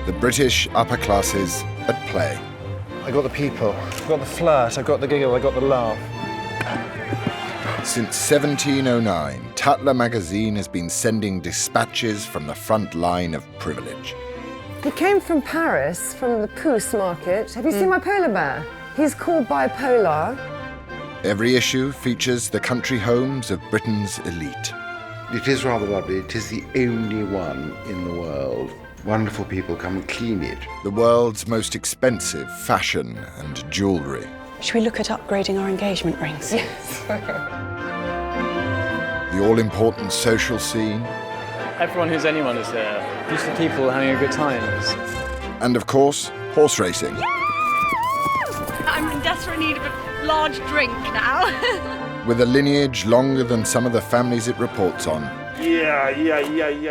The British upper classes at play. I got the people, I got the flirt, I got the giggle, I got the laugh. Since 1709, Tatler magazine has been sending dispatches from the front line of privilege. He came from Paris, from the Pousse market. Have you seen my polar bear? He's called bipolar. Every issue features the country homes of Britain's elite. It is rather lovely. It is the only one in the world. Wonderful people come and clean it. The world's most expensive fashion and jewellery. Should we look at upgrading our engagement rings? Yes. The all-important social scene. Everyone who's anyone is there. Just the people having a good time. And of course, horse racing. I'm in desperate need of a large drink now. With a lineage longer than some of the families it reports on.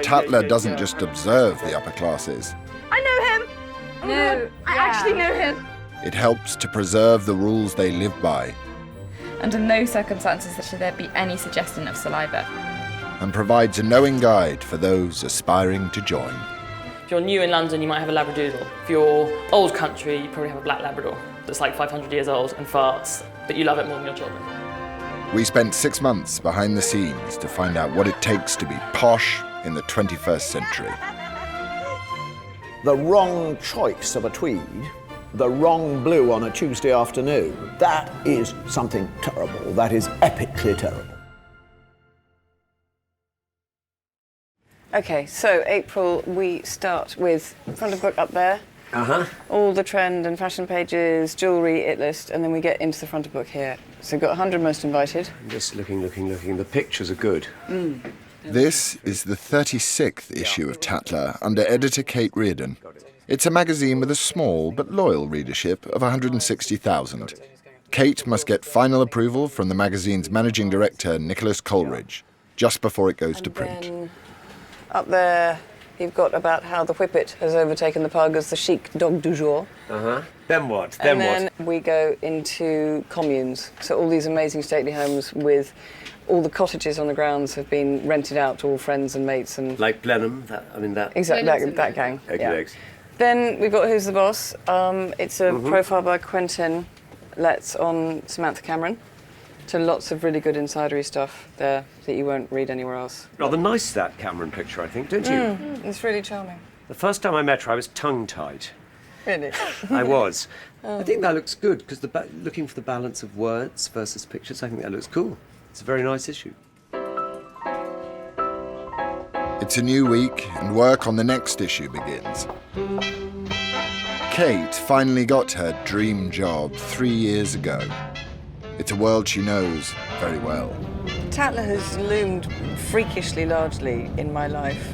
Tatler doesn't just observe the upper classes. I know him. No, I actually know him. It helps to preserve the rules they live by. Under no circumstances should there be any suggestion of saliva. And provides a knowing guide for those aspiring to join. If you're new in London, you might have a Labradoodle. If you're old country, you probably have a black Labrador that's like 500 years old and farts, but you love it more than your children. We spent 6 months behind the scenes to find out what it takes to be posh in the 21st century. The wrong choice of a tweed, the wrong blue on a Tuesday afternoon, that is something terrible. That is epically terrible. OK, so April, we start with front of book up there. All the trend and fashion pages, jewellery, it list, and then we get into the front of book here. So we've got 100 most invited. I'm just looking. The pictures are good. This is the 36th issue of Tatler under editor Kate Middleton. It's a magazine with a small but loyal readership of 160,000. Kate must get final approval from the magazine's managing director, Nicholas Coleridge, just before it goes to print. Then up there, you've got about how the Whippet has overtaken the pug as the chic dog du jour. Then what? And then we go into communes. So all these amazing stately homes with all the cottages on the grounds have been rented out to all friends and mates and... Like Blenheim, Exactly, that gang. Yeah. Then we've got Who's the Boss. It's a profile by Quentin Letts on Samantha Cameron. So lots of really good insidery stuff there that you won't read anywhere else. Rather nice, that Cameron picture, I think, don't you? It's really charming. The first time I met her, I was tongue-tied. Really? I was. I think that looks good, because looking for the balance of words versus pictures, I think that looks cool. It's a very nice issue. It's a new week, and work on the next issue begins. Kate finally got her dream job 3 years ago. It's a world she knows very well. Tatler has loomed freakishly largely in my life.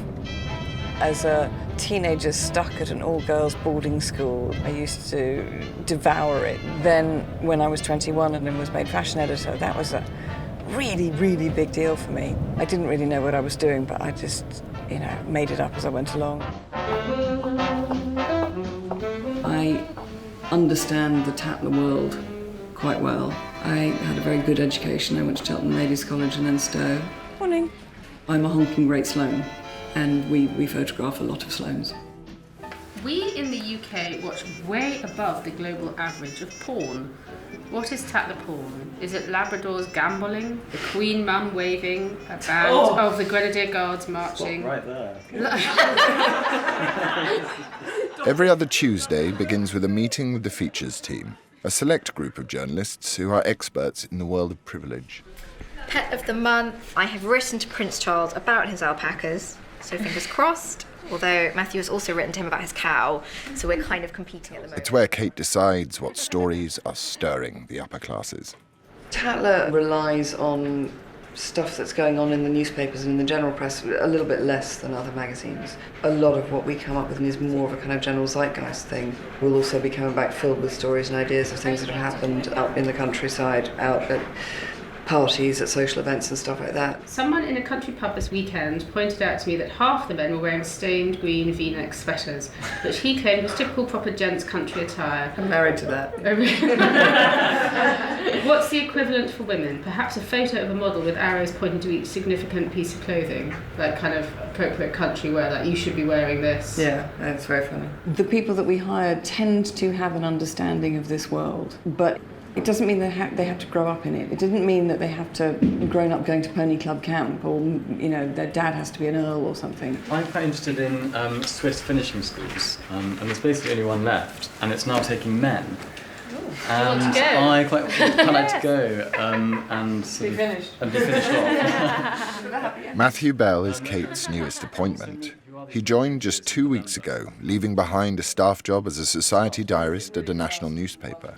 As a teenager stuck at an all-girls boarding school, I used to devour it. Then, when I was 21 and then was made fashion editor, that was a really, really big deal for me. I didn't really know what I was doing, but I just, made it up as I went along. I understand the Tatler world quite well. I had a very good education. I went to Cheltenham Ladies' College and then Stowe. Morning. I'm a honking great Sloane, and we photograph a lot of Sloanes. We in the UK watch way above the global average of porn. What is Tatler porn? Is it Labradors gambolling, the Queen Mum waving, a band of the Grenadier Guards marching? Stop right there. Every other Tuesday begins with a meeting with the features team, a select group of journalists who are experts in the world of privilege. Pet of the month. I have written to Prince Charles about his alpacas, so fingers crossed. Although Matthew has also written to him about his cow, so we're kind of competing at the moment. It's where Kate decides what stories are stirring the upper classes. Tatler relies on stuff that's going on in the newspapers and in the general press a little bit less than other magazines. A lot of what we come up with is more of a kind of general zeitgeist thing. We'll also be coming back filled with stories and ideas of things that have happened up in the countryside, out at parties, at social events and stuff like that. Someone in a country pub this weekend pointed out to me that half the men were wearing stained green V-neck sweaters, which he claimed was typical proper gents' country attire. I'm married to that. What's the equivalent for women? Perhaps a photo of a model with arrows pointing to each significant piece of clothing, like kind of appropriate country wear, like you should be wearing this. Yeah, that's very funny. The people that we hire tend to have an understanding of this world, but it doesn't mean they have to grow up in it. It didn't mean that they have to grown up going to Pony Club camp, or their dad has to be an earl or something. I'm quite interested in Swiss finishing schools, and there's basically only one left, and it's now taking men. And I quite like to go and sort of be finished off. Matthew Bell is Kate's newest appointment. He joined just 2 weeks ago, leaving behind a staff job as a society diarist at a national newspaper.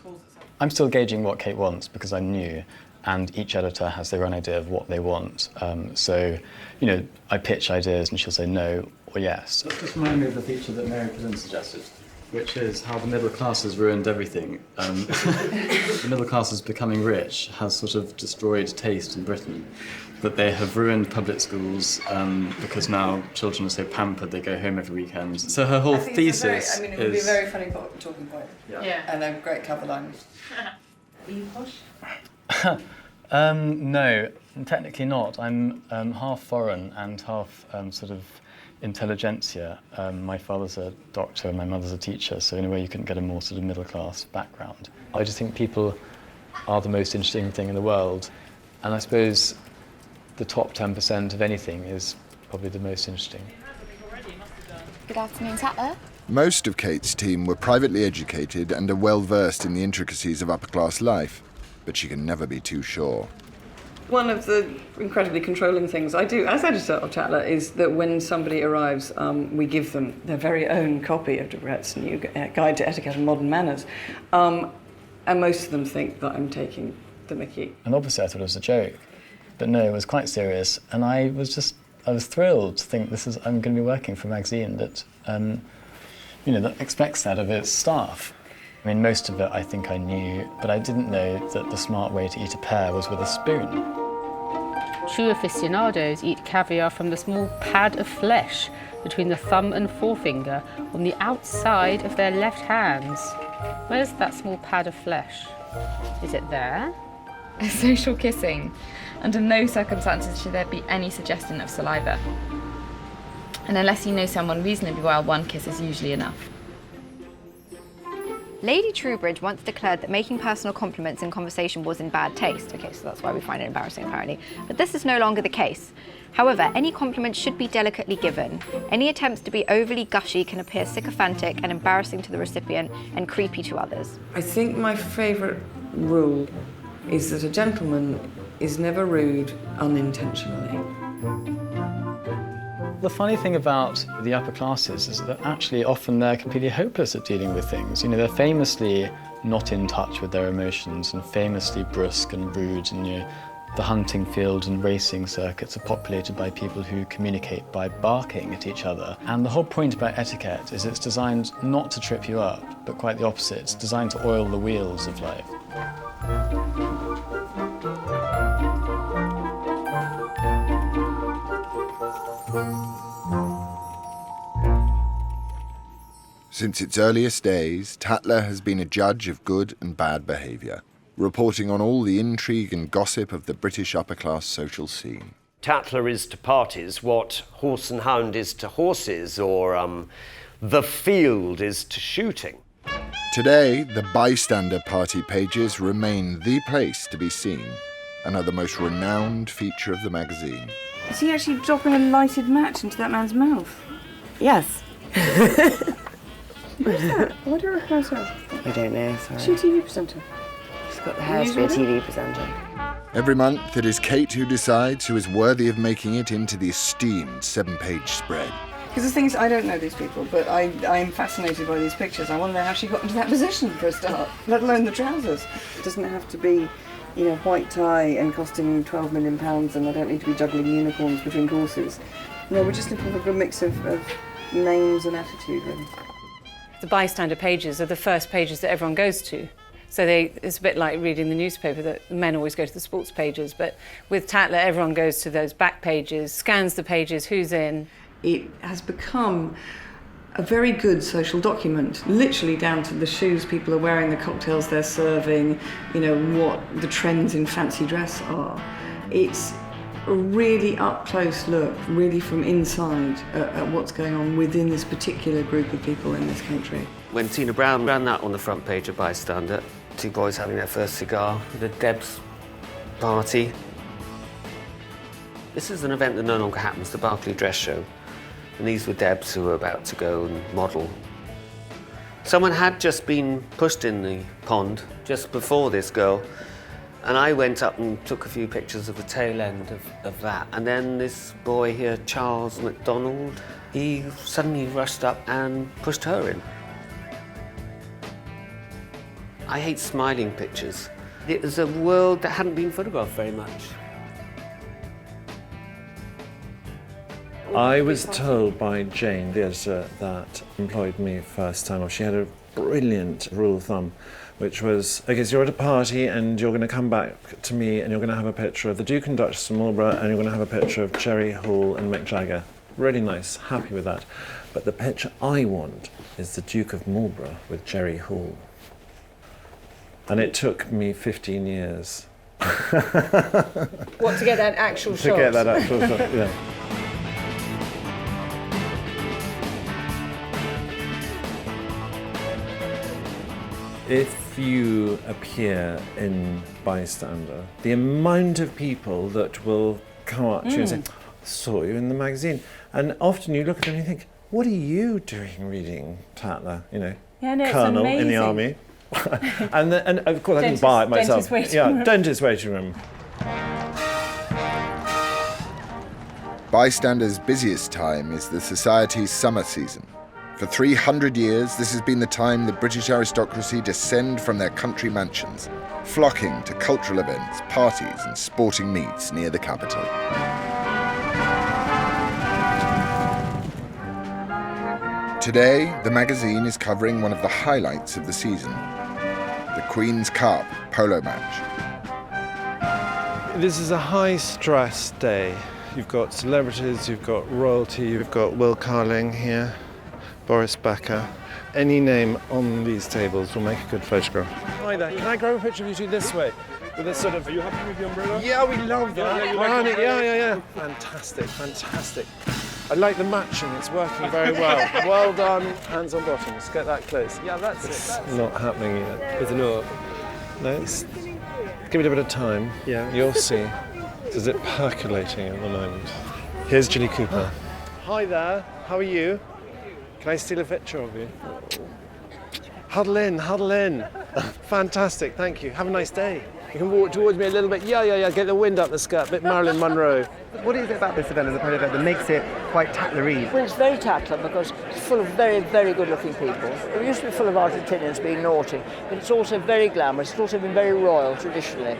I'm still gauging what Kate wants because I'm new, and each editor has their own idea of what they want. So, I pitch ideas and she'll say no or yes. That just reminded me of the feature that Mary Flynn suggested, which is how the middle class has ruined everything. The middle class is becoming rich, has sort of destroyed taste in Britain. That they have ruined public schools because now children are so pampered they go home every weekend. So her whole thesis it would be a very funny talking point. Yeah. And a great cover line. Are you posh? No, technically not. I'm half foreign and half sort of intelligentsia. My father's a doctor and my mother's a teacher, so in a way you couldn't get a more sort of middle-class background. I just think people are the most interesting thing in the world, and I suppose the top 10% of anything is probably the most interesting. Good afternoon, Tatler. Most of Kate's team were privately educated and are well versed in the intricacies of upper-class life, but she can never be too sure. One of the incredibly controlling things I do as editor of Tatler is that when somebody arrives, we give them their very own copy of Debrette's new Guide to Etiquette and Modern Manners, and most of them think that I'm taking the mickey. And obviously I thought it was a joke, but no, it was quite serious, and I was thrilled to think I'm going to be working for a magazine that, that expects that of its staff. I mean, most of it I think I knew, but I didn't know that the smart way to eat a pear was with a spoon. True aficionados eat caviar from the small pad of flesh between the thumb and forefinger on the outside of their left hands. Where's that small pad of flesh? Is it there? Social kissing. Under no circumstances should there be any suggestion of saliva. And unless you know someone reasonably well, one kiss is usually enough. Lady Trowbridge once declared that making personal compliments in conversation was in bad taste. Okay, so that's why we find it embarrassing, apparently. But this is no longer the case. However, any compliment should be delicately given. Any attempts to be overly gushy can appear sycophantic and embarrassing to the recipient and creepy to others. I think my favourite rule is that a gentleman is never rude unintentionally. The funny thing about the upper classes is that actually often they're completely hopeless at dealing with things. They're famously not in touch with their emotions and famously brusque and rude, and the hunting field and racing circuits are populated by people who communicate by barking at each other. And the whole point about etiquette is it's designed not to trip you up, but quite the opposite. It's designed to oil the wheels of life. Since its earliest days, Tatler has been a judge of good and bad behaviour, reporting on all the intrigue and gossip of the British upper-class social scene. Tatler is to parties what Horse and Hound is to horses, or the field is to shooting. Today, the Bystander party pages remain the place to be seen and are the most renowned feature of the magazine. Is he actually dropping a lighted match into that man's mouth? Yes. Who's that? Why do you recognise her? I don't know, sorry. Is she a TV presenter? She's got the hair to be a TV presenter. Every month, it is Kate who decides who is worthy of making it into the esteemed 7-page spread. Because the thing is, I don't know these people, but I'm fascinated by these pictures. I want to know how she got into that position for a start, let alone the trousers. It doesn't have to be, white tie and costing £12 million, and I don't need to be juggling unicorns between courses. No, we're just looking for a good mix of names and attitude, really. The Bystander pages are the first pages that everyone goes to. So it's a bit like reading the newspaper, that men always go to the sports pages, but with Tatler, everyone goes to those back pages, scans the pages, who's in. It has become a very good social document, literally down to the shoes people are wearing, the cocktails they're serving, you know, what the trends in fancy dress are. It's a really up-close look, really from inside, at what's going on within this particular group of people in this country. When Tina Brown ran that on the front page of Bystander, two boys having their first cigar, the Deb's party. This is an event that no longer happens, the Berkeley Dress Show. And these were Debs who were about to go and model. Someone had just been pushed in the pond just before this girl, and I went up and took a few pictures of the tail end of that. And then this boy here, Charles McDonald, he suddenly rushed up and pushed her in. I hate smiling pictures. It was a world that hadn't been photographed very much. I was told by Jane, the editor, that employed me first time off. She had a brilliant rule of thumb, which was, okay, so you're at a party and you're going to come back to me and you're going to have a picture of the Duke and Duchess of Marlborough and you're going to have a picture of Cherry Hall and Mick Jagger. Really nice, happy with that. But the picture I want is the Duke of Marlborough with Cherry Hall. And it took me 15 years. What, to get that actual shot? To get that actual shot, yeah. If you appear in Bystander, the amount of people that will come up to you and say, saw you in the magazine. And often you look at them and you think, what are you doing reading Tatler? You know, colonel in the army. and of course I didn't buy it myself. Dentist waiting room. Bystander's busiest time is the Society's summer season. For 300 years, this has been the time the British aristocracy descend from their country mansions, flocking to cultural events, parties and sporting meets near the capital. Today, the magazine is covering one of the highlights of the season, the Queen's Cup polo match. This is a high-stress day. You've got celebrities, you've got royalty, you've got Will Carling here, Boris Becker. Any name on these tables will make a good photograph. Hi there, can I grab a picture of you two this way? With this sort of... Are you happy with the umbrella? Yeah, we love that. Yeah. Fantastic, fantastic. I like the matching, it's working very well. Well done, hands on bottoms, get that close. Yeah, that's it. It's not happening yet. Is it not? No, give it a bit of time. Yeah. You'll see. Is it percolating at the moment? Here's Ginny Cooper. Hi there, how are you? Can I steal a picture of you? Huddle in. Fantastic, thank you. Have a nice day. You can walk towards me a little bit. Yeah. Get the wind up the skirt, a bit Marilyn Monroe. What is it about this event as a polo event that makes it quite Tatler-y? Well, it's very Tatler because it's full of very, very good-looking people. It used to be full of Argentinians being naughty, but it's also very glamorous. It's also been very royal traditionally.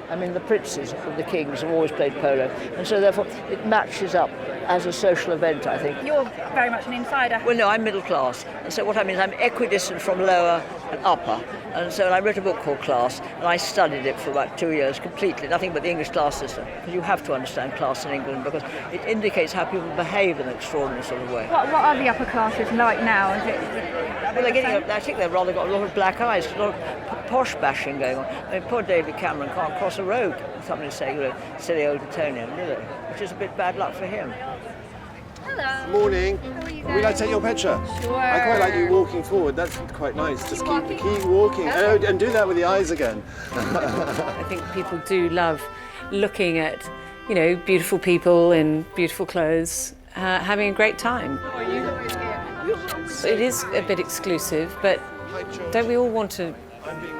I mean, the princes of the kings have always played polo, and so therefore it matches up as a social event, I think. You're very much an insider. Well, no, I'm middle class, and so what I mean is I'm equidistant from lower and upper, and so I wrote a book called Class, and I studied it for about 2 years completely, nothing but the English class system, because you have to understand class in England, because it indicates how people behave in an extraordinary sort of way. What are the upper classes like now? Well, I think they've rather got a lot of black eyes, a lot of posh bashing going on. I mean, poor David Cameron can't cross a road, somebody say, you know, silly old Etonian, really, which is a bit bad luck for him. Hello. Morning. How are you Would we like to take your picture? Sure. I quite like you walking forward. That's quite nice. Just keep walking. Oh, and do that with the eyes again. I think people do love looking at, you know, beautiful people in beautiful clothes, having a great time. It is a bit exclusive, but don't we all want to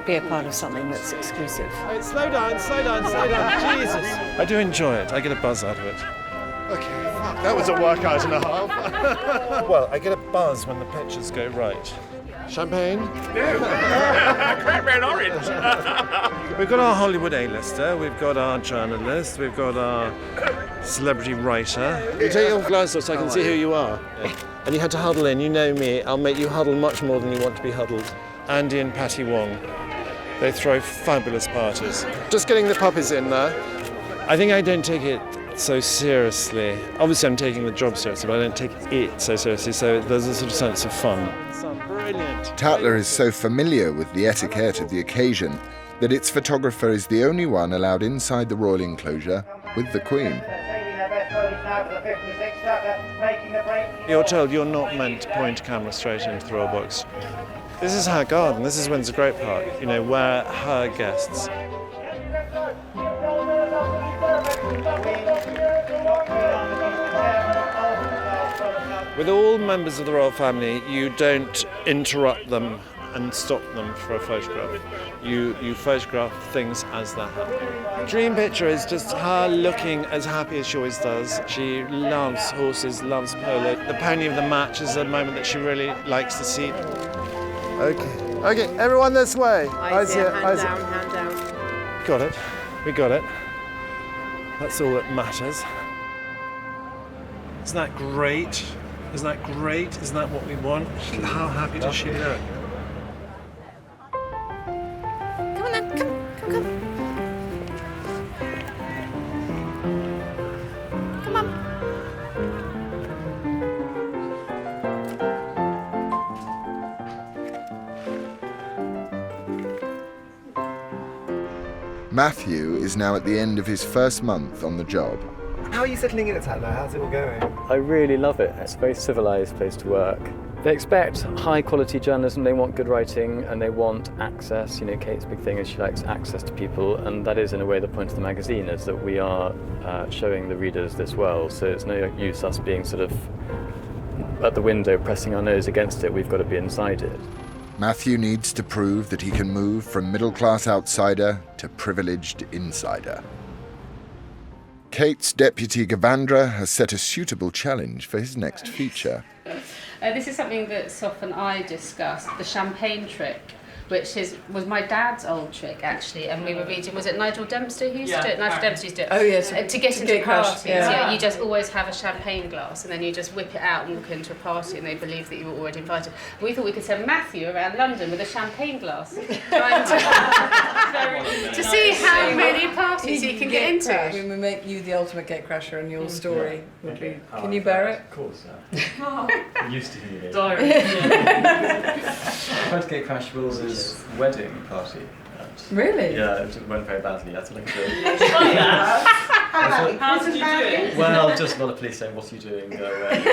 be a part of something that's exclusive? Right, slow down. Jesus. I do enjoy it. I get a buzz out of it. Okay, that was a workout and a half. Well, I get a buzz when the pictures go right. Champagne? Cranberry and orange. We've got our Hollywood A-lister, we've got our journalist, we've got our celebrity writer. You take your glasses off so I can see who you are. Yeah. And you had to huddle in, you know me, I'll make you huddle much more than you want to be huddled. Andy and Patty Wong. They throw fabulous parties. Just getting the puppies in there. I think I don't take it so seriously. Obviously I'm taking the job seriously, but I don't take it so seriously, so there's a sort of sense of fun. Brilliant. Tatler is so familiar with the etiquette of the occasion that its photographer is the only one allowed inside the royal enclosure with the Queen. You're told you're not meant to point a camera straight into the royal box. This is her garden, this is Windsor Great Park, you know, where her guests. With all members of the royal family, you don't interrupt them and stop them for a photograph. You photograph things as they're happening. Dream picture is just her looking as happy as she always does. She loves horses, loves polo. The pony of the match is a moment that she really likes to see. Okay, everyone this way. Eyes here, hand down. Got it, we got it. That's all that matters. Isn't that great? Isn't that great? Isn't that what we want? How happy does she look? Come on then, come. Come on. Matthew is now at the end of his first month on the job. How are you settling in at Tatler? How's it all going? I really love it. It's a very civilised place to work. They expect high quality journalism, they want good writing, and they want access. You know, Kate's big thing is she likes access to people, and that is in a way the point of the magazine, is that we are showing the readers this world, so it's no use us being sort of at the window pressing our nose against it, we've got to be inside it. Matthew needs to prove that he can move from middle-class outsider to privileged insider. Kate's deputy Gavandra has set a suitable challenge for his next feature. This is something that Soph and I discussed, the champagne trick, which was my dad's old trick, actually, and we were reading, was it Nigel Dempster who used to do it? Nigel Dempster used to do it. Oh, yes. To get into parties, yeah. you just always have a champagne glass, and then you just whip it out and walk into a party, and they believe that you were already invited. We thought we could send Matthew around London with a champagne glass, trying to see how many parties he can get into. We make you the ultimate gatecrasher, and your story would be... Can you bear it? Of course, yeah. I'm used to hearing it. Diary. I went to Gatecrash Wills's wedding party. Really? Yeah, it went very badly. I had to look at it. How did you do it? Well, just a lot of police saying, "What are you doing? Go away."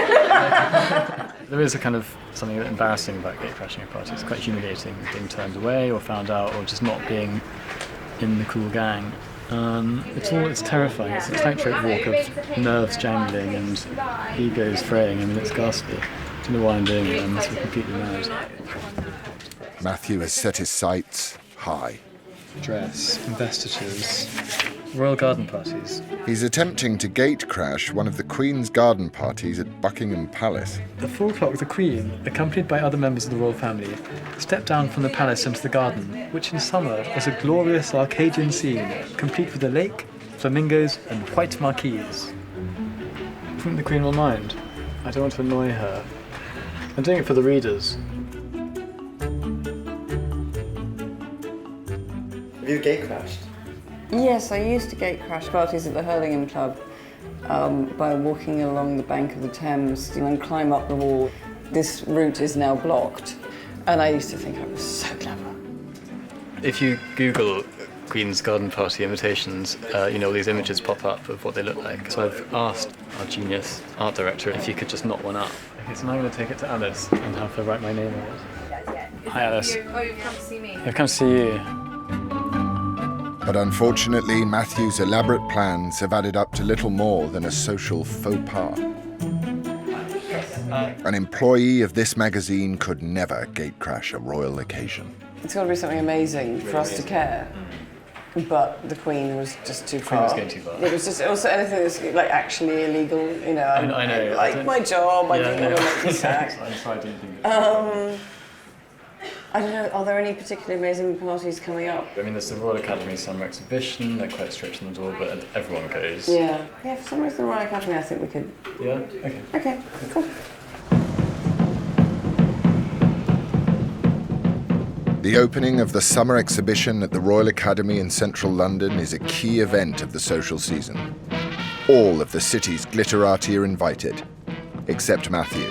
There is a kind of something embarrassing about gatecrashing a party. It's quite humiliating being turned away or found out or just not being in the cool gang. It's terrifying. It's a tightrope walk of nerves jangling and egos fraying. I mean, it's ghastly. I don't know why I'm doing it. I must be completely mad. Matthew has set his sights high. Dress, investitures, royal garden parties. He's attempting to gatecrash one of the Queen's garden parties at Buckingham Palace. At 4 o'clock, the Queen, accompanied by other members of the royal family, stepped down from the palace into the garden, which in summer was a glorious Arcadian scene, complete with a lake, flamingos, and white marquees. I think the Queen will mind. I don't want to annoy her. I'm doing it for the readers. Have you gatecrashed? Yes, I used to gatecrash parties at the Hurlingham Club by walking along the bank of the Thames, and climb up the wall. This route is now blocked, and I used to think I was so clever. If you Google Queen's garden party invitations, all these images pop up of what they look like. So I've asked our genius art director if he could just knot one up. Okay, so now I'm going to take it to Alice and have her write my name on it. Hi, Alice. Oh, you've come to see me. I've come to see you. But unfortunately, Matthew's elaborate plans have added up to little more than a social faux pas. An employee of this magazine could never gatecrash a royal occasion. It's got to be something amazing for us to care. But the Queen was just too far. Was going too far. It was just also anything that's like actually illegal. I know. Like my job, I didn't want to make you sack. I'm sorry, I didn't think I don't know, are there any particularly amazing parties coming up? I mean, there's the Royal Academy Summer Exhibition, they're quite strict on the door, but everyone goes. Yeah, for some reason the Royal Academy, I think we could... Yeah? Okay. Okay, cool. The opening of the summer exhibition at the Royal Academy in central London is a key event of the social season. All of the city's glitterati are invited, except Matthew,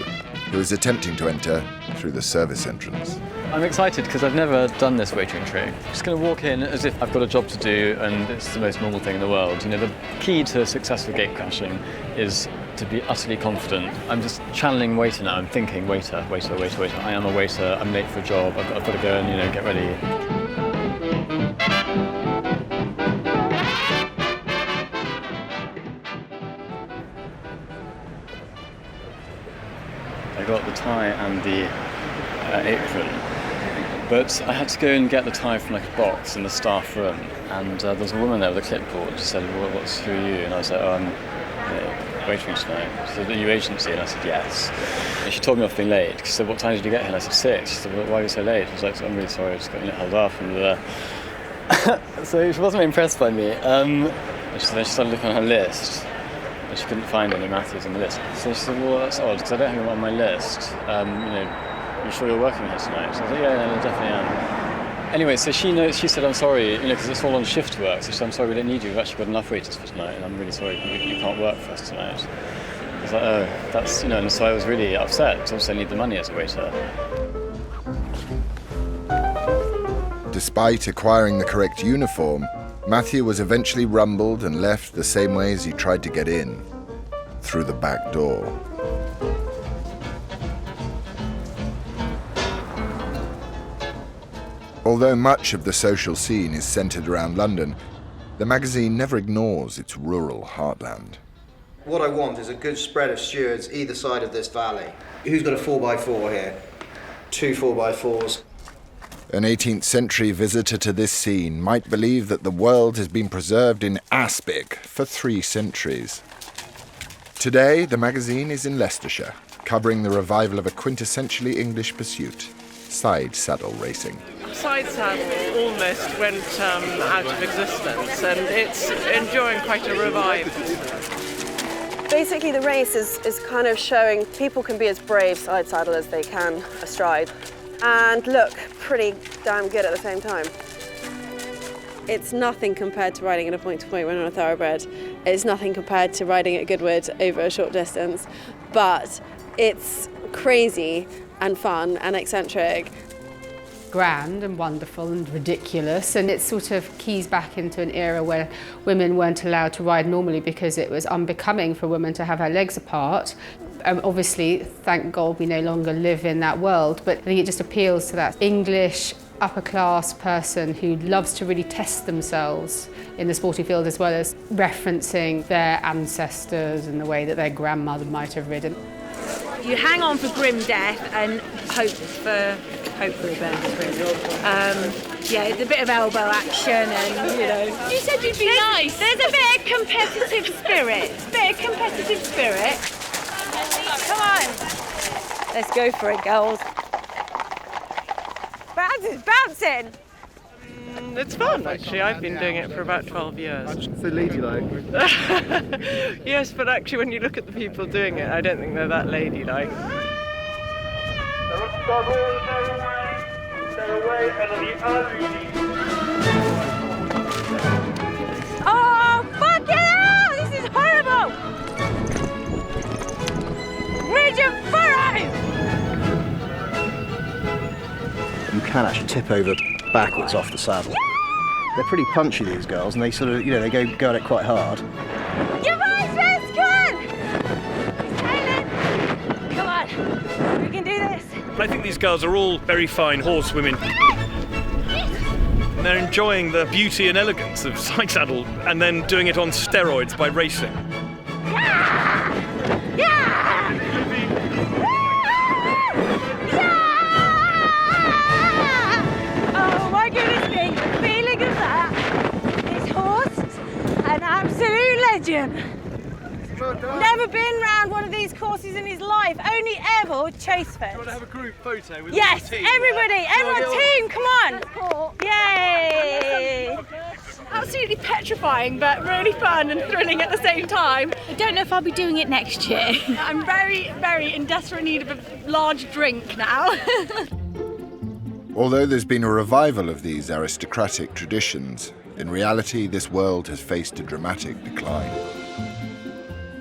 who is attempting to enter through the service entrance. I'm excited because I've never done this waitering trick. I'm just going to walk in as if I've got a job to do and it's the most normal thing in the world. You know, the key to successful gatecrashing is to be utterly confident. I'm just channeling waiter now. I'm thinking waiter, waiter, waiter, waiter. I am a waiter. I'm late for a job. I've got to go and, get ready. I got the tie and the apron, but I had to go and get the tie from like a box in the staff room, and there was a woman there with a clipboard. She said, "Well, who are you?" And I was like, "Oh, I'm waitering tonight." She said, "Are you agency?" And I said, "Yes." And she told me off being late. She said, "What time did you get here?" And I said, 6. She said, "Well, why are you so late?" I was like, "I'm really sorry, I just got held up." And so she wasn't impressed by me. And she started looking on her list, and she couldn't find any Matthews on the list. So she said, "Well, that's odd, because I don't have him on my list. Are you sure you're working here tonight?" So I was like, "Yeah, no, I definitely am." Anyway, so she said, "I'm sorry, because it's all on shift work." So she said, "I'm sorry, we don't need you. We've actually got enough waiters for tonight, and I'm really sorry you can't work for us tonight." I was like, "Oh, that's, and so I was really upset, because obviously I need the money as a waiter." Despite acquiring the correct uniform, Matthew was eventually rumbled and left the same way as he tried to get in, through the back door. Although much of the social scene is centred around London, the magazine never ignores its rural heartland. What I want is a good spread of stewards either side of this valley. Who's got a 4x4 here? 2 4x4s. An 18th century visitor to this scene might believe that the world has been preserved in aspic for 3 centuries. Today, the magazine is in Leicestershire, covering the revival of a quintessentially English pursuit, side saddle racing. Side saddle almost went out of existence, and it's enjoying quite a revival. Basically, the race is kind of showing people can be as brave side saddle as they can astride, and look pretty damn good at the same time. It's nothing compared to riding at a point-to-point run on a thoroughbred. It's nothing compared to riding at Goodwood over a short distance, but it's crazy and fun and eccentric. Grand and wonderful and ridiculous, and it sort of keys back into an era where women weren't allowed to ride normally because it was unbecoming for a woman to have her legs apart. Obviously, thank God we no longer live in that world, but I think it just appeals to that English upper-class person who loves to really test themselves in the sporting field, as well as referencing their ancestors and the way that their grandmother might have ridden. You hang on for grim death and hope for a better. Yeah, it's a bit of elbow action and, You said you'd be nice. There's a bit of competitive spirit. Come on. Let's go for it, girls. Bouncing. It's fun, actually. I've been doing it for about 12 years. So ladylike. Yes, but actually when you look at the people doing it, I don't think they're that ladylike. Oh, fucking hell! This is horrible! Ridge and furrow! You can actually tip over backwards off the saddle. They're pretty punchy, these girls, and they sort of, they go at it quite hard. Give us this, come on, we can do this. I think these girls are all very fine horsewomen. They're enjoying the beauty and elegance of side saddle and then doing it on steroids by racing. Oh my goodness me, the feeling of that. This horse, an absolute legend. Never been round one of these courses in his life, only ever chase fence. Do you want to have a group photo with Yes, the team? everybody, everyone, team, come on. Yay! Absolutely petrifying, but really fun and thrilling at the same time. I don't know if I'll be doing it next year. I'm very, very in desperate need of a large drink now. Although there's been a revival of these aristocratic traditions, in reality this world has faced a dramatic decline.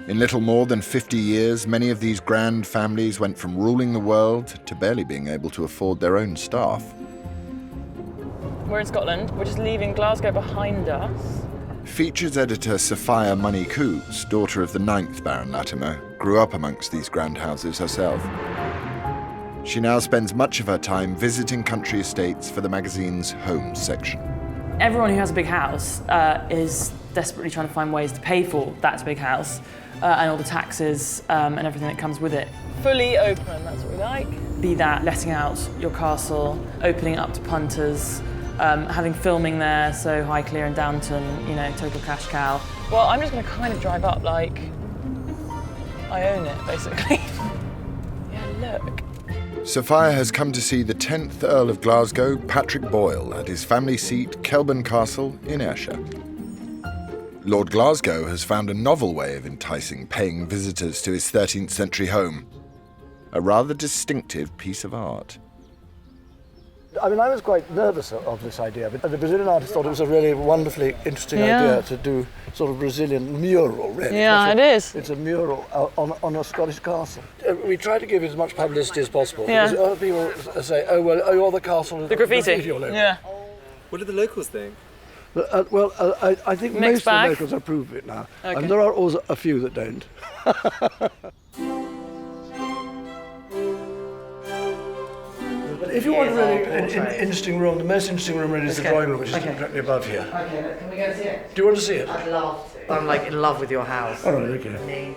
In little more than 50 years, many of these grand families went from ruling the world to barely being able to afford their own staff. We're in Scotland. We're just leaving Glasgow behind us. Features editor Sophia Money-Coutts, daughter of the 9th Baron Latimer, grew up amongst these grand houses herself. She now spends much of her time visiting country estates for the magazine's homes section. Everyone who has a big house is desperately trying to find ways to pay for that big house and all the taxes and everything that comes with it. Fully open, that's what we like. Be that letting out your castle, opening it up to punters, having filming there, so Highclere and Downton, you know, total cash cow. Well, I'm just going to kind of drive up like I own it, basically. Yeah, look. Sophia has come to see the 10th Earl of Glasgow, Patrick Boyle, at his family seat, Kelburn Castle in Ayrshire. Lord Glasgow has found a novel way of enticing paying visitors to his 13th century home. A rather distinctive piece of art. I mean, I was quite nervous of this idea, but the Brazilian artist thought it was a really wonderfully interesting idea to do sort of Brazilian mural, really. Yeah, it is. It's a mural on a Scottish castle. We try to give it as much publicity as possible. Yeah. Because other people say, oh, well, you're the castle. The graffiti. All over. Yeah. What do the locals think? I think most of the locals approve of it now. Okay. And there are also a few that don't. If you want a really interesting room, the most interesting room really is the drawing room, which is directly above here. Okay, look, can we go and see it? Do you want to see it? I'd love to. I'm like in love with your house. All right, okay. Amazing.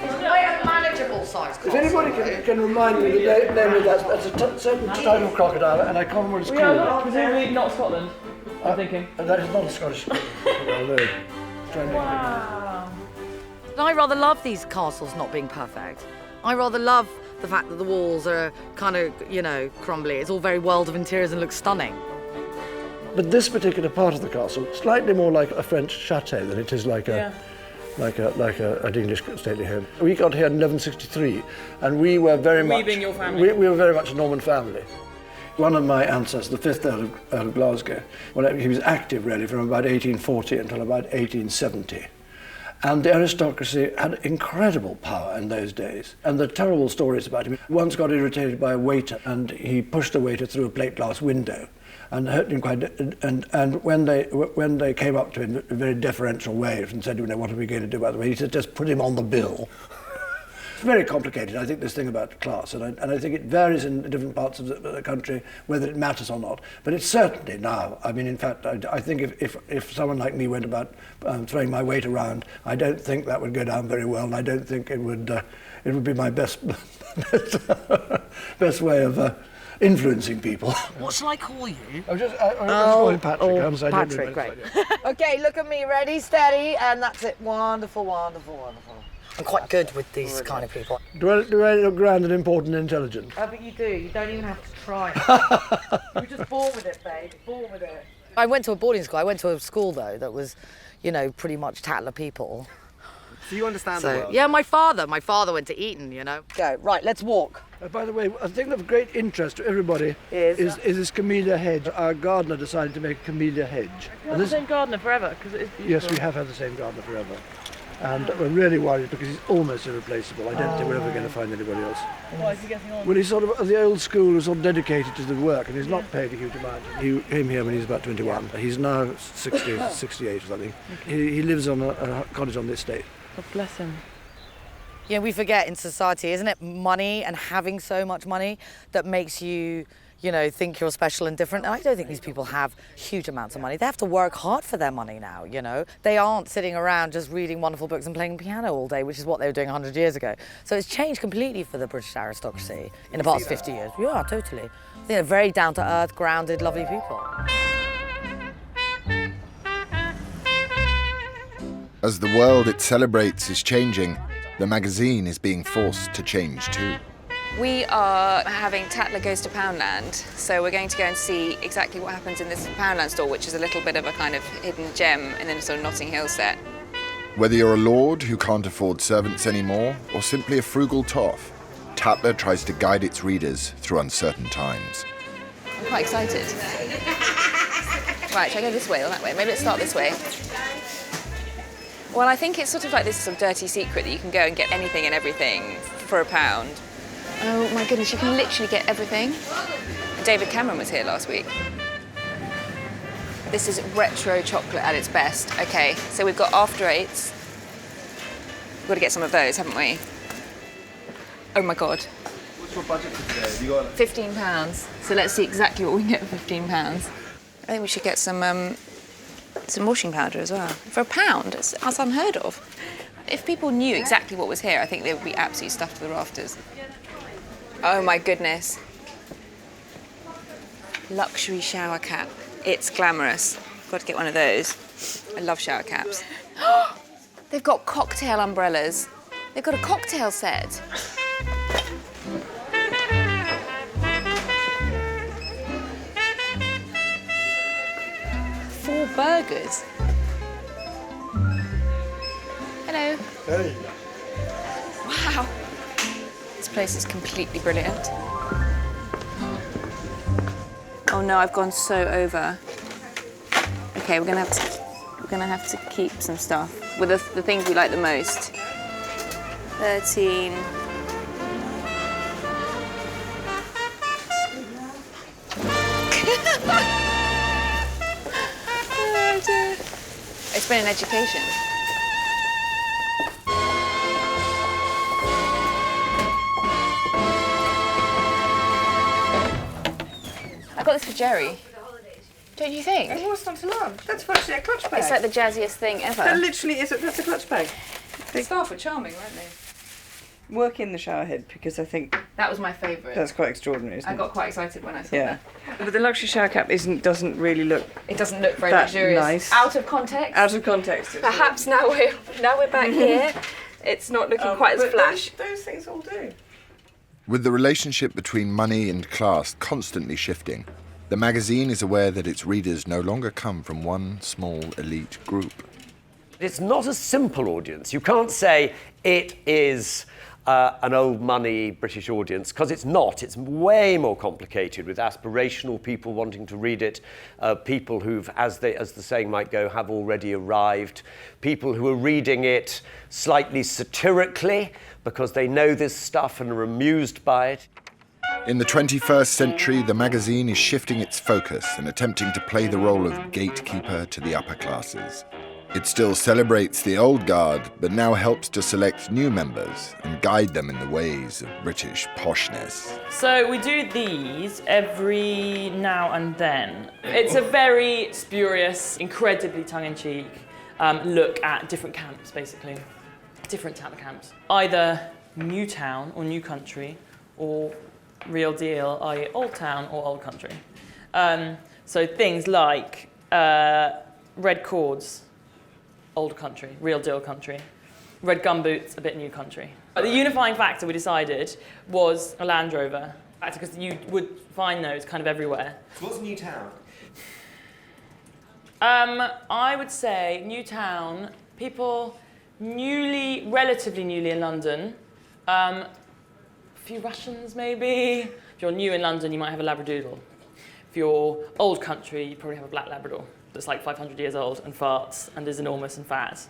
It's quite a manageable size castle. If anybody can remind me the name of that, that's a certain type of crocodile, and I can't remember what it's called. Yeah, presumably not Scotland, I'm thinking. That is not a Scottish crocodile, no. Wow. I rather love these castles not being perfect. I rather love the fact that the walls are kind of, you know, crumbly. It's all very world of interiors and looks stunning. But this particular part of the castle, slightly more like a French chateau than it is like an English stately home. We got here in 1163, and we were very much... We being your family? We were very much a Norman family. One of my ancestors, the 5th Earl of Glasgow, he was active really from about 1840 until about 1870. And the aristocracy had incredible power in those days. And the terrible stories about him. Once got irritated by a waiter, and he pushed the waiter through a plate glass window and hurt him quite. And when they came up to him in a very deferential way and said, you know, what are we going to do about the way? He said, just put him on the bill. It's very complicated, I think, this thing about class, and I think it varies in different parts of the country whether it matters or not. But it's certainly now. I mean, in fact, I think if someone like me went about throwing my weight around, I don't think that would go down very well, and I don't think it would be my best way of influencing people. What shall I call you? I'm just calling Patrick. Patrick, great. Okay, look at me, ready, steady, and that's it. Wonderful, wonderful, wonderful. I'm quite good with these kind of people. Do I look grand and important and intelligent? Oh, but you do. You don't even have to try. You're just born with it, babe. Born with it. I went to a boarding school. I went to a school, though, that was, you know, pretty much Tatler people. So you understand the world? Yeah, my father went to Eton, you know. Go, right, let's walk. By the way, a thing of great interest to everybody is this camellia hedge. Our gardener decided to make a camellia hedge. Have you had the same gardener forever? Because it is beautiful. Yes, we have had the same gardener forever. And we're really worried because he's almost irreplaceable. I don't think we're ever going to find anybody else. Why is he getting on? Well, he's sort of, the old school was sort of dedicated to the work, and he's not paid a huge amount. He came here when he was about 21. He's now 60, 68 or something. Okay. He lives on a cottage on the estate. God bless him. Yeah, we forget in society, isn't it, money and having so much money that makes you, you know, think you're special and different. And I don't think these people have huge amounts of money. They have to work hard for their money now, you know. They aren't sitting around just reading wonderful books and playing piano all day, which is what they were doing 100 years ago. So it's changed completely for the British aristocracy in the past 50 years. Yeah, totally. They're very down-to-earth, grounded, lovely people. As the world it celebrates is changing, the magazine is being forced to change too. We are having Tatler Goes to Poundland, so we're going to go and see exactly what happens in this Poundland store, which is a little bit of a kind of hidden gem in a sort of Notting Hill set. Whether you're a lord who can't afford servants anymore, or simply a frugal toff, Tatler tries to guide its readers through uncertain times. I'm quite excited. Right, should I go this way or that way? Maybe let's start this way. Well, I think it's sort of like this sort of dirty secret that you can go and get anything and everything for £1. Oh my goodness, you can literally get everything. David Cameron was here last week. This is retro chocolate at its best. Okay, so we've got after eights. We've got to get some of those, haven't we? Oh my God. What's your budget for today? Have you got £15. So let's see exactly what we can get for £15. I think we should get some washing powder as well. For £1, that's unheard of. If people knew exactly what was here, I think they would be absolutely stuffed to the rafters. Oh my goodness. Luxury shower cap. It's glamorous. Got to get one of those. I love shower caps. They've got cocktail umbrellas. They've got a cocktail set. 4 burgers. Hello. Hey. Wow. This place is completely brilliant. Oh no, I've gone so over. Okay, we're gonna have to keep some stuff with the things we like the most. 13. Oh dear. It's been an education. I got this for Jerry. Don't you think? And what's not to love? That's actually a clutch bag. It's like the jazziest thing ever. That literally is. That's a clutch bag. The staff were charming, weren't they? Work in the shower head because I think that was my favourite. That's quite extraordinary, isn't it? I got quite excited when I saw that. But the luxury shower cap doesn't really look. It doesn't look very that luxurious. nice. Out of context. Out of context. Perhaps now we're back here. It's not looking quite as flash. Those things all do. With the relationship between money and class constantly shifting, the magazine is aware that its readers no longer come from one small elite group. It's not a simple audience. You can't say it is an old money British audience, because it's not. It's way more complicated, with aspirational people wanting to read it, people who've, as the saying might go, have already arrived, people who are reading it slightly satirically because they know this stuff and are amused by it. In the 21st century, the magazine is shifting its focus and attempting to play the role of gatekeeper to the upper classes. It still celebrates the old guard, but now helps to select new members and guide them in the ways of British poshness. So we do these every now and then. It's a very spurious, incredibly tongue-in-cheek look at different camps, basically. Different Tatler camps. Either new town or new country, or real deal, i.e. old town or old country. So things like red cords, old country, real deal country. Red gumboots, a bit new country. But the unifying factor we decided was a Land Rover, because you would find those kind of everywhere. So what's new town? I would say new town, people relatively newly in London, a few Russians maybe. If you're new in London, you might have a Labradoodle. If you're old country, you probably have a black Labrador that's like 500 years old and farts and is enormous and fat,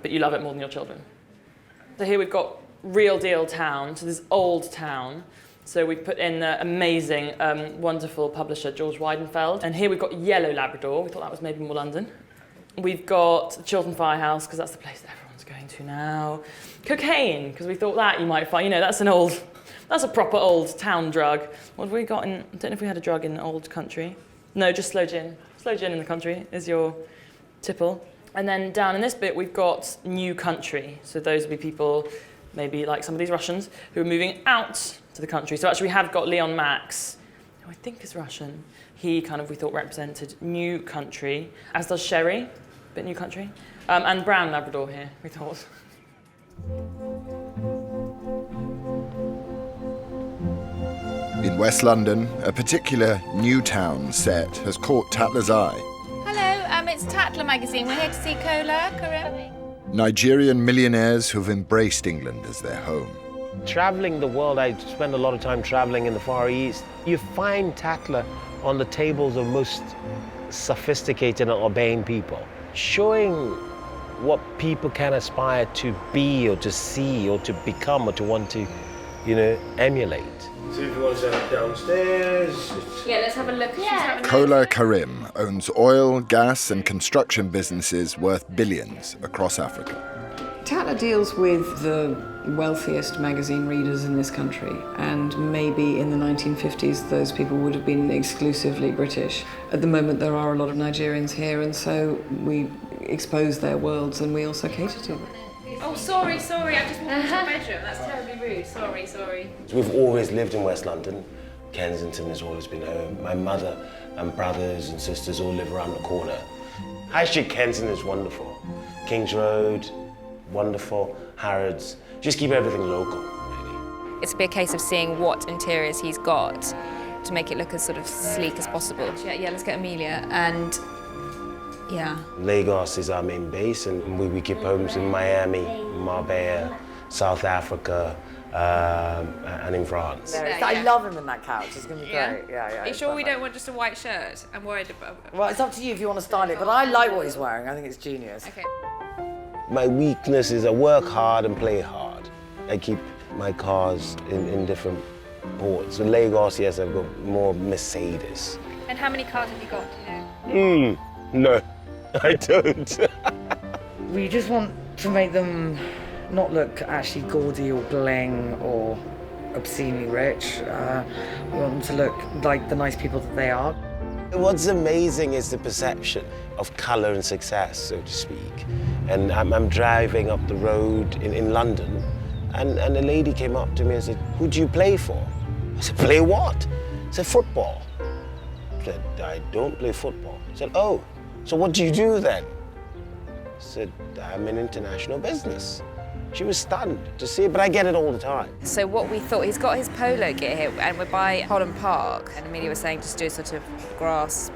but you love it more than your children. So here we've got real deal town, so this old town. So we've put in the amazing, wonderful publisher George Weidenfeld. And here we've got yellow Labrador. We thought that was maybe more London. We've got the Chiltern Firehouse, because that's the place that everyone's going to now. Cocaine, because we thought that you might find, that's a proper old town drug. What have we got in, I don't know if we had a drug in old country. No, just slow gin. Slow gin in the country is your tipple. And then down in this bit, we've got new country. So those would be people, maybe like some of these Russians, who are moving out to the country. So actually we have got Leon Max, who I think is Russian. He we thought represented new country, as does Sherry, a bit new country. And brown Labrador here, we thought. In West London, a particular new town set has caught Tatler's eye. Hello, it's Tatler magazine. We're here to see Kola, Karim. Nigerian millionaires who've embraced England as their home. Traveling the world, I spend a lot of time traveling in the Far East. You find Tatler on the tables of most sophisticated and urbane people, showing what people can aspire to be or to see or to become or to want to, emulate. So if you want to set up downstairs... Yeah, let's have a look. Yeah. Kola Karim owns oil, gas and construction businesses worth billions across Africa. Tatler deals with the wealthiest magazine readers in this country, and maybe in the 1950s those people would have been exclusively British. At the moment there are a lot of Nigerians here, and so we expose their worlds and we also cater to them. Oh, sorry, I just walked into the bedroom. That's terribly rude. Sorry. We've always lived in West London. Kensington has always been home. My mother and brothers and sisters all live around the corner. High Street Kensington is wonderful. King's Road, wonderful. Harrods. Just keep everything local, really. It's be a case of seeing what interiors he's got to make it look as sort of sleek as possible. Yeah, let's get Amelia. And yeah. Lagos is our main base, and we keep homes in Miami, Marbella, South Africa, and in France. I love him in that couch. It's going to be great. Yeah. Are you sure we don't want just a white shirt? I'm worried about it. Well, it's up to you if you want to style it, but I like what he's wearing. I think it's genius. Okay. My weakness is I work hard and play hard. I keep my cars in different ports. In Lagos, yes, I've got more Mercedes. And how many cars have you got? No, I don't. We just want to make them not look actually gaudy or bling or obscenely rich. We want them to look like the nice people that they are. What's amazing is the perception of colour and success, so to speak. And I'm driving up the road in London, and a lady came up to me and said, "Who do you play for?" I said, "Play what?" I said, "Football." I said, "I don't play football." I said, "Oh, so what do you do then?" I said, "I'm in international business." She was stunned to see it, but I get it all the time. So what we thought, he's got his polo gear here, and we're by Holland Park, and Amelia was saying just do a sort of grass,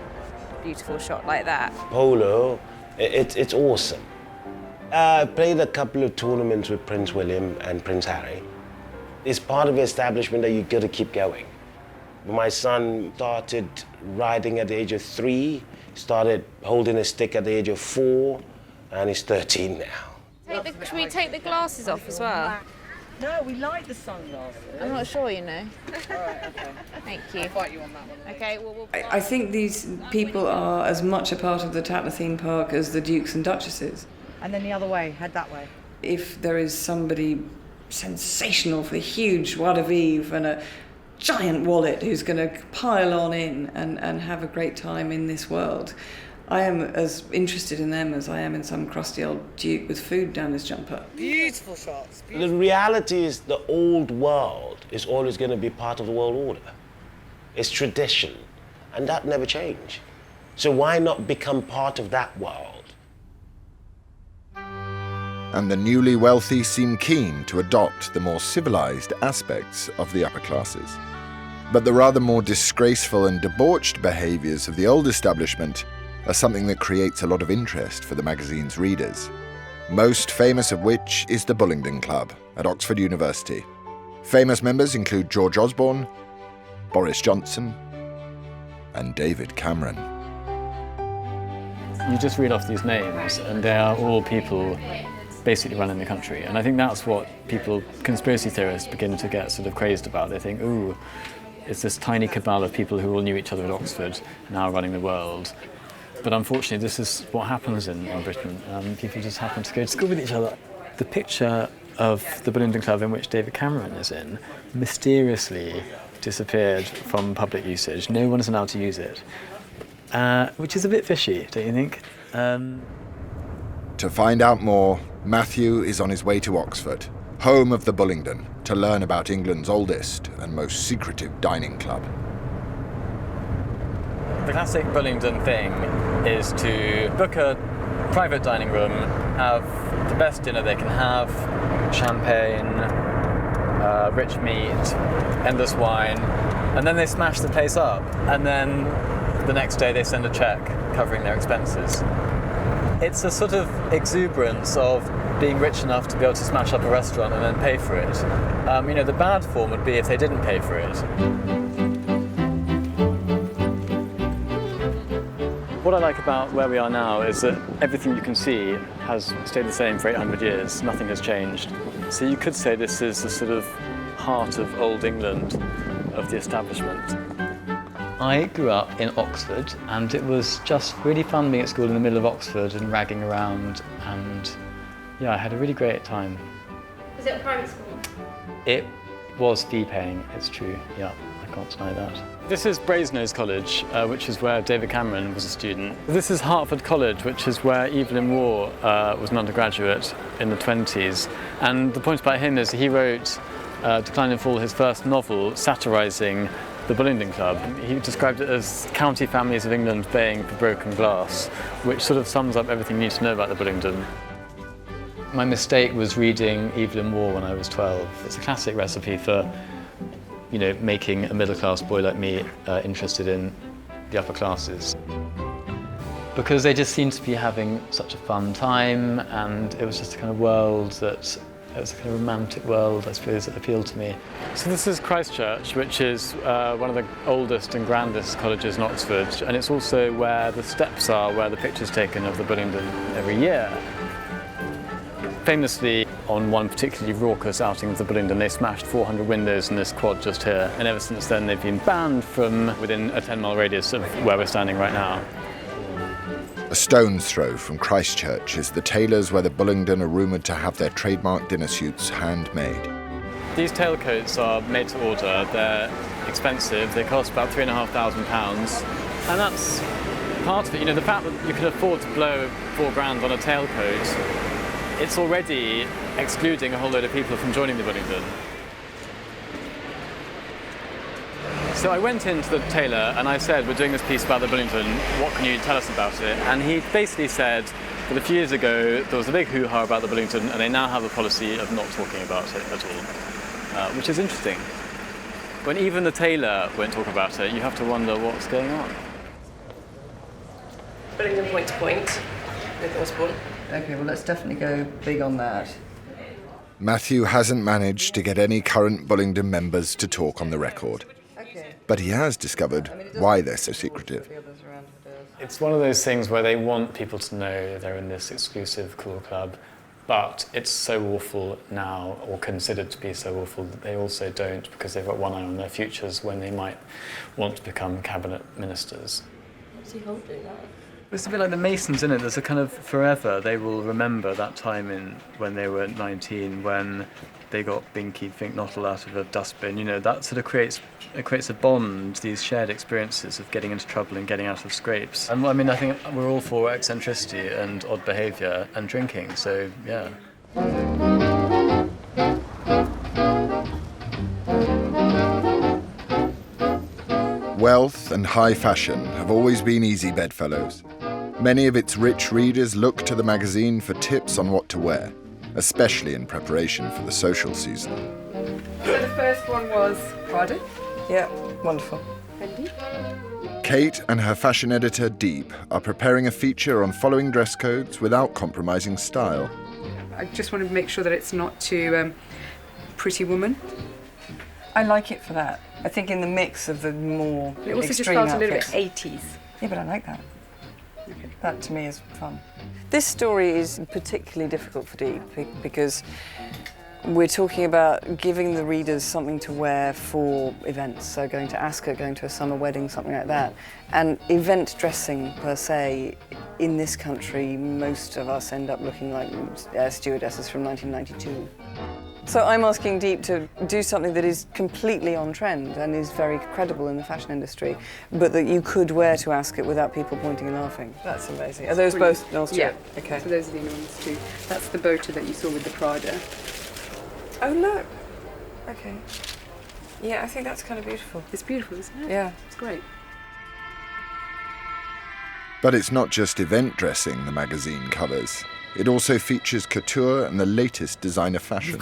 beautiful shot like that. Polo, it's awesome. I played a couple of tournaments with Prince William and Prince Harry. It's part of the establishment that you've got to keep going. My son started riding at the age of 3, started holding a stick at the age of 4, and he's 13 now. Should we take the glasses off as well? No, we like the sunglasses. I'm not sure, you know. All right, okay. Thank you. I'll fight you on that one. Okay, well... I think these people are as much a part of the Tatler theme park as the dukes and duchesses. And then the other way, head that way. If there is somebody sensational with a huge joie de vivre and a giant wallet who's going to pile on in and have a great time in this world, I am as interested in them as I am in some crusty old duke with food down his jumper. Beautiful shots. Beautiful. The reality is the old world is always going to be part of the world order. It's tradition, and that never change. So why not become part of that world? And the newly wealthy seem keen to adopt the more civilized aspects of the upper classes. But the rather more disgraceful and debauched behaviors of the old establishment are something that creates a lot of interest for the magazine's readers, most famous of which is the Bullingdon Club at Oxford University. Famous members include George Osborne, Boris Johnson, and David Cameron. You just read off these names, and they are all people basically running the country. And I think that's what people, conspiracy theorists, begin to get sort of crazed about. They think, ooh, it's this tiny cabal of people who all knew each other at Oxford, now running the world. But unfortunately, this is what happens in Britain. People just happen to go to school with each other. The picture of the Bullingdon Club in which David Cameron is in mysteriously disappeared from public usage. No one is allowed to use it, which is a bit fishy, don't you think? To find out more, Matthew is on his way to Oxford, home of the Bullingdon, to learn about England's oldest and most secretive dining club. The classic Bullingdon thing is to book a private dining room, have the best dinner they can have, champagne, rich meat, endless wine, and then they smash the place up. And then the next day they send a cheque covering their expenses. It's a sort of exuberance of being rich enough to be able to smash up a restaurant and then pay for it. The bad form would be if they didn't pay for it. What I like about where we are now is that everything you can see has stayed the same for 800 years. Nothing has changed. So you could say this is the sort of heart of old England, of the establishment. I grew up in Oxford, and it was just really fun being at school in the middle of Oxford and ragging around, and yeah, I had a really great time. Was it a private school? It was fee-paying, it's true, yeah, I can't deny that. This is Brasenose College, which is where David Cameron was a student. This is Hertford College, which is where Evelyn Waugh was an undergraduate in the 20s. And the point about him is he wrote Decline and Fall, his first novel, satirising the Bullingdon Club. He described it as county families of England baying for broken glass, which sort of sums up everything you need to know about the Bullingdon. My mistake was reading Evelyn Waugh when I was 12. It's a classic recipe for making a middle-class boy like me interested in the upper classes. Because they just seemed to be having such a fun time, and it was just a kind of world it was a kind of romantic world, I suppose, that appealed to me. So this is Christchurch, which is one of the oldest and grandest colleges in Oxford, and it's also where the steps are, where the picture's taken of the Bullingdon every year. Famously, on one particularly raucous outing of the Bullingdon, they smashed 400 windows in this quad just here, and ever since then they've been banned from within a 10-mile radius of where we're standing right now. A stone's throw from Christchurch is the tailors where the Bullingdon are rumoured to have their trademark dinner suits handmade. These tailcoats are made to order. They're expensive. They cost about £3,500, and that's part of it. The fact that you can afford to blow £4,000 on a tailcoat, it's already excluding a whole load of people from joining the Bullingdon. So I went into the tailor and I said, we're doing this piece about the Bullingdon, what can you tell us about it? And he basically said that a few years ago there was a big hoo-ha about the Bullingdon, and they now have a policy of not talking about it at all, which is interesting. When even the tailor won't talk about it, you have to wonder what's going on. Bullingdon point to point with Osborne. Okay, well, let's definitely go big on that. Matthew hasn't managed to get any current Bullingdon members to talk on the record. But he has discovered why they're so secretive. It's one of those things where they want people to know they're in this exclusive, cool club, but it's so awful now, or considered to be so awful, that they also don't, because they've got one eye on their futures when they might want to become cabinet ministers. What's he holding that? It's a bit like the Masons, isn't it? There's a kind of forever, they will remember that time when they were 19, when they got Binky Think Nottle out of a dustbin. That sort of creates a bond, these shared experiences of getting into trouble and getting out of scrapes. And I think we're all for eccentricity and odd behaviour and drinking, so yeah. Wealth and high fashion have always been easy bedfellows. Many of its rich readers look to the magazine for tips on what to wear, especially in preparation for the social season. So the first one was Prada. Yeah, wonderful. Fendi. Kate and her fashion editor, Deep, are preparing a feature on following dress codes without compromising style. I just want to make sure that it's not too Pretty Woman. I like it for that. I think in the mix of the more It also just extreme felt a little bit outfits. 80s. Yeah, but I like that. That to me is fun. This story is particularly difficult for Deep because we're talking about giving the readers something to wear for events, so going to Ascot, going to a summer wedding, something like that. And event dressing per se, in this country, most of us end up looking like stewardesses from 1992. So I'm asking Deep to do something that is completely on trend and is very credible in the fashion industry, but that you could wear to Ascot without people pointing and laughing. That's amazing. Are those both Nostra? Yeah. Okay. So those are the only ones too. That's the boater that you saw with the Prada. Oh, look. Okay. Yeah, I think that's kind of beautiful. It's beautiful, isn't it? Yeah. It's great. But it's not just event dressing the magazine covers. It also features couture and the latest designer fashion.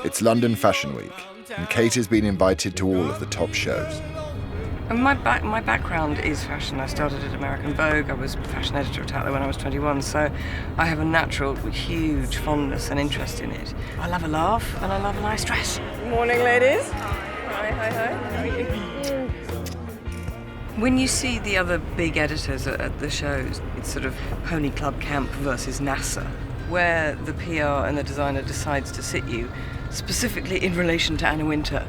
It's London Fashion Week, and Kate has been invited to all of the top shows. And my background is fashion. I started at American Vogue. I was fashion editor at Tatler when I was 21, so I have a natural, huge fondness and interest in it. I love a laugh and I love a nice dress. Morning, ladies. Hi, hi, hi. How are you? When you see the other big editors at the shows, it's sort of Pony Club Camp versus NASA, where the PR and the designer decides to sit you, specifically in relation to Anna Wintour,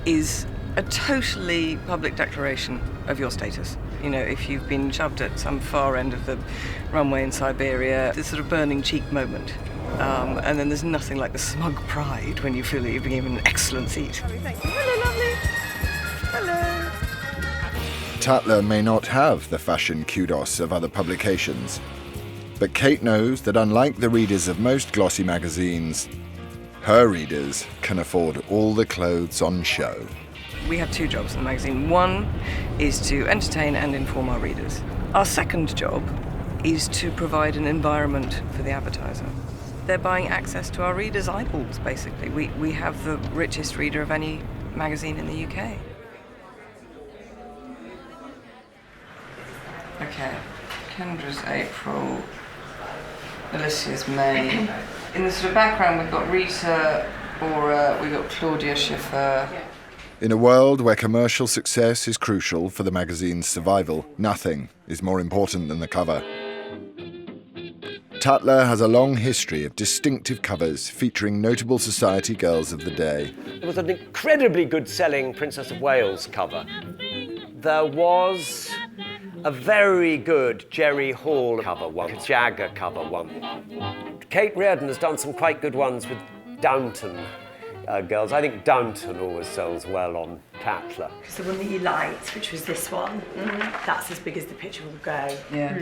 is a totally public declaration of your status. You know, if you've been shoved at some far end of the runway in Siberia, this sort of burning cheek moment. And then there's nothing like the smug pride when you feel that you've been given an excellent seat. Thank you. Hello, lovely. Hello. Tatler may not have the fashion kudos of other publications, but Kate knows that unlike the readers of most glossy magazines, her readers can afford all the clothes on show. We have two jobs in the magazine. One is to entertain and inform our readers. Our second job is to provide an environment for the advertiser. They're buying access to our readers' eyeballs, basically. We have the richest reader of any magazine in the UK. Okay, Kendra's April, Alicia's May. In the sort of background, we've got Rita, Aura, we've got Claudia Schiffer. In a world where commercial success is crucial for the magazine's survival, nothing is more important than the cover. Tatler has a long history of distinctive covers featuring notable society girls of the day. There was an incredibly good-selling Princess of Wales cover. There was a very good Jerry Hall cover one, Jagger cover one. Kate Middleton has done some quite good ones with Downton girls. I think Downton always sells well on Tatler. The one that you liked, which was this one, that's as big as the picture will go. Yeah.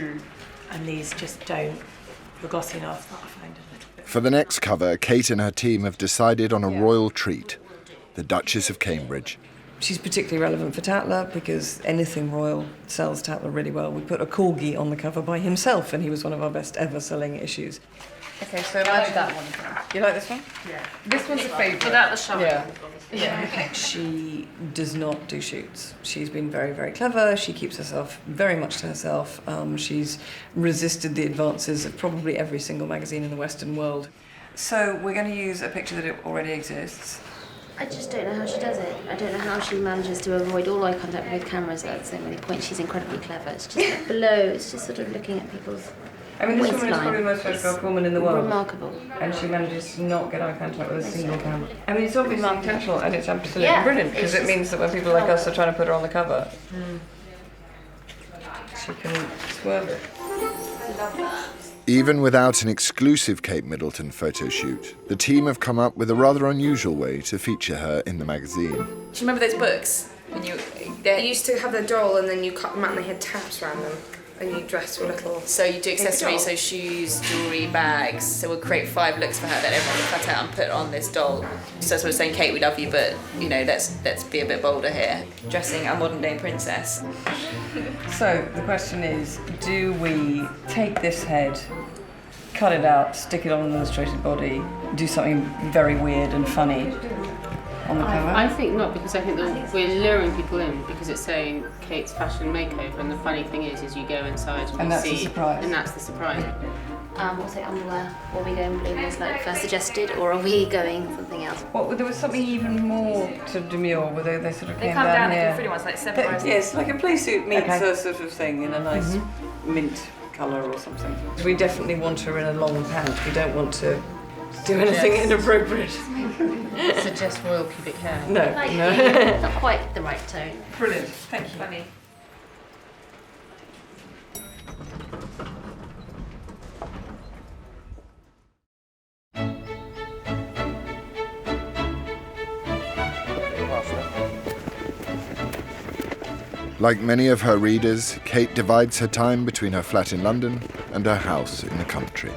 And these just don't, you're glossy enough that I find a little bit. For the next cover, Kate and her team have decided on a royal treat, the Duchess of Cambridge. She's particularly relevant for Tatler because anything royal sells Tatler really well. We put a corgi on the cover by himself and he was one of our best ever selling issues. Okay, so imagine that one. You like this one? Yeah. This one's a favourite. Without the shine. Yeah. She does not do shoots. She's been very, very clever. She keeps herself very much to herself. She's resisted the advances of probably every single magazine in the Western world. So we're going to use a picture that already exists. I just don't know how she does it. I don't know how she manages to avoid all eye contact with cameras at so many points. She's incredibly clever. It's just like below, it's just sort of looking at people's I mean, this woman is probably the most photographed woman in the world. Remarkable. And she manages to not get eye contact with a single camera. I mean, it's obviously intentional and it's absolutely brilliant because it means that when people like us are trying to put her on the cover, she can swerve it. Love that. Even without an exclusive Kate Middleton photo shoot, the team have come up with a rather unusual way to feature her in the magazine. Do you remember those books? When you used to have the doll and then you cut them out and they had tabs around them. And you dress with little... So you do accessories, so shoes, jewellery, bags. So we'll create 5 looks for her that everyone will cut out and put on this doll. So sort of saying, Kate, we love you, but, you know, let's be a bit bolder here. Dressing a modern-day princess. So the question is, do we take this head, cut it out, stick it on an illustrated body, do something very weird and funny on the cover? I think not, because I think that we're luring people in because it's saying Kate's fashion makeover, and the funny thing is you go inside and that's you the see, surprise. and that's the surprise. Also underwear, are we going blue as like first suggested, or are we going something else? Well, there was something even more to demure, where they sort of They came come down down here. the pretty ones, like 7 rows. Yes, like a play suit meets a sort of thing in a nice mint colour or something. We definitely want her in a long pant. We don't want to do anything inappropriate. Suggest royal pubic hair. No, Like, no. not quite the right tone. Brilliant, thank you. Funny. Like many of her readers, Kate divides her time between her flat in London and her house in the country.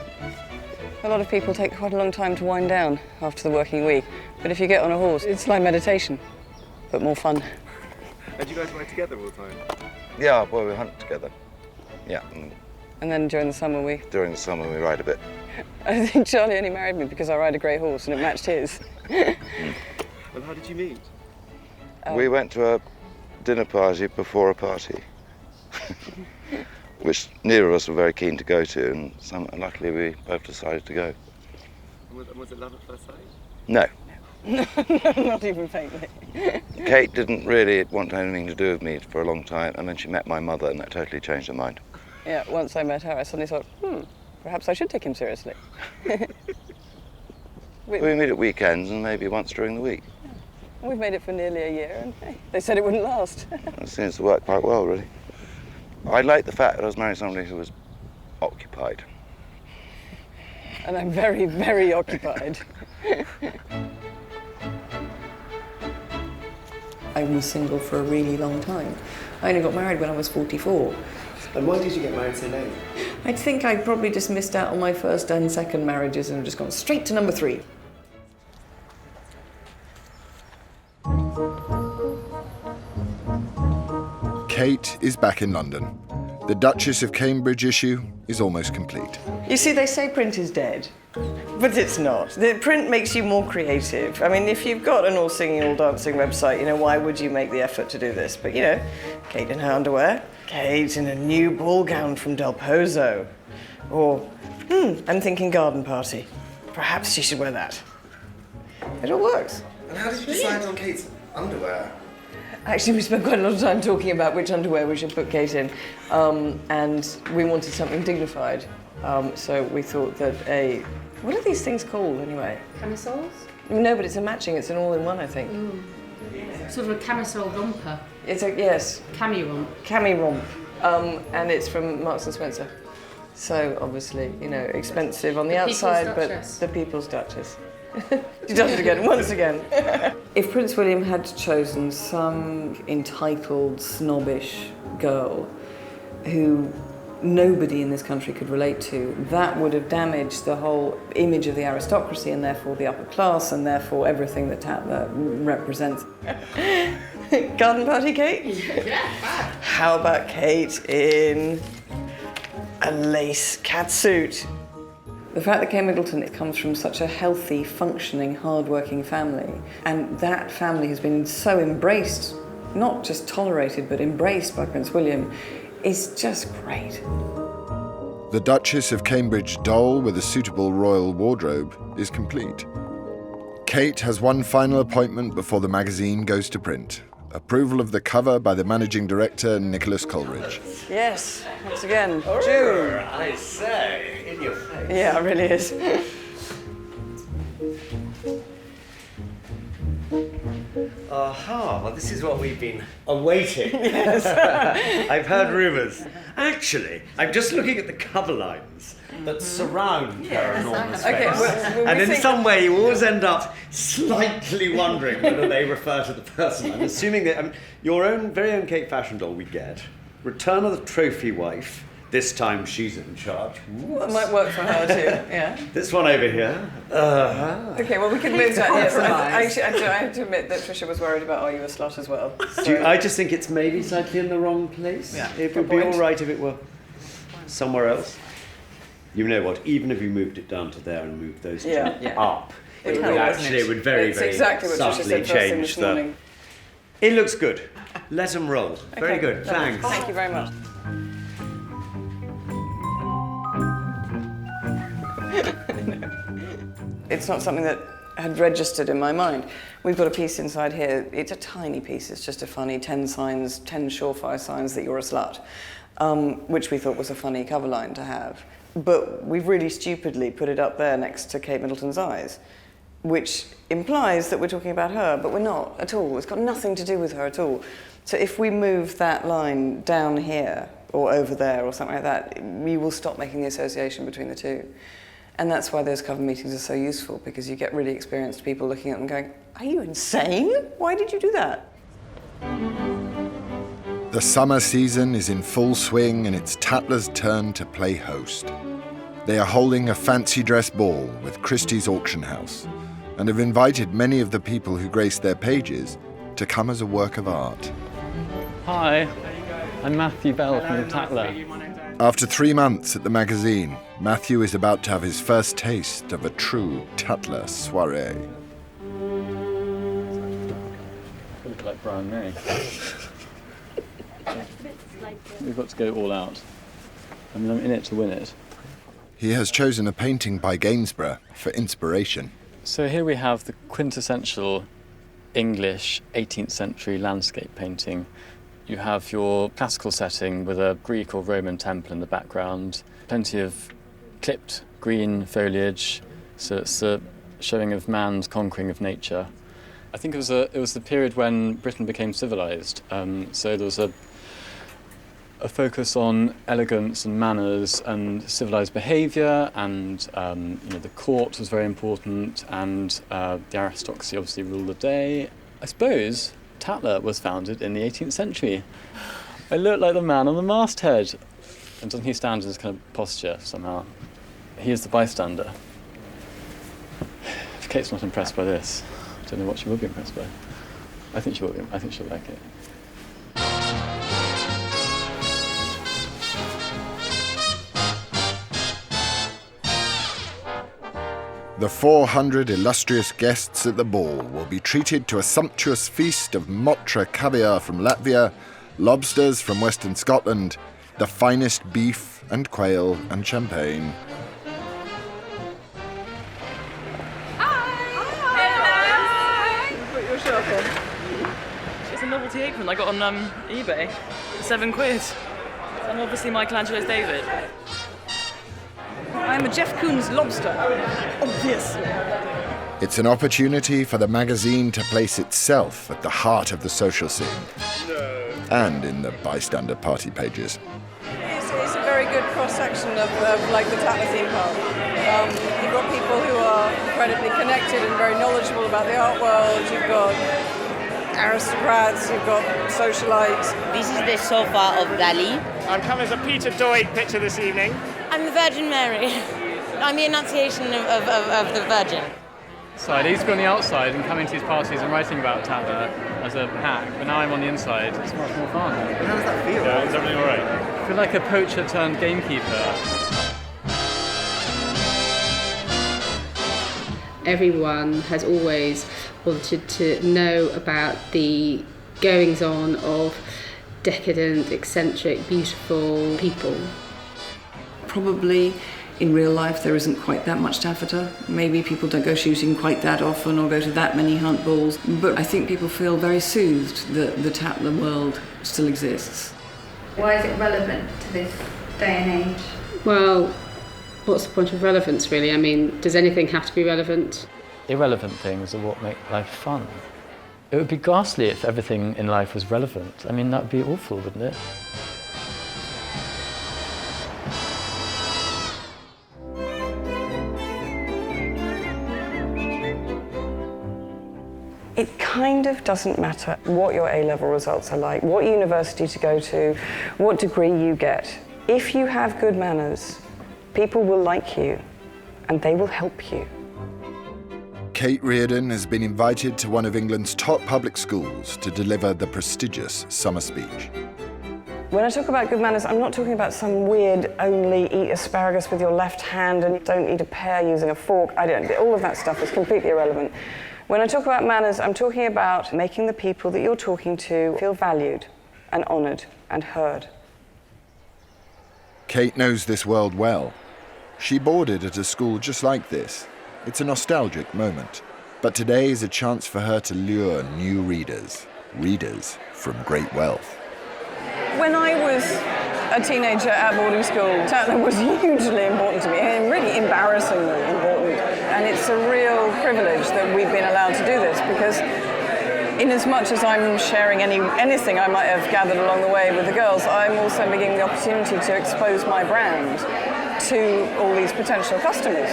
A lot of people take quite a long time to wind down after the working week, but if you get on a horse, it's like meditation, but more fun. And you guys ride together all the time? Yeah, well, we hunt together. Yeah. And then during the summer During the summer we ride a bit. I think Charlie only married me because I ride a grey horse and it matched his. Well, how did you meet? We went to a dinner party before a party, which neither of us were very keen to go to, and luckily we both decided to go. Was it love at first sight? No. Not even faintly. Kate didn't really want anything to do with me for a long time, and then she met my mother, and that totally changed her mind. Yeah, once I met her, I suddenly thought, perhaps I should take him seriously. We meet at weekends and maybe once during the week. We've made it for nearly a year, and hey, they said it wouldn't last. It seems to work quite well, really. I like the fact that I was marrying somebody who was occupied. And I'm very, very occupied. I was single for a really long time. I only got married when I was 44. And why did you get married so late? I think I probably just missed out on my first and second marriages and just gone straight to number 3. Kate is back in London. The Duchess of Cambridge issue is almost complete. You see, they say print is dead, but it's not. The print makes you more creative. I mean, if you've got an all-singing, all-dancing website, why would you make the effort to do this? But, Kate in her underwear, Kate in a new ball gown from Del Pozo. Or, I'm thinking garden party. Perhaps she should wear that. It all works. And how did you decide on Kate's underwear? Actually, we spent quite a lot of time talking about which underwear we should put Kate in, and we wanted something dignified. So we thought that what are these things called anyway? Camisoles? No, but it's it's an all-in-one, I think. Sort of a camisole romper. Yes. Cami romp. Cami romp, and it's from Marks and Spencer. So obviously, expensive on the outside, but the People's Duchess. She does it again, once again. If Prince William had chosen some entitled, snobbish girl who nobody in this country could relate to, that would have damaged the whole image of the aristocracy and therefore the upper class and therefore everything that Tatler represents. Garden party, Kate? Yeah. How about Kate in a lace catsuit? The fact that Kate Middleton comes from such a healthy, functioning, hard-working family, and that family has been so embraced, not just tolerated, but embraced by Prince William, is just great. The Duchess of Cambridge doll with a suitable royal wardrobe is complete. Kate has one final appointment before the magazine goes to print. Approval of the cover by the managing director, Nicholas Coleridge. Yes, once again, Oh, June. I say, in your face. Yeah, it really is. Aha, well, this is what we've been awaiting. Yes. I've heard rumours. Actually, I'm just looking at the cover lines that surround her enormous face. Okay, well, and in some way, you always end up slightly wondering whether they refer to the person. I'm assuming that your very own Kate fashion doll we get. Return of the trophy wife. This time she's in charge. Well, it might work for her too, yeah. This one over here. Okay, well, we can move that. Yes, actually, I have to admit that Tricia was worried about, are you a slut as well? So. I just think it's maybe slightly in the wrong place. Yeah, It would be all right if it were somewhere else. You know what? Even if you moved it down to there and moved those two up, it would very, very exactly what Tricia subtly said first thing change this morning. It looks good. Let them roll. Very good. Thanks. Thank you very much. It's not something that had registered in my mind. We've got a piece inside here. It's a tiny piece. It's just a funny 10 surefire signs that you're a slut, which we thought was a funny cover line to have. But we've really stupidly put it up there next to Kate Middleton's eyes, which implies that we're talking about her, but we're not at all. It's got nothing to do with her at all. So if we move that line down here or over there or something like that, we will stop making the association between the two. And that's why those cover meetings are so useful, because you get really experienced people looking at them going, are you insane? Why did you do that? The summer season is in full swing and it's Tatler's turn to play host. They are holding a fancy dress ball with Christie's auction house and have invited many of the people who grace their pages to come as a work of art. Hi, I'm Matthew Bell from Tatler. After 3 months at the magazine, Matthew is about to have his first taste of a true Tatler soirée. Look like Brian May. We've got to go all out. I mean, I'm in it to win it. He has chosen a painting by Gainsborough for inspiration. So here we have the quintessential English 18th century landscape painting. You have your classical setting with a Greek or Roman temple in the background, plenty of clipped green foliage, so it's a showing of man's conquering of nature. I think it was the period when Britain became civilised, so there was a focus on elegance and manners and civilised behaviour, and the court was very important, and the aristocracy obviously ruled the day. I suppose Tatler was founded in the 18th century. I look like the man on the masthead. And doesn't he stand in this kind of posture somehow? He is the bystander. If Kate's not impressed by this, I don't know what she will be impressed by. I think she will be. I think she'll like it. The 400 illustrious guests at the ball will be treated to a sumptuous feast of Motra caviar from Latvia, lobsters from Western Scotland, the finest beef and quail and champagne. Put your shirt on. It's a novelty apron I got on eBay for £7. I'm obviously Michelangelo's David. I'm a Jeff Koons lobster. Obviously. It's an opportunity for the magazine to place itself at the heart of the social scene and in the bystander party pages. It's a very good cross-section of like the Tatler theme park. You've got people who are incredibly connected and very knowledgeable about the art world. You've got aristocrats, you've got socialites. This is the sofa of Dali. I'm coming as a Peter Doig picture this evening. I'm the Virgin Mary. I'm the Annunciation of the Virgin. I used to be on the outside and come into these parties and writing about Tatler as a hack, but now I'm on the inside. It's much more fun. How does that feel? Yeah, is everything all right? I feel like a poacher turned gamekeeper. Everyone has always wanted to know about the goings-on of decadent, eccentric, beautiful people. Probably in real life there isn't quite that much taffeta. Maybe people don't go shooting quite that often or go to that many hunt balls. But I think people feel very soothed that the Tatler world still exists. Why is it relevant to this day and age? Well, what's the point of relevance, really? I mean, does anything have to be relevant? Irrelevant things are what make life fun. It would be ghastly if everything in life was relevant. I mean, that would be awful, wouldn't it? It kind of doesn't matter what your A-level results are like, what university to go to, what degree you get. If you have good manners, people will like you and they will help you. Kate Reardon has been invited to one of England's top public schools to deliver the prestigious summer speech. When I talk about good manners, I'm not talking about some weird only eat asparagus with your left hand and don't eat a pear using a fork. All of that stuff is completely irrelevant. When I talk about manners, I'm talking about making the people that you're talking to feel valued and honoured and heard. Kate knows this world well. She boarded at a school just like this. It's a nostalgic moment. But today is a chance for her to lure new readers from great wealth. When I was a teenager at boarding school, Tatler was hugely important to me, and really embarrassingly important. And it's a real privilege that we've been allowed to do this, because in as much as I'm sharing anything I might have gathered along the way with the girls, I'm also getting the opportunity to expose my brand to all these potential customers.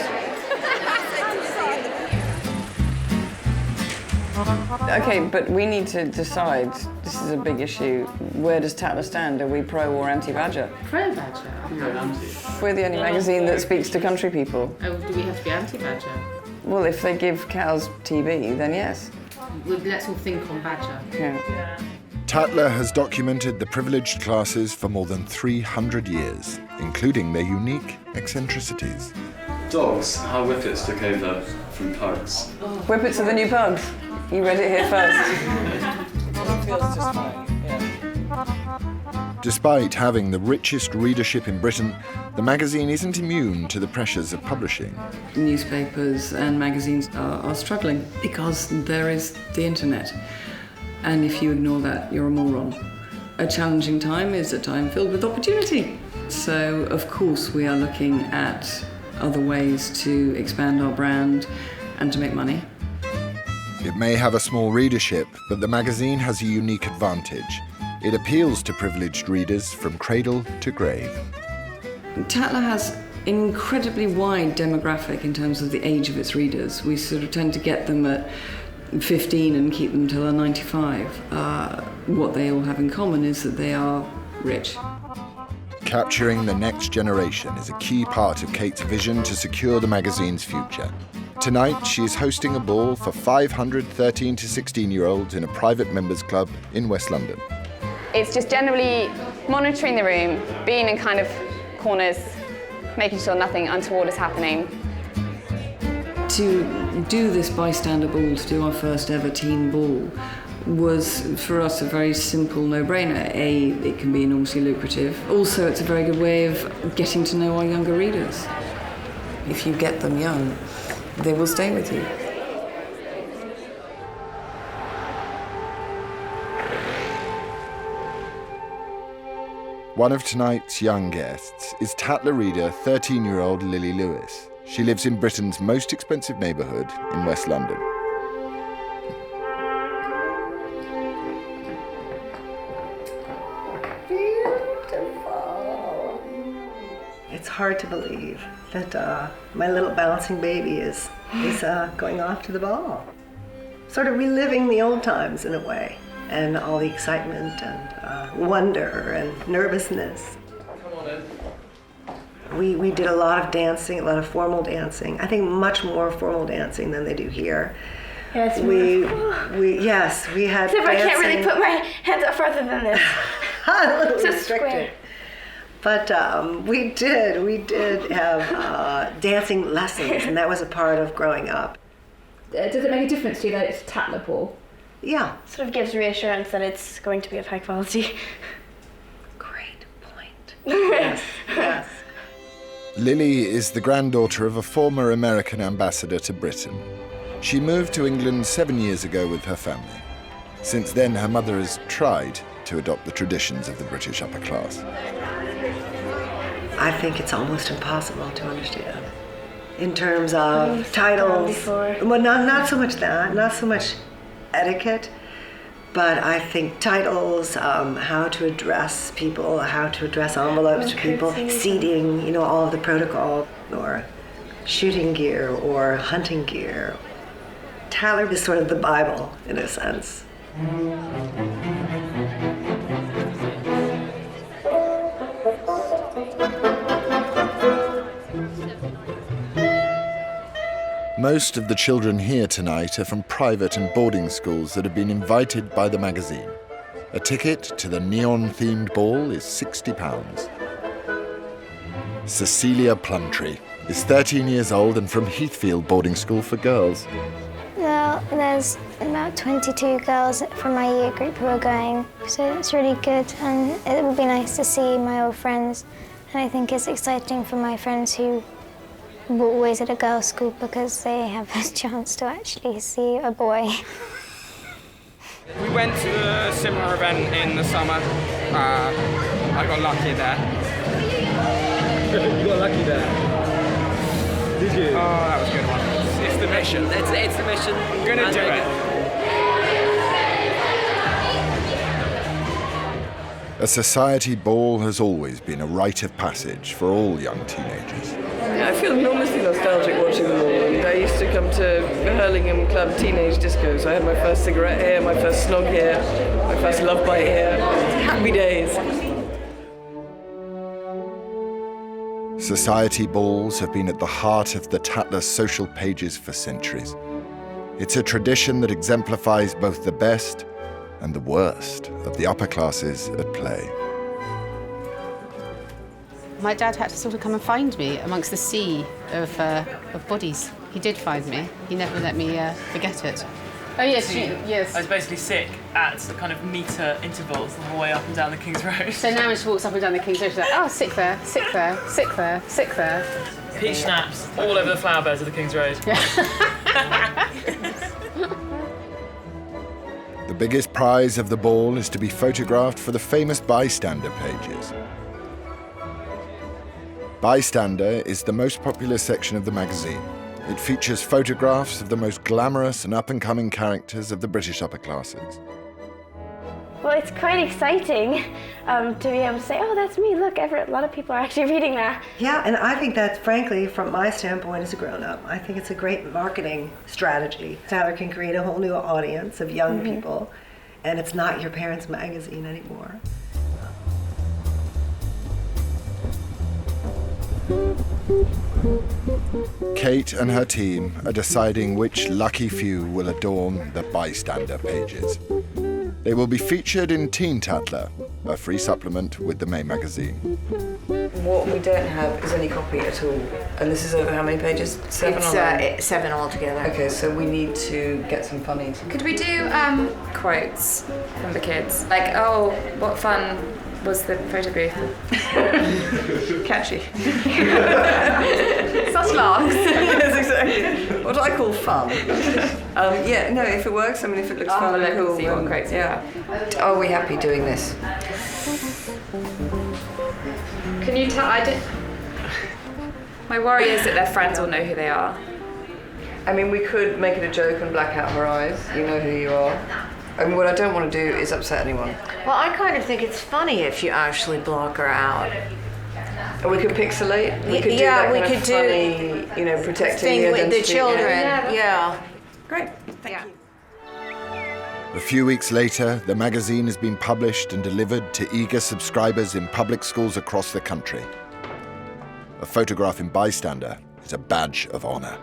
Okay, but we need to decide, this is a big issue, where does Tatler stand? Are we pro or anti-Badger? Pro-Badger? We're the only magazine that speaks to country people. Oh, do we have to be anti-Badger? Well, if they give cows TB, then yes. Well, let's all think on Badger. Yeah. Tatler has documented the privileged classes for more than 300 years, including their unique eccentricities. Dogs, how whippets took over from pugs. Whippets are the new pugs. You read it here first. It feels just fine, yeah. Despite having the richest readership in Britain, the magazine isn't immune to the pressures of publishing. Newspapers and magazines are struggling because there is the internet. And if you ignore that, you're a moron. A challenging time is a time filled with opportunity. So, of course, we are looking at other ways to expand our brand and to make money. It may have a small readership, but the magazine has a unique advantage. It appeals to privileged readers from cradle to grave. Tatler has an incredibly wide demographic in terms of the age of its readers. We sort of tend to get them at 15 and keep them till they're 95. What they all have in common is that they are rich. Capturing the next generation is a key part of Kate's vision to secure the magazine's future. Tonight, she is hosting a ball for 500 13 to 16-year-olds in a private members club in West London. It's just generally monitoring the room, being in kind of corners, making sure nothing untoward is happening. To do this Bystander ball, to do our first ever teen ball, was for us a very simple no-brainer. A, it can be enormously lucrative. Also, it's a very good way of getting to know our younger readers. If you get them young, they will stay with you. One of tonight's young guests is Tatler reader 13-year-old Lily Lewis. She lives in Britain's most expensive neighbourhood in West London. Beautiful. It's hard to believe that my little bouncing baby is going off to the ball. Sort of reliving the old times in a way, and all the excitement and wonder and nervousness. Come on in. We did a lot of dancing, a lot of formal dancing. I think much more formal dancing than they do here. Yes, we had Except dancing. I can't really put my hands up further than this. A little So restricted. square. But we did have dancing lessons, and that was a part of growing up. Does it make a difference to you that it's Tatler ball? Yeah. Sort of gives reassurance that it's going to be of high quality. Great point. Yes, yes. Lily is the granddaughter of a former American ambassador to Britain. She moved to England 7 years ago with her family. Since then, her mother has tried to adopt the traditions of the British upper class. I think it's almost impossible to understand. In terms of titles, well, not so much that, not so much etiquette, but I think titles, how to address people, how to address envelopes to people, seating, all of the protocol, or shooting gear or hunting gear. Tatler is sort of the Bible, in a sense. Most of the children here tonight are from private and boarding schools that have been invited by the magazine. A ticket to the neon-themed ball is £60. Cecilia Plumtree is 13 years old and from Heathfield Boarding School for Girls. Well, there's about 22 girls from my year group who are going, so it's really good, and it will be nice to see my old friends. And I think it's exciting for my friends who were always at a girls' school because they have a chance to actually see a boy. We went to a similar event in the summer. I got lucky there. You got lucky there. Did you? Oh, that was a good one. It's the mission. It's the mission. I'm gonna do it. A society ball has always been a rite of passage for all young teenagers. I feel enormously nostalgic watching them all. And I used to come to Hurlingham Club teenage discos. I had my first cigarette here, my first snog here, my first love bite here. Happy days. Society balls have been at the heart of the Tatler social pages for centuries. It's a tradition that exemplifies both the best and the worst of the upper classes at play. My dad had to sort of come and find me amongst the sea of bodies. He did find me. He never let me forget it. Oh yes, yes. I was basically sick at the kind of metre intervals the whole way up and down the King's Road. So now when she walks up and down the King's Road, she's like, oh, sick there, sick there, sick there, sick there. Peach schnapps all over the flower beds of the King's Road. The biggest prize of the ball is to be photographed for the famous Bystander pages. Bystander is the most popular section of the magazine. It features photographs of the most glamorous and up-and-coming characters of the British upper classes. Well, it's quite exciting to be able to say, oh, that's me, look, a lot of people are actually reading that. Yeah, and I think that, frankly, from my standpoint as a grown-up, I think it's a great marketing strategy. Tatler can create a whole new audience of young people, and it's not your parents' magazine anymore. Kate and her team are deciding which lucky few will adorn the Bystander pages. They will be featured in Teen Tatler, a free supplement with the main magazine. What we don't have is any copy at all. And this is over how many pages? 7 It's 7 altogether. Okay, so we need to get some funny. Could we do quotes from the kids? Like, oh, what fun was the photo booth? Catchy. Such laughs. Yes, exactly. What do I call fun? Yeah, no, if it works, I mean, if it looks fun and cool. See what quotes yeah. Are we happy doing this? Can you tell? My worry is that their friends will know who they are. I mean, we could make it a joke and black out her eyes. You know who you are. I mean, what I don't want to do is upset anyone. Well, I kind of think it's funny if you actually block her out. And we could pixelate. We could do that kind of funny, you know, protecting the identity. With the children. Yeah. Great. Thank you. A few weeks later, the magazine has been published and delivered to eager subscribers in public schools across the country. A photograph in Bystander is a badge of honour.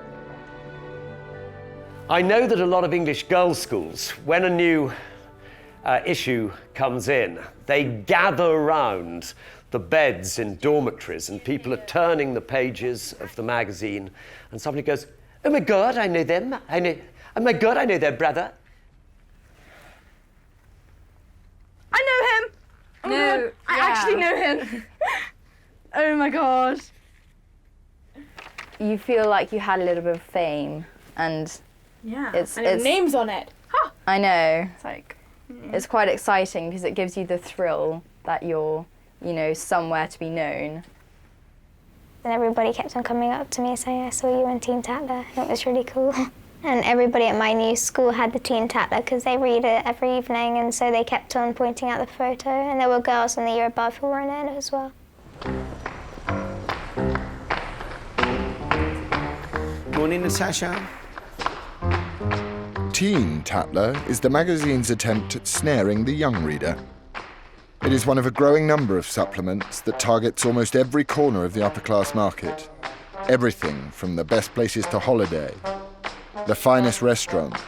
I know that a lot of English girls' schools, when a new issue comes in, they gather round the beds in dormitories and people are turning the pages of the magazine and somebody goes, oh my God, I know them. Oh my God, I know their brother. I know him! Oh No, God, I actually know him. Oh my God. You feel like you had a little bit of fame and it's names on it. Huh. I know. It's like It's quite exciting because it gives you the thrill that you're, you know, somewhere to be known. And everybody kept on coming up to me saying, I saw you in Teen Tatler. It was really cool. And everybody at my new school had the Teen Tatler because they read it every evening, and so they kept on pointing out the photo. And there were girls in the year above who were in it as well. Morning, Natasha. Teen Tatler is the magazine's attempt at snaring the young reader. It is one of a growing number of supplements that targets almost every corner of the upper-class market. Everything from the best places to holiday, the finest restaurants,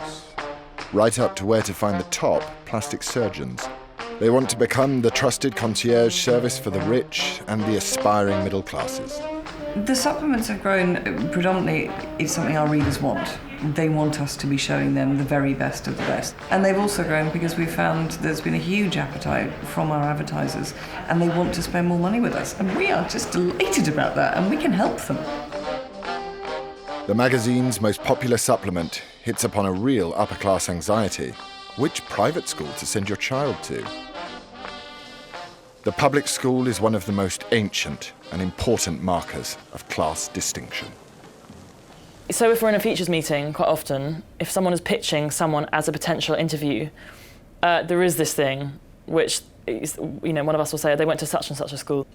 right up to where to find the top plastic surgeons. They want to become the trusted concierge service for the rich and the aspiring middle classes. The supplements have grown predominantly, it's something our readers want. They want us to be showing them the very best of the best. And they've also grown because we've found there's been a huge appetite from our advertisers and they want to spend more money with us. And we are just delighted about that and we can help them. The magazine's most popular supplement hits upon a real upper-class anxiety. Which private school to send your child to? The public school is one of the most ancient and important markers of class distinction. So if we're in a features meeting, quite often, if someone is pitching someone as a potential interview, there is this thing which, is, you know, one of us will say, oh, they went to such and such a school.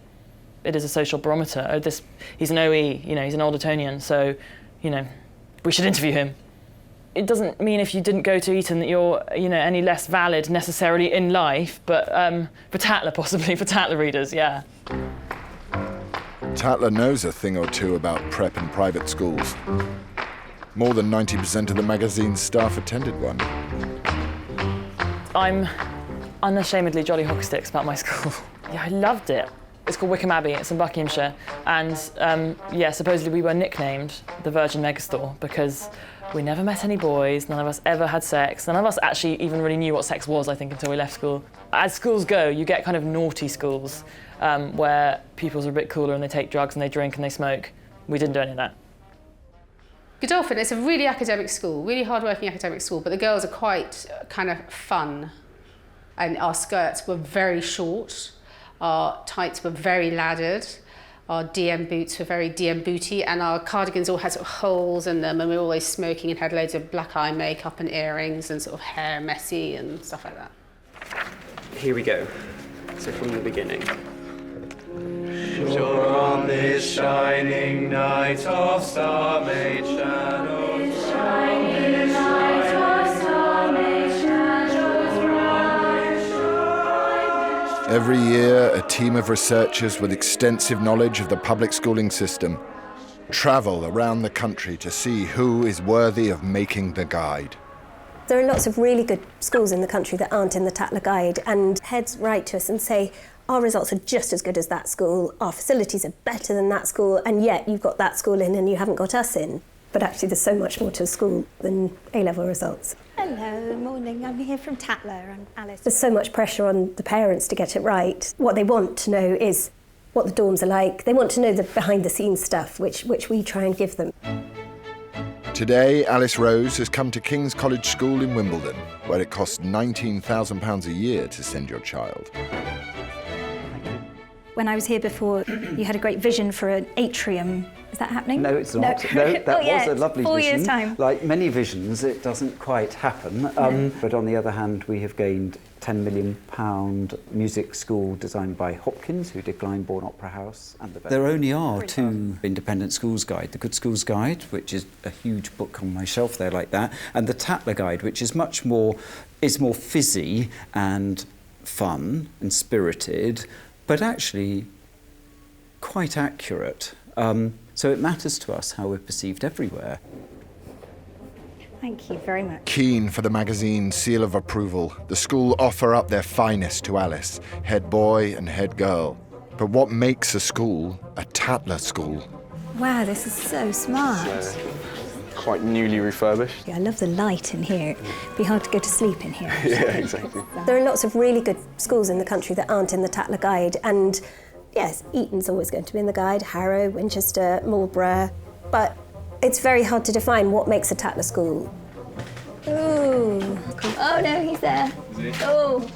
It is a social barometer. Oh, he's an OE, you know, he's an Old Etonian, so, you know, we should interview him. It doesn't mean if you didn't go to Eton that you're, you know, any less valid necessarily in life, but for Tatler possibly, for Tatler readers, yeah. Tatler knows a thing or two about prep and private schools. More than 90% of the magazine's staff attended one. I'm unashamedly jolly hockey-sticks about my school. Yeah, I loved it. It's called Wickham Abbey, it's in Buckinghamshire, and yeah, supposedly we were nicknamed the Virgin Megastore because We never met any boys, none of us ever had sex. None of us actually even really knew what sex was, I think, until we left school. As schools go, you get kind of naughty schools where pupils are a bit cooler and they take drugs and they drink and they smoke. We didn't do any of that. Godolphin is a really academic school, really hard-working academic school, but the girls are quite kind of fun. And our skirts were very short, our tights were very laddered, our DM boots were very DM booty, and our cardigans all had sort of holes in them, and we were always smoking and had loads of black eye makeup and earrings and sort of hair messy and stuff like that. Here we go. So from the beginning. Sure on this shining night of star-made shadows, shining night of star-made shadows, bright. Every year, a team of researchers with extensive knowledge of the public schooling system travel around the country to see who is worthy of making the guide. There are lots of really good schools in the country that aren't in the Tatler Guide, and heads write to us and say, our results are just as good as that school, our facilities are better than that school, and yet you've got that school in and you haven't got us in. But actually there's so much more to a school than A-level results. Hello, morning. I'm here from Tatler. I'm Alice. There's so much pressure on the parents to get it right. What they want to know is what the dorms are like. They want to know the behind-the-scenes stuff, which we try and give them. Today, Alice Rose has come to King's College School in Wimbledon, where it costs £19,000 a year to send your child. When I was here before, you had a great vision for an atrium. Is that happening? No, it's not. No, that was a lovely 4 vision. years' time. Like many visions, it doesn't quite happen. But on the other hand, we have gained £10 million music school designed by Hopkins, who did Glyndebourne Opera House. And there only are two independent schools guide. The Good Schools Guide, which is a huge book on my shelf there like that, and the Tatler Guide, which is much more, is more fizzy and fun and spirited, but actually quite accurate. So it matters to us how we're perceived everywhere. Thank you very much. Keen for the magazine's seal of approval, the school offer up their finest to Alice, head boy and head girl. But what makes a school a Tatler school? Wow, this is so smart. Quite newly refurbished. Yeah, I love the light in here. It'd be hard to go to sleep in here. Yeah, exactly. There are lots of really good schools in the country that aren't in the Tatler Guide, and yes, Eton's always going to be in the guide, Harrow, Winchester, Marlborough, but it's very hard to define what makes a Tatler school. Ooh. Oh no, he's there. Oh.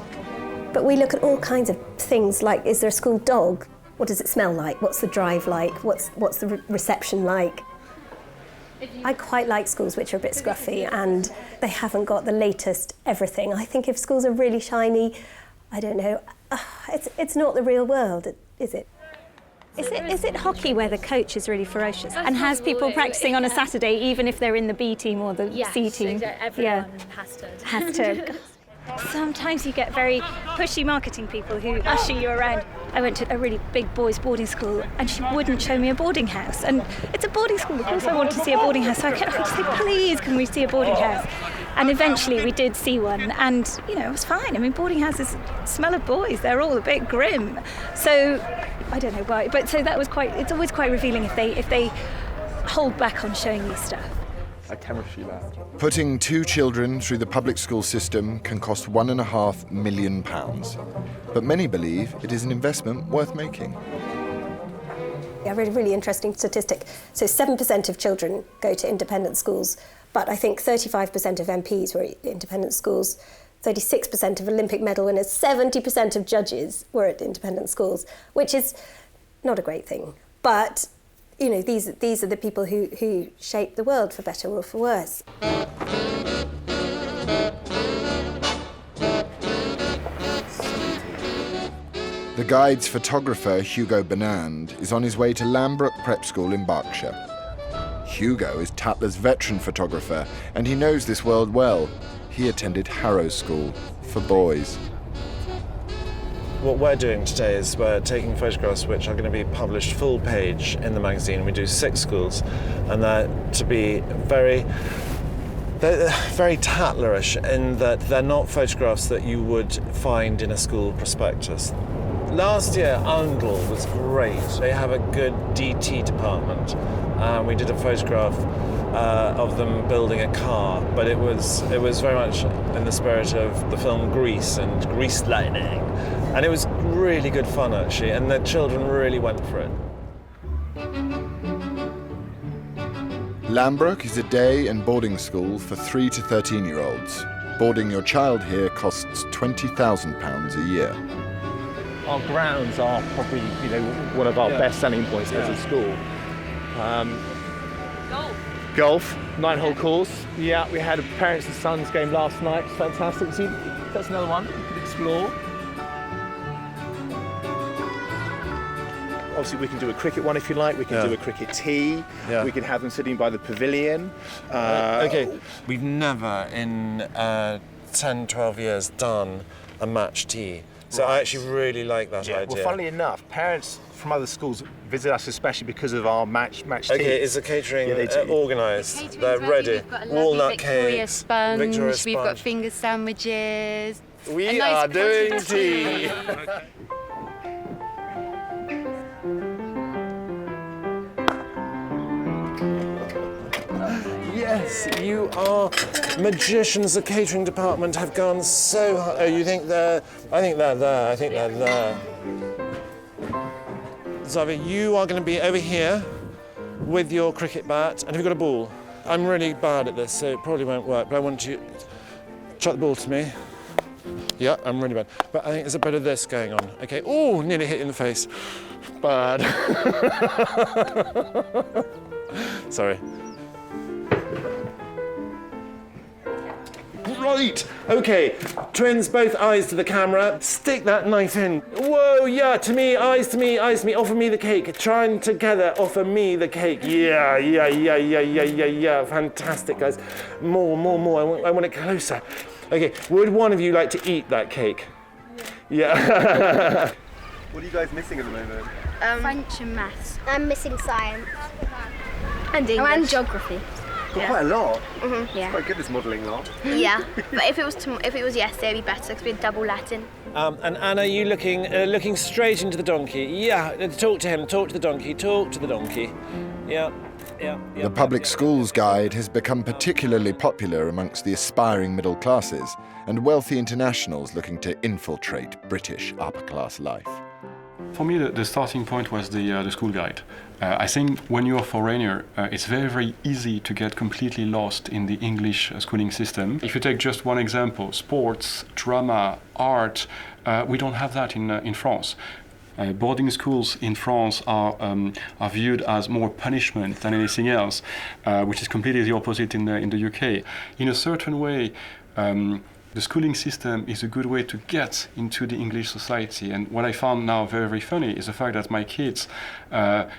But we look at all kinds of things, like, is there a school dog? What does it smell like? What's the drive like? What's the reception like? I quite like schools which are a bit scruffy and they haven't got the latest everything. I think if schools are really shiny, I don't know, it's not the real world, is it? Is it hockey where the coach is really ferocious and has people practicing on a Saturday even if they're in the B team or the C team? Everyone has to. Sometimes you get very pushy marketing people who usher you around. I went to a really big boys' boarding school and she wouldn't show me a boarding house. And it's a boarding school, of course I want to see a boarding house. So I kept saying, please, can we see a boarding house? And eventually we did see one and, you know, it was fine. I mean, boarding houses smell of boys. They're all a bit grim. So I don't know why, but so that was it's always quite revealing if they hold back on showing you stuff. A chemistry lab. Putting two children through the public school system can cost £1.5 million. But many believe it is an investment worth making. I read a really interesting statistic. So 7% of children go to independent schools, but I think 35% of MPs were at independent schools, 36% of Olympic medal winners, 70% of judges were at independent schools, which is not a great thing. But you know, these are the people who shape the world for better or for worse. The guide's photographer, Hugo Bernand, is on his way to Lambrook Prep School in Berkshire. Hugo is Tatler's veteran photographer, and he knows this world well. He attended Harrow School for boys. What we're doing today is we're taking photographs which are going to be published full page in the magazine. We do 6 schools, and they're to be very Tatlerish in that they're not photographs that you would find in a school prospectus. Last year, Argyll was great. They have a good DT department. We did a photograph of them building a car, but it was very much in the spirit of the film Grease and Grease Lightning, and it was really good fun actually, and the children really went for it. Lambrook is a day and boarding school for 3 to 13-year-olds. Boarding your child here costs £20,000 a year. Our grounds are probably, one of our best selling points as a school. Golf, 9-hole course. Yeah, we had a parents and sons game last night. It's fantastic. See, that's another one you could explore. Obviously, we can do a cricket one if you like. We can do a cricket tee. Yeah. We can have them sitting by the pavilion. Okay, we've never in 10, 12 years done a match tee. So I actually really like that idea. Well, funnily enough, parents from other schools visit us especially because of our match tees. Okay, is the catering organised? They're ready. We've got a Walnut Victoria cakes, sponge, Victoria sponge. We've got finger sandwiches. We nice are doing cottage tea. Yes, you are magicians. The catering department have gone so high. Oh, you think they're... I think they're there. I think they're there. Xavier, you are going to be over here with your cricket bat. And have you got a ball? I'm really bad at this, so it probably won't work, but I want you to chuck the ball to me. Yeah, I'm really bad. But I think there's a bit of this going on. Okay, oh, nearly hit you in the face. Bad. Sorry. Right, okay, twins, both eyes to the camera, stick that knife in. Whoa, yeah, to me, eyes to me, eyes to me, offer me the cake. Trying together, offer me the cake. Yeah, fantastic, guys. More, I want it closer. Okay, would one of you like to eat that cake? Yeah. What are you guys missing at the moment? French and maths. I'm missing science. And English. And geography. Got quite a lot. Yeah. It's quite good, this modelling lot. Yeah, but if it was yesterday, it'd be better because we had double Latin. And Anna, you looking straight into the donkey. Yeah, talk to him, talk to the donkey, talk to the donkey. Yeah. The public schools guide has become particularly popular amongst the aspiring middle classes and wealthy internationals looking to infiltrate British upper-class life. For me, the starting point was the school guide. I think when you're a foreigner, it's very, very easy to get completely lost in the English schooling system. If you take just one example, sports, drama, art, we don't have that in France. Boarding schools in France are viewed as more punishment than anything else, which is completely the opposite in the UK. In a certain way, the schooling system is a good way to get into the English society. And what I found now very, very funny is the fact that my kids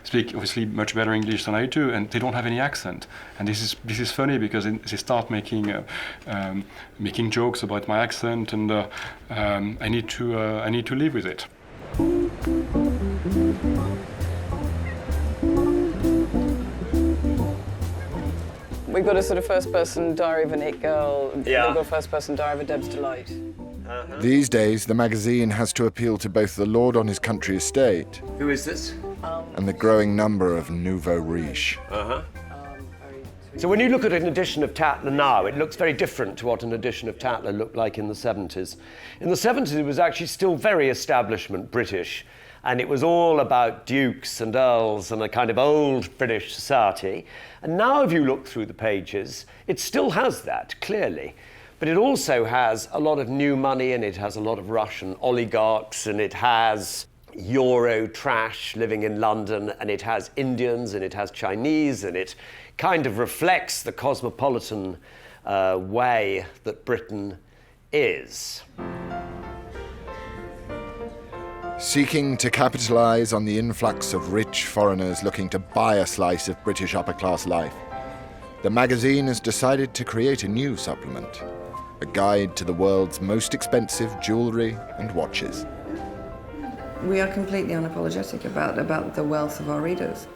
speak obviously much better English than I do, and they don't have any accent. And this is funny because they start making jokes about my accent, and I need to live with it. We've got a sort of first-person diary of an it girl. Yeah. We've got a first-person diary of a Deb's delight. These days, the magazine has to appeal to both the lord on his country estate Who is this? and the growing number of nouveau riche. So when you look at an edition of Tatler now, it looks very different to what an edition of Tatler looked like in the 70s. In the 70s, it was actually still very establishment British, and it was all about dukes and earls and a kind of old British society. And now if you look through the pages, it still has that, clearly. But it also has a lot of new money, and it has a lot of Russian oligarchs, and it has Euro trash living in London, and it has Indians, and it has Chinese, and it kind of reflects the cosmopolitan way that Britain is. Seeking to capitalise on the influx of rich foreigners looking to buy a slice of British upper-class life, the magazine has decided to create a new supplement, a guide to the world's most expensive jewellery and watches. We are completely unapologetic about the wealth of our readers.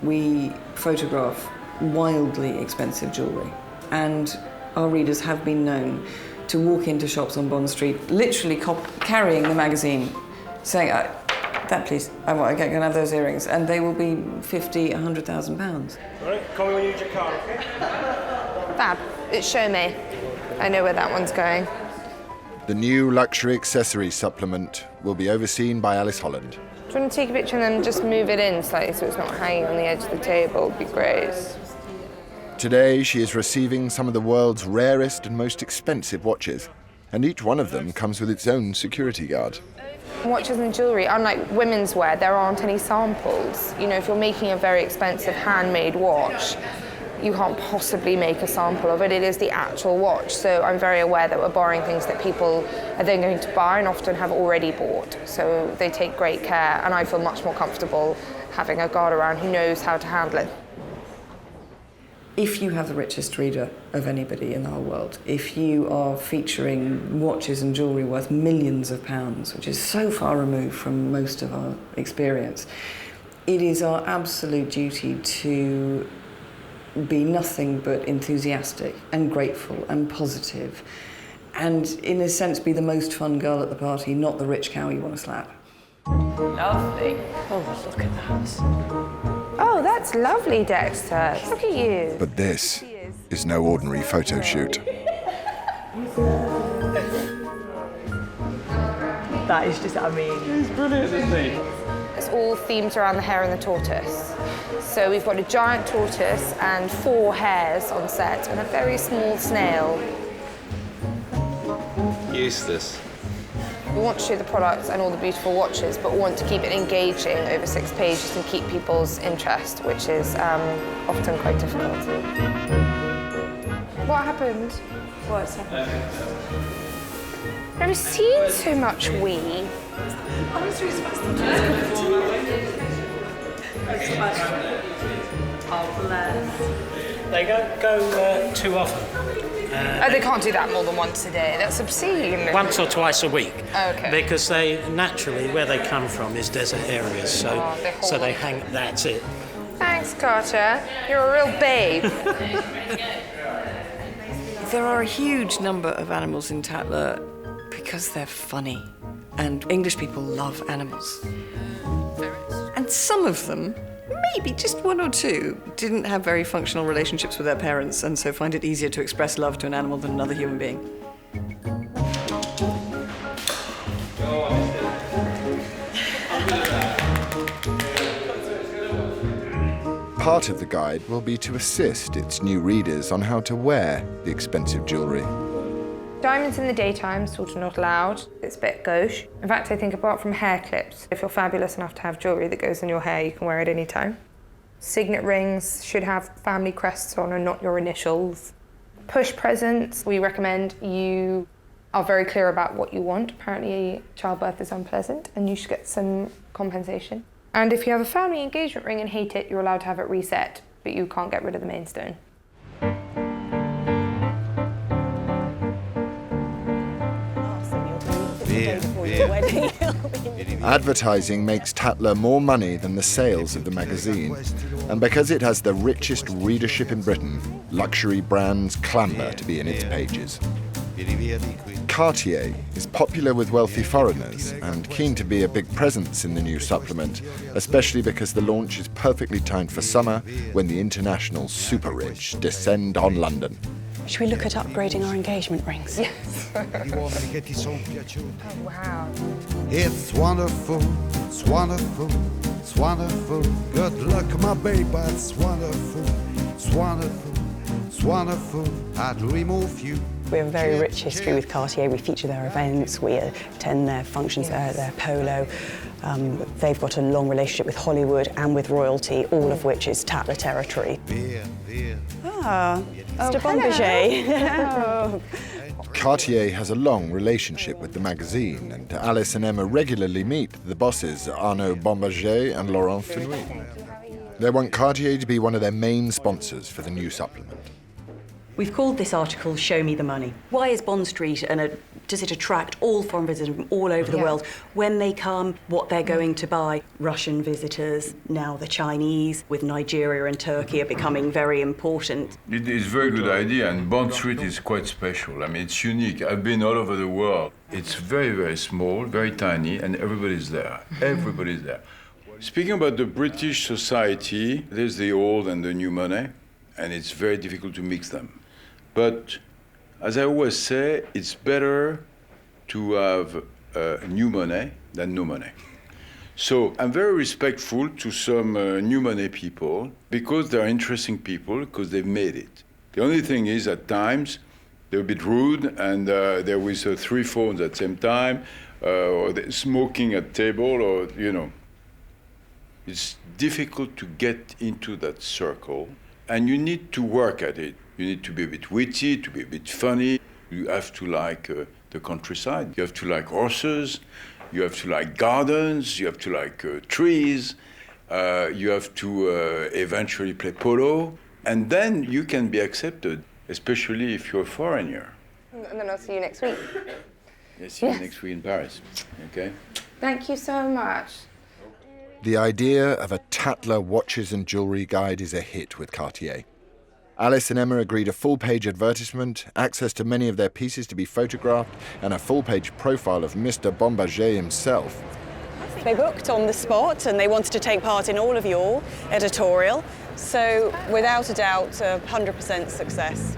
We photograph wildly expensive jewellery, and our readers have been known to walk into shops on Bond Street, literally carrying the magazine, saying, That, please. I can have those earrings, and they will be 50, 100,000 pounds. All right, call me when you use your card, okay? Fab. It's Show Me. I know where that one's going. The new luxury accessory supplement will be overseen by Alice Holland. Do you want to take a picture and then just move it in slightly so it's not hanging on the edge of the table? It'd be great. Today, she is receiving some of the world's rarest and most expensive watches, and each one of them comes with its own security guard. Watches and jewellery, unlike women's wear, there aren't any samples. You know, if you're making a very expensive handmade watch, you can't possibly make a sample of it. It is the actual watch. So I'm very aware that we're borrowing things that people are then going to buy and often have already bought. So they take great care, and I feel much more comfortable having a guard around who knows how to handle it. If you have the richest reader of anybody in the whole world, if you are featuring watches and jewellery worth millions of pounds, which is so far removed from most of our experience, it is our absolute duty to be nothing but enthusiastic and grateful and positive, and in a sense be the most fun girl at the party, not the rich cow you want to slap. Lovely. Oh, look at that. Oh, that's lovely, Dexter. Look at you. But this is no ordinary photo shoot. That is just, I mean... It's brilliant, isn't it? It's all themed around the hare and the tortoise. So we've got a giant tortoise and 4 hares on set and a very small snail. Useless. We want to show the products and all the beautiful watches, but we want to keep it engaging over 6 pages and keep people's interest, which is often quite difficult. What happened? What's happened? I've never seen so much we. They don't go too often. They can't do that more than once a day. That's obscene. Once or twice a week. Okay. Because they naturally, where they come from is desert areas, so they hang. That's it. Thanks, Carter. You're a real babe. There are a huge number of animals in Tatler because they're funny, and English people love animals. And some of them, maybe just 1 or 2, didn't have very functional relationships with their parents and so find it easier to express love to an animal than another human being. Part of the guide will be to assist its new readers on how to wear the expensive jewellery. Diamonds in the daytime, sort of not allowed. It's a bit gauche. In fact, I think apart from hair clips, if you're fabulous enough to have jewellery that goes in your hair, you can wear it any time. Signet rings should have family crests on and not your initials. Push presents, we recommend you are very clear about what you want. Apparently, childbirth is unpleasant and you should get some compensation. And if you have a family engagement ring and hate it, you're allowed to have it reset, but you can't get rid of the main stone. Advertising makes Tatler more money than the sales of the magazine, and because it has the richest readership in Britain, luxury brands clamour to be in its pages. Cartier is popular with wealthy foreigners and keen to be a big presence in the new supplement, especially because the launch is perfectly timed for summer when the international super rich descend on London. Should we look at upgrading our engagement rings? Yes. Oh, wow. It's wonderful, it's wonderful, it's wonderful. Good luck, my baby, it's wonderful, it's wonderful, it's wonderful. I dream of you. We have a very rich history with Cartier. We feature their events, we attend their functions, their polo. They've got a long relationship with Hollywood and with royalty, all of which is Tatler territory. Ah, Mr. Bombaget. Cartier has a long relationship with the magazine, and Alice and Emma regularly meet the bosses, Arnaud Bombaget and Laurent Finouy. They want Cartier to be one of their main sponsors for the new supplement. We've called this article Show Me the Money. Why is Bond Street and a Does it attract all foreign visitors from all over the world? When they come, what they're going to buy? Russian visitors, now the Chinese, with Nigeria and Turkey are becoming very important. It is a very good idea, and Bond Street is quite special. I mean, it's unique. I've been all over the world. It's very, very small, very tiny, and everybody's there. Everybody's there. Speaking about the British society, there's the old and the new money, and it's very difficult to mix them. But as I always say, it's better to have new money than no money. So I'm very respectful to some new money people because they're interesting people, because they've made it. The only thing is, at times, they're a bit rude, and they're with 3 phones at the same time, or they're smoking at table, or, you know. It's difficult to get into that circle, and you need to work at it. You need to be a bit witty, to be a bit funny. You have to like the countryside. You have to like horses. You have to like gardens. You have to like trees. You have to eventually play polo. And then you can be accepted, especially if you're a foreigner. And then I'll see you next week. Yes, see you next week in Paris. Okay? Thank you so much. The idea of a Tatler watches and jewellery guide is a hit with Cartier. Alice and Emma agreed a full-page advertisement, access to many of their pieces to be photographed, and a full-page profile of Mr. Bombardier himself. They booked on the spot and they wanted to take part in all of your editorial. So, without a doubt, 100% success.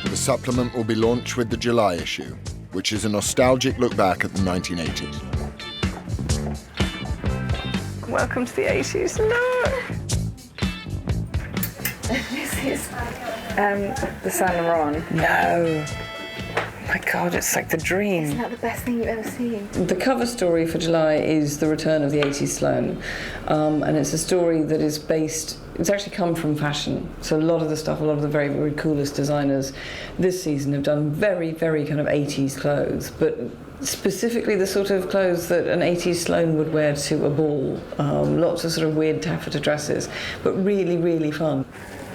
The supplement will be launched with the July issue, which is a nostalgic look back at the 1980s. Welcome to the 80s. Look! This is the Saint Laurent. No. My God, it's like the dream. Isn't that the best thing you've ever seen? The cover story for July is the return of the 80s Sloane, and it's a story that is based, it's actually come from fashion. So a lot of the stuff, a lot of the very, very coolest designers this season have done very, very kind of 80s clothes, but specifically the sort of clothes that an 80s Sloane would wear to a ball. Lots of sort of weird taffeta dresses, but really, really fun.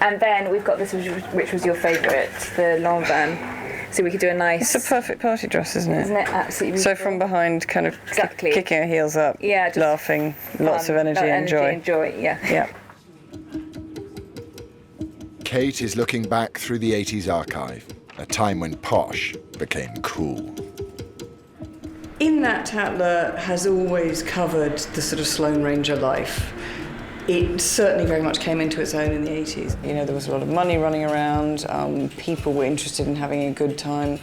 And then we've got this, which was your favourite, the Lanvin. So we could do a nice... It's a perfect party dress, isn't it? Isn't it absolutely So beautiful? from behind, kind of Exactly. kicking her heels up, just laughing, lots of energy and joy. Yeah. Kate is looking back through the 80s archive, a time when posh became cool. In that, Tatler has always covered the sort of Sloane Ranger life. It certainly very much came into its own in the 80s. You know, there was a lot of money running around, people were interested in having a good time,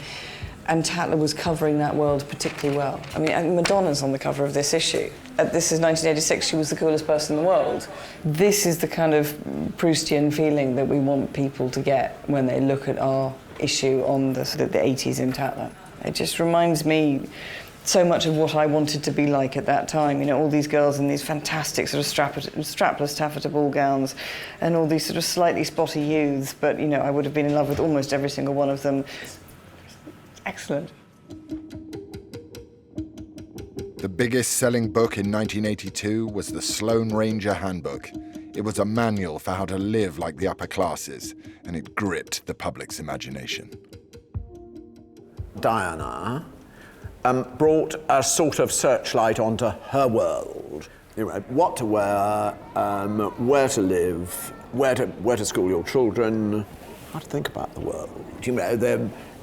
and Tatler was covering that world particularly well. I mean, Madonna's on the cover of this issue. This is 1986, she was the coolest person in the world. This is the kind of Proustian feeling that we want people to get when they look at our issue on the 80s in Tatler. It just reminds me so much of what I wanted to be like at that time. You know, all these girls in these fantastic sort of strapless taffeta ball gowns and all these sort of slightly spotty youths, but, you know, I would have been in love with almost every single one of them. Excellent. The biggest selling book in 1982 was the Sloane Ranger Handbook. It was a manual for how to live like the upper classes, and it gripped the public's imagination. Diana brought a sort of searchlight onto her world. You know, what to wear, where to live, where to school your children, how to think about the world. You know,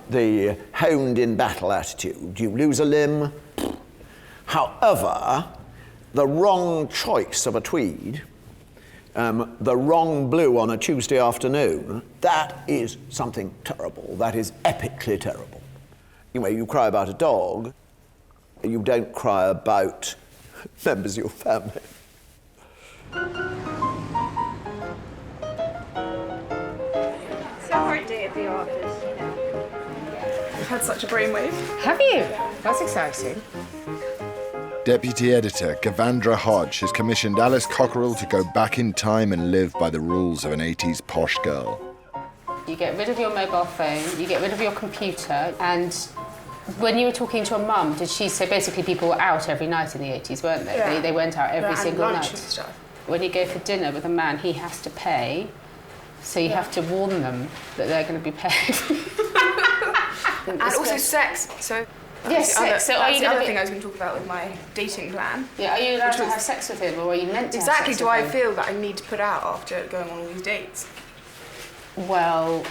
the honed in battle attitude. You lose a limb. However, the wrong choice of a tweed, the wrong blue on a Tuesday afternoon, that is something terrible. That is epically terrible. You know, you cry about a dog, you don't cry about members of your family. It's a hard day at the office, you know. I've had such a brainwave. Have you? That's exciting. Deputy editor Gavandra Hodge has commissioned Alice Cockerell to go back in time and live by the rules of an 80s posh girl. You get rid of your mobile phone, you get rid of your computer, and When you were talking to a mum, did she say basically people were out every night in the 80s, weren't they? Yeah. They went out every And single lunch night. and stuff. When you go for dinner with a man, he has to pay, so you have to warn them that they're going to be paid. And also sex. So Yes, sex. So are that's you the gonna other be- thing I was going to talk about with my dating plan. Yeah, are you allowed Which to was- have sex with him, or are you meant to Exactly. have sex Do with I him? feel that I need to put out after going on all these dates? Well,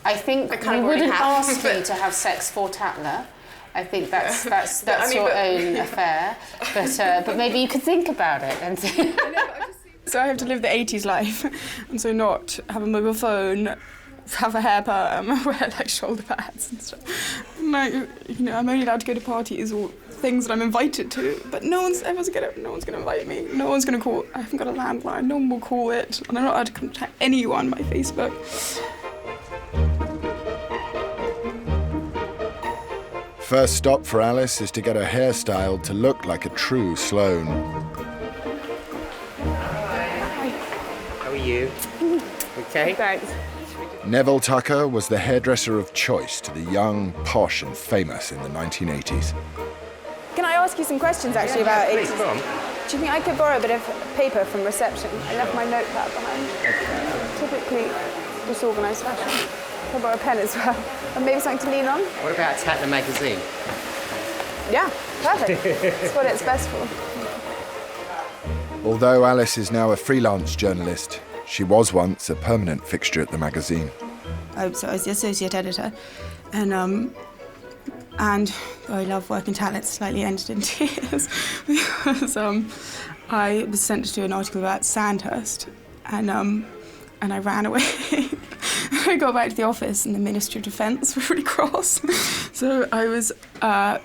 I think I kind you of already wouldn't have, ask me but- to have sex for Tatler. I think that's I mean, your but- own affair. But maybe you could think about it and see. So I have to live the 80s life, and so not have a mobile phone, have a hair perm, wear like shoulder pads and stuff. Like, you know, I'm only allowed to go to parties or things that I'm invited to, but no one's gonna invite me. No one's gonna call. I haven't got a landline. No one will call it, and I'm not allowed to contact anyone by Facebook. First stop for Alice is to get her hair styled to look like a true Sloane. How are you? Okay. Thanks. Neville Tucker was the hairdresser of choice to the young, posh and famous in the 1980s. Can I ask you some questions actually about Please, 80s? go on. Do you think I could borrow a bit of paper from reception? I left my notepad behind. Typically disorganised fashion. I'll borrow a pen as well. And maybe something to lean on? What about Tatler magazine? Yeah, perfect. That's what it's best for. Although Alice is now a freelance journalist, she was once a permanent fixture at the magazine. So I was the associate editor, and I love working Tatler. It slightly ended in tears because I was sent to do an article about Sandhurst, and I ran away. I got back to the office, and the Ministry of Defence were really cross. So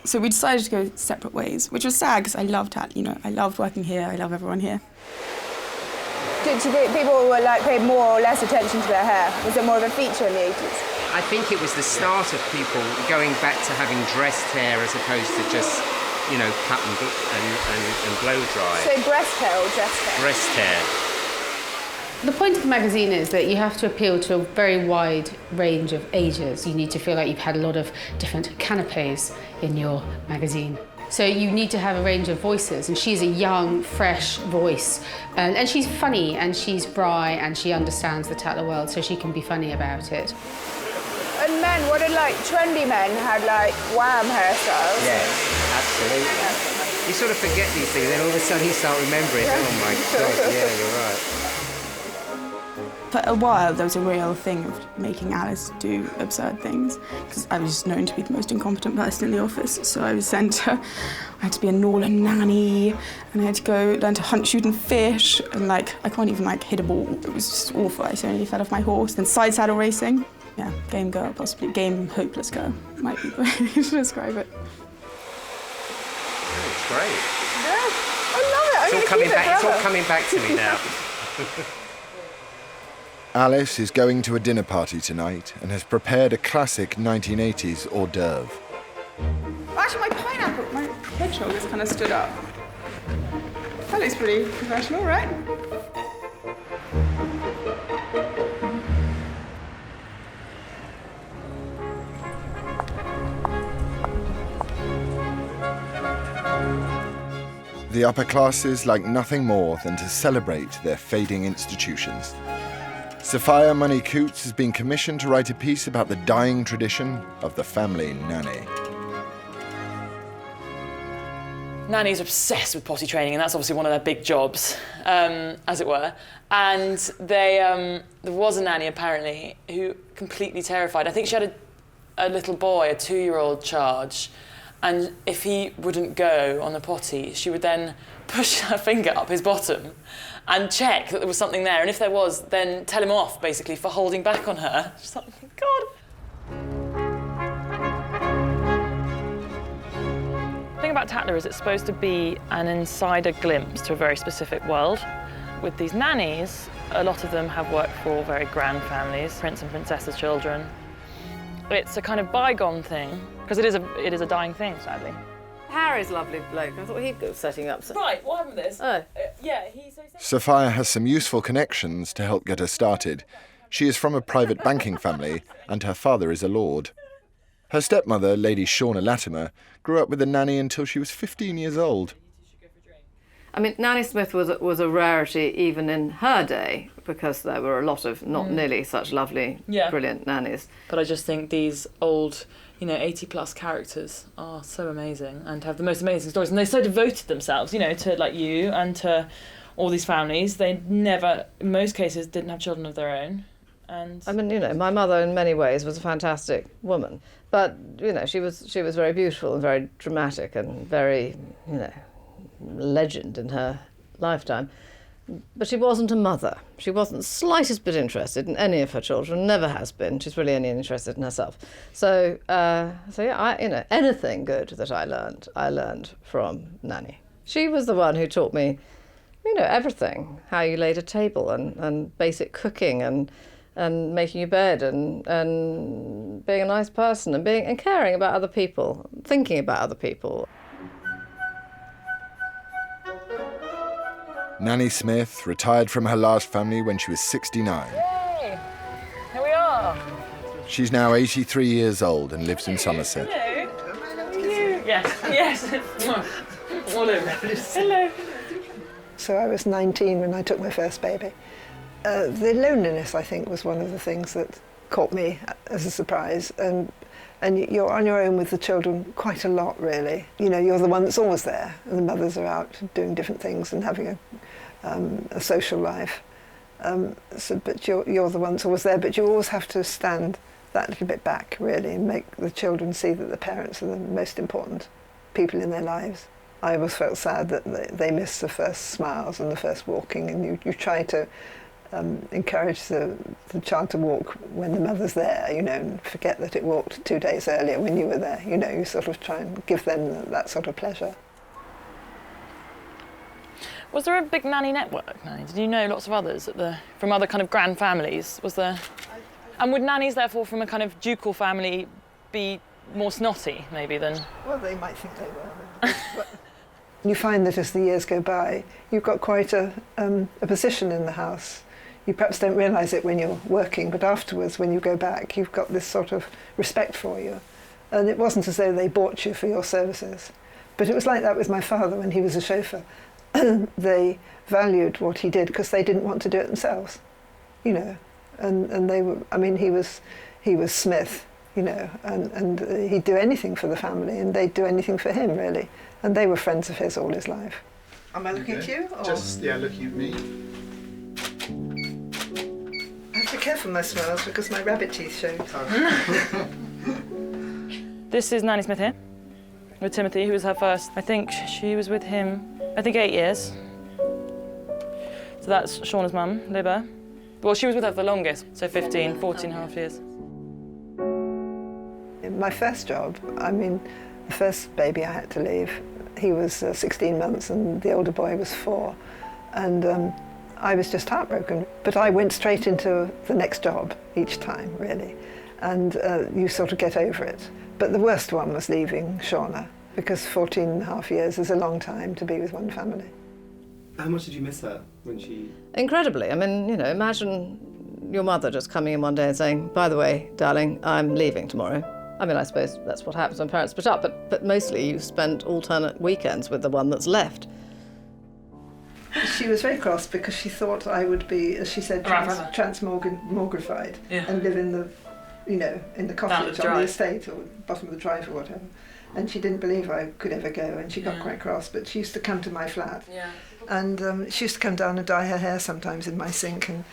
so we decided to go separate ways, which was sad because I loved Tatler. You know, I loved working here. I love everyone here. Do you think people were paid more or less attention to their hair? Was it more of a feature in the 80s? I think it was the start of people going back to having dressed hair as opposed to just, you know, cut and blow dry. So breast hair or dress hair? Breast hair. The point of the magazine is that you have to appeal to a very wide range of ages. You need to feel like you've had a lot of different canapés in your magazine. So you need to have a range of voices, and she's a young, fresh voice. And she's funny, and she's wry, and she understands the Tatler world, so she can be funny about it. And men, what did trendy men had wham hairstyles? Yes, absolutely. You sort of forget these things, then all of a sudden you start remembering. Oh my God, yeah, you're right. For a while, there was a real thing of making Alice do absurd things, because I was just known to be the most incompetent person in the office. So I was sent I had to be a Norland nanny, and I had to go learn to hunt, shoot and fish, and I can't even hit a ball. It was just awful. I so nearly fell off my horse. Then side saddle racing. Yeah, game girl, possibly. Game hopeless girl, might be the way to describe it. It's great. Yeah, I love it. It's all coming back to me now. Alice is going to a dinner party tonight and has prepared a classic 1980s hors d'oeuvre. Actually, my hedgehog has kind of stood up. That looks pretty professional, right? The upper classes like nothing more than to celebrate their fading institutions. Sophia Money-Coutts has been commissioned to write a piece about the dying tradition of the family nanny. Nannies are obsessed with potty training, and that's obviously one of their big jobs, as it were. And there was a nanny, apparently, who completely terrified. I think she had a little boy, a 2-year-old charge, and if he wouldn't go on the potty, she would then push her finger up his bottom and check that there was something there, and if there was, then tell him off, basically, for holding back on her. She's like, oh, God. The thing about Tatler is it's supposed to be an insider glimpse to a very specific world. With these nannies, a lot of them have worked for very grand families, prince and princesses' children. It's a kind of bygone thing, because it is a dying thing, sadly. Harry's a lovely bloke. I thought he'd go setting up. Right, what happened with this? Oh. Yeah, he's... Sophia has some useful connections to help get her started. She is from a private banking family, and her father is a lord. Her stepmother, Lady Shauna Latimer, grew up with a nanny until she was 15 years old. I mean, Nanny Smith was a rarity even in her day, because there were a lot of not nearly such lovely, brilliant nannies. But I just think these old, 80-plus characters are so amazing and have the most amazing stories. And they so devoted themselves, to like you and to all these families. They never, in most cases, didn't have children of their own. And I mean, my mother in many ways was a fantastic woman, but she was very beautiful and very dramatic and very, legend in her lifetime. But she wasn't a mother. She wasn't the slightest bit interested in any of her children, never has been. She's really only interested in herself. So anything good that I learned from Nanny. She was the one who taught me, everything, how you laid a table and basic cooking and making your bed and being a nice person and caring about other people, thinking about other people. Nanny Smith retired from her large family when she was 69. Yay! Here we are. She's now 83 years old and lives in Somerset. Hello. Yes. Hello. So I was 19 when I took my first baby. The loneliness, I think, was one of the things that caught me as a surprise. And you're on your own with the children quite a lot, really. You're the one that's always there, and the mothers are out doing different things and having a social life. But you're the one that's always there, but you always have to stand that little bit back, really, and make the children see that the parents are the most important people in their lives. I always felt sad that they missed the first smiles and the first walking, and you try to encourage the child to walk when the mother's there, and forget that it walked 2 days earlier when you were there. You sort of try and give them that sort of pleasure. Was there a big nanny network, Nanny? Did you know lots of others from other kind of grand families? Was there? And would nannies, therefore, from a kind of ducal family be more snotty, maybe, than... Well, they might think they were. But you find that as the years go by, you've got quite a position in the house. You perhaps don't realise it when you're working, but afterwards, when you go back, you've got this sort of respect for you. And it wasn't as though they bought you for your services. But it was like that with my father when he was a chauffeur. They valued what he did because they didn't want to do it themselves, And they were, he was Smith, and he'd do anything for the family, and they'd do anything for him, really. And they were friends of his all his life. Am I looking at you? Or? Just, looking at me. I have to be careful my smiles because my rabbit teeth show. This is Nanny Smith here, with Timothy, who was her first. I think she was with him, 8 years. So that's Shauna's mum, Libba. Well, she was with her for the longest, so 14 and a half years. My first job, the first baby I had to leave, he was 16 months and the older boy was 4. And I was just heartbroken. But I went straight into the next job each time, really. And you sort of get over it. But the worst one was leaving Shauna, because 14 and a half years is a long time to be with one family. How much did you miss her when she... Incredibly. Imagine your mother just coming in one day and saying, by the way, darling, I'm leaving tomorrow. I suppose that's what happens when parents split up, but mostly you spend alternate weekends with the one that's left. She was very cross because she thought I would be, as she said, transmogrified and live in the, in the cottage on the estate or bottom of the drive or whatever. And she didn't believe I could ever go, and she got quite cross. But she used to come to my flat, and she used to come down and dye her hair sometimes in my sink, and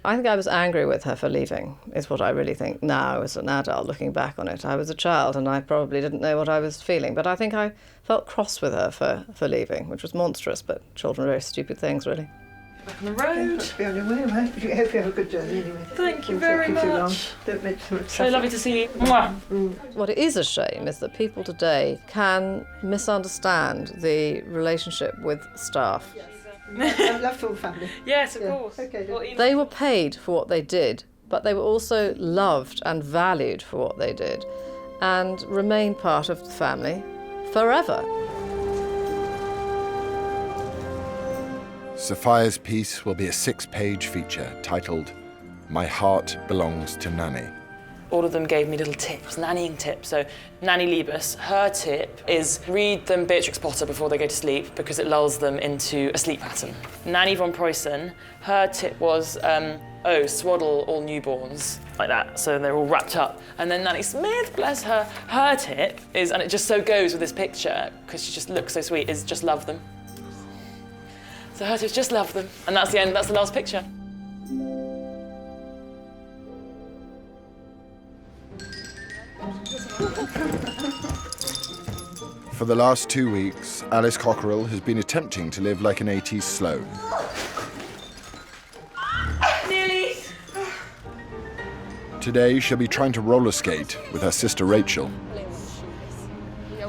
I think I was angry with her for leaving, is what I really think now as an adult looking back on it. I was a child and I probably didn't know what I was feeling, but I think I felt cross with her for leaving, which was monstrous, but children are very stupid things, really. Back on the road. Be on your way, right? I hope you have a good journey anyway. Thank you very much. Don't make too much So lovely to see you. Mwah. What it is a shame is that people today can misunderstand the relationship with staff. I love full family. Yes, of course. Okay, they were paid for what they did, but they were also loved and valued for what they did, and remain part of the family forever. Sophia's piece will be a 6-page feature titled My Heart Belongs to Nanny. all of them gave me little tips, nannying tips. So Nanny Liebes, her tip is read them Beatrix Potter before they go to sleep because it lulls them into a sleep pattern. Nanny von Preussen, her tip was, swaddle all newborns, like that, so they're all wrapped up. And then Nanny Smith, bless her, her tip is, and it just so goes with this picture, because she just looks so sweet, is just love them. So her tip is just love them. And that's the end, that's the last picture. For the last 2 weeks, Alice Cockerell has been attempting to live like an 80s slow. Nearly. Today, she'll be trying to roller skate with her sister Rachel.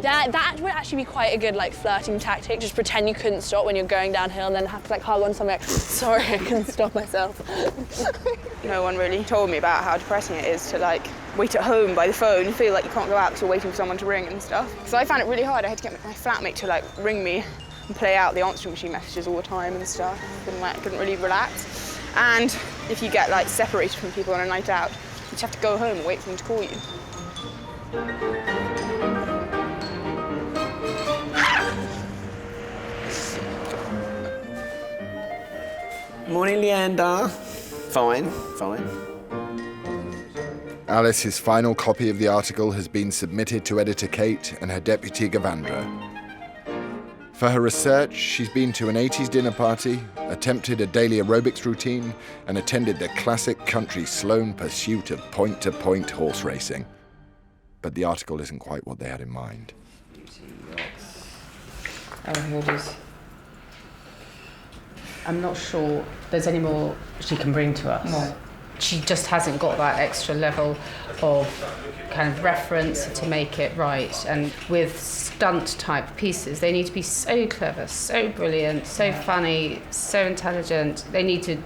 That would actually be quite a good flirting tactic. Just pretend you couldn't stop when you're going downhill and then have to hug on something sorry, I couldn't stop myself. No one really told me about how depressing it is to wait at home by the phone and feel like you can't go out because you're waiting for someone to ring and stuff. So I found it really hard. I had to get my flatmate to ring me and play out the answering machine messages all the time and stuff. Couldn't really relax. And if you get separated from people on a night out, you just have to go home and wait for them to call you. Morning, Leander. Fine. Alice's final copy of the article has been submitted to editor Kate and her deputy Gavandra. For her research, she's been to an 80s dinner party, attempted a daily aerobics routine, and attended the classic country Sloane pursuit of point-to-point horse racing. But the article isn't quite what they had in mind. Oh, here it is. I'm not sure there's any more she can bring to us. No. She just hasn't got that extra level of kind of reference to make it right. And with stunt-type pieces, they need to be so clever, so brilliant, so funny, so intelligent. They need to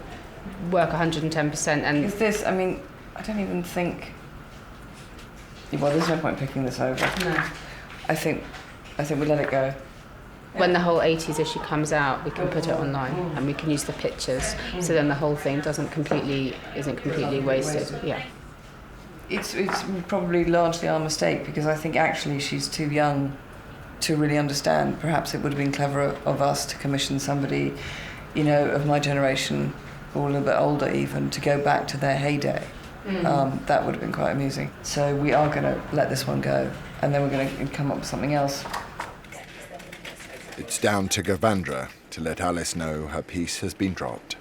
work 110%. And Is this, I don't even think... Well, there's no point picking this over. No. I think we let it go. When the whole 80s issue comes out, we can put it online and we can use the pictures, so then the whole thing isn't completely wasted. Yeah. It's probably largely our mistake because I think actually she's too young to really understand. Perhaps it would have been clever of us to commission somebody, of my generation or a little bit older even, to go back to their heyday. That would have been quite amusing. So we are going to let this one go and then we're going to come up with something else. It's down to Gavandra to let Alice know her piece has been dropped.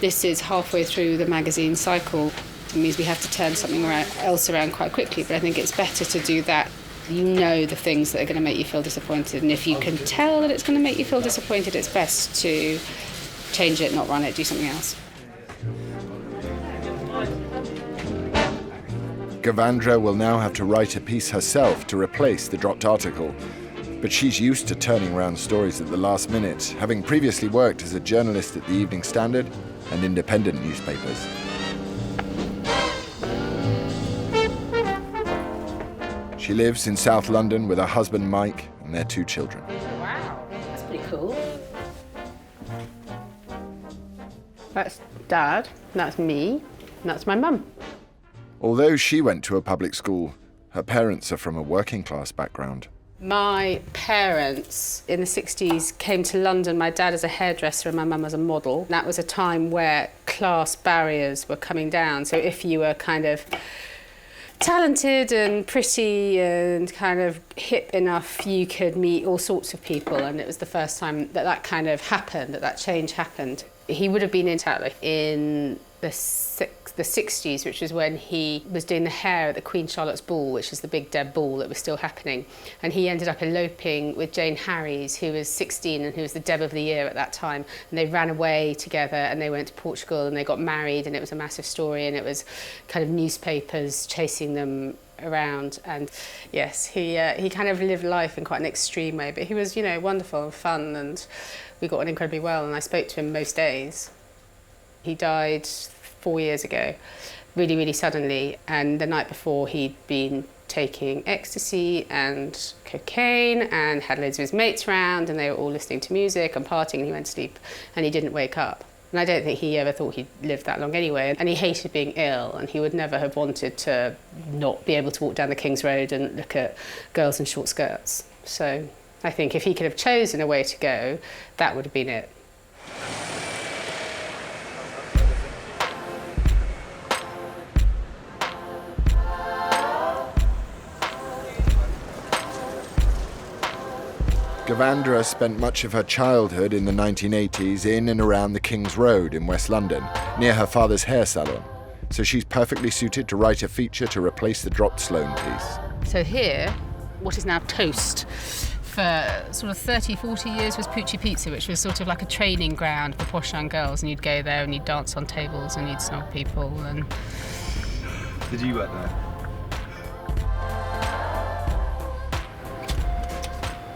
This is halfway through the magazine cycle. It means we have to turn something else around quite quickly, but I think it's better to do that. You know the things that are going to make you feel disappointed, and if you can tell that it's going to make you feel disappointed, it's best to change it, not run it, do something else. Gavandra will now have to write a piece herself to replace the dropped article. But she's used to turning around stories at the last minute, having previously worked as a journalist at the Evening Standard and independent newspapers. She lives in South London with her husband Mike and their 2 children. Wow, that's pretty cool. That's Dad, that's me, and that's my mum. Although she went to a public school, her parents are from a working class background. My parents in the 60s came to London, my dad as a hairdresser and my mum as a model. That was a time where class barriers were coming down. So if you were kind of talented and pretty and kind of hip enough, you could meet all sorts of people. And it was the first time that kind of happened, that change happened. He would have been in Tatler in the 60s, which was when he was doing the hair at the Queen Charlotte's Ball, which is the big dead ball that was still happening. And he ended up eloping with Jane Harries, who was 16 and who was the Deb of the Year at that time. And they ran away together and they went to Portugal and they got married, and it was a massive story, and it was kind of newspapers chasing them around. And yes, he kind of lived life in quite an extreme way, but he was, wonderful and fun, and we got on incredibly well, and I spoke to him most days. He died 4 years ago, really, really suddenly, and the night before he'd been taking ecstasy and cocaine and had loads of his mates around, and they were all listening to music and partying, and he went to sleep and he didn't wake up. And I don't think he ever thought he'd live that long anyway. And he hated being ill, and he would never have wanted to not be able to walk down the King's Road and look at girls in short skirts. So I think if he could have chosen a way to go, that would have been it. Gavandra spent much of her childhood in the 1980s in and around the King's Road in West London, near her father's hair salon. So she's perfectly suited to write a feature to replace the dropped Sloane piece. So here, what is now Toast, for sort of 30, 40 years was Poochie Pizza, which was sort of like a training ground for posh young girls, and you'd go there and you'd dance on tables and you'd snog people. And Did you work there?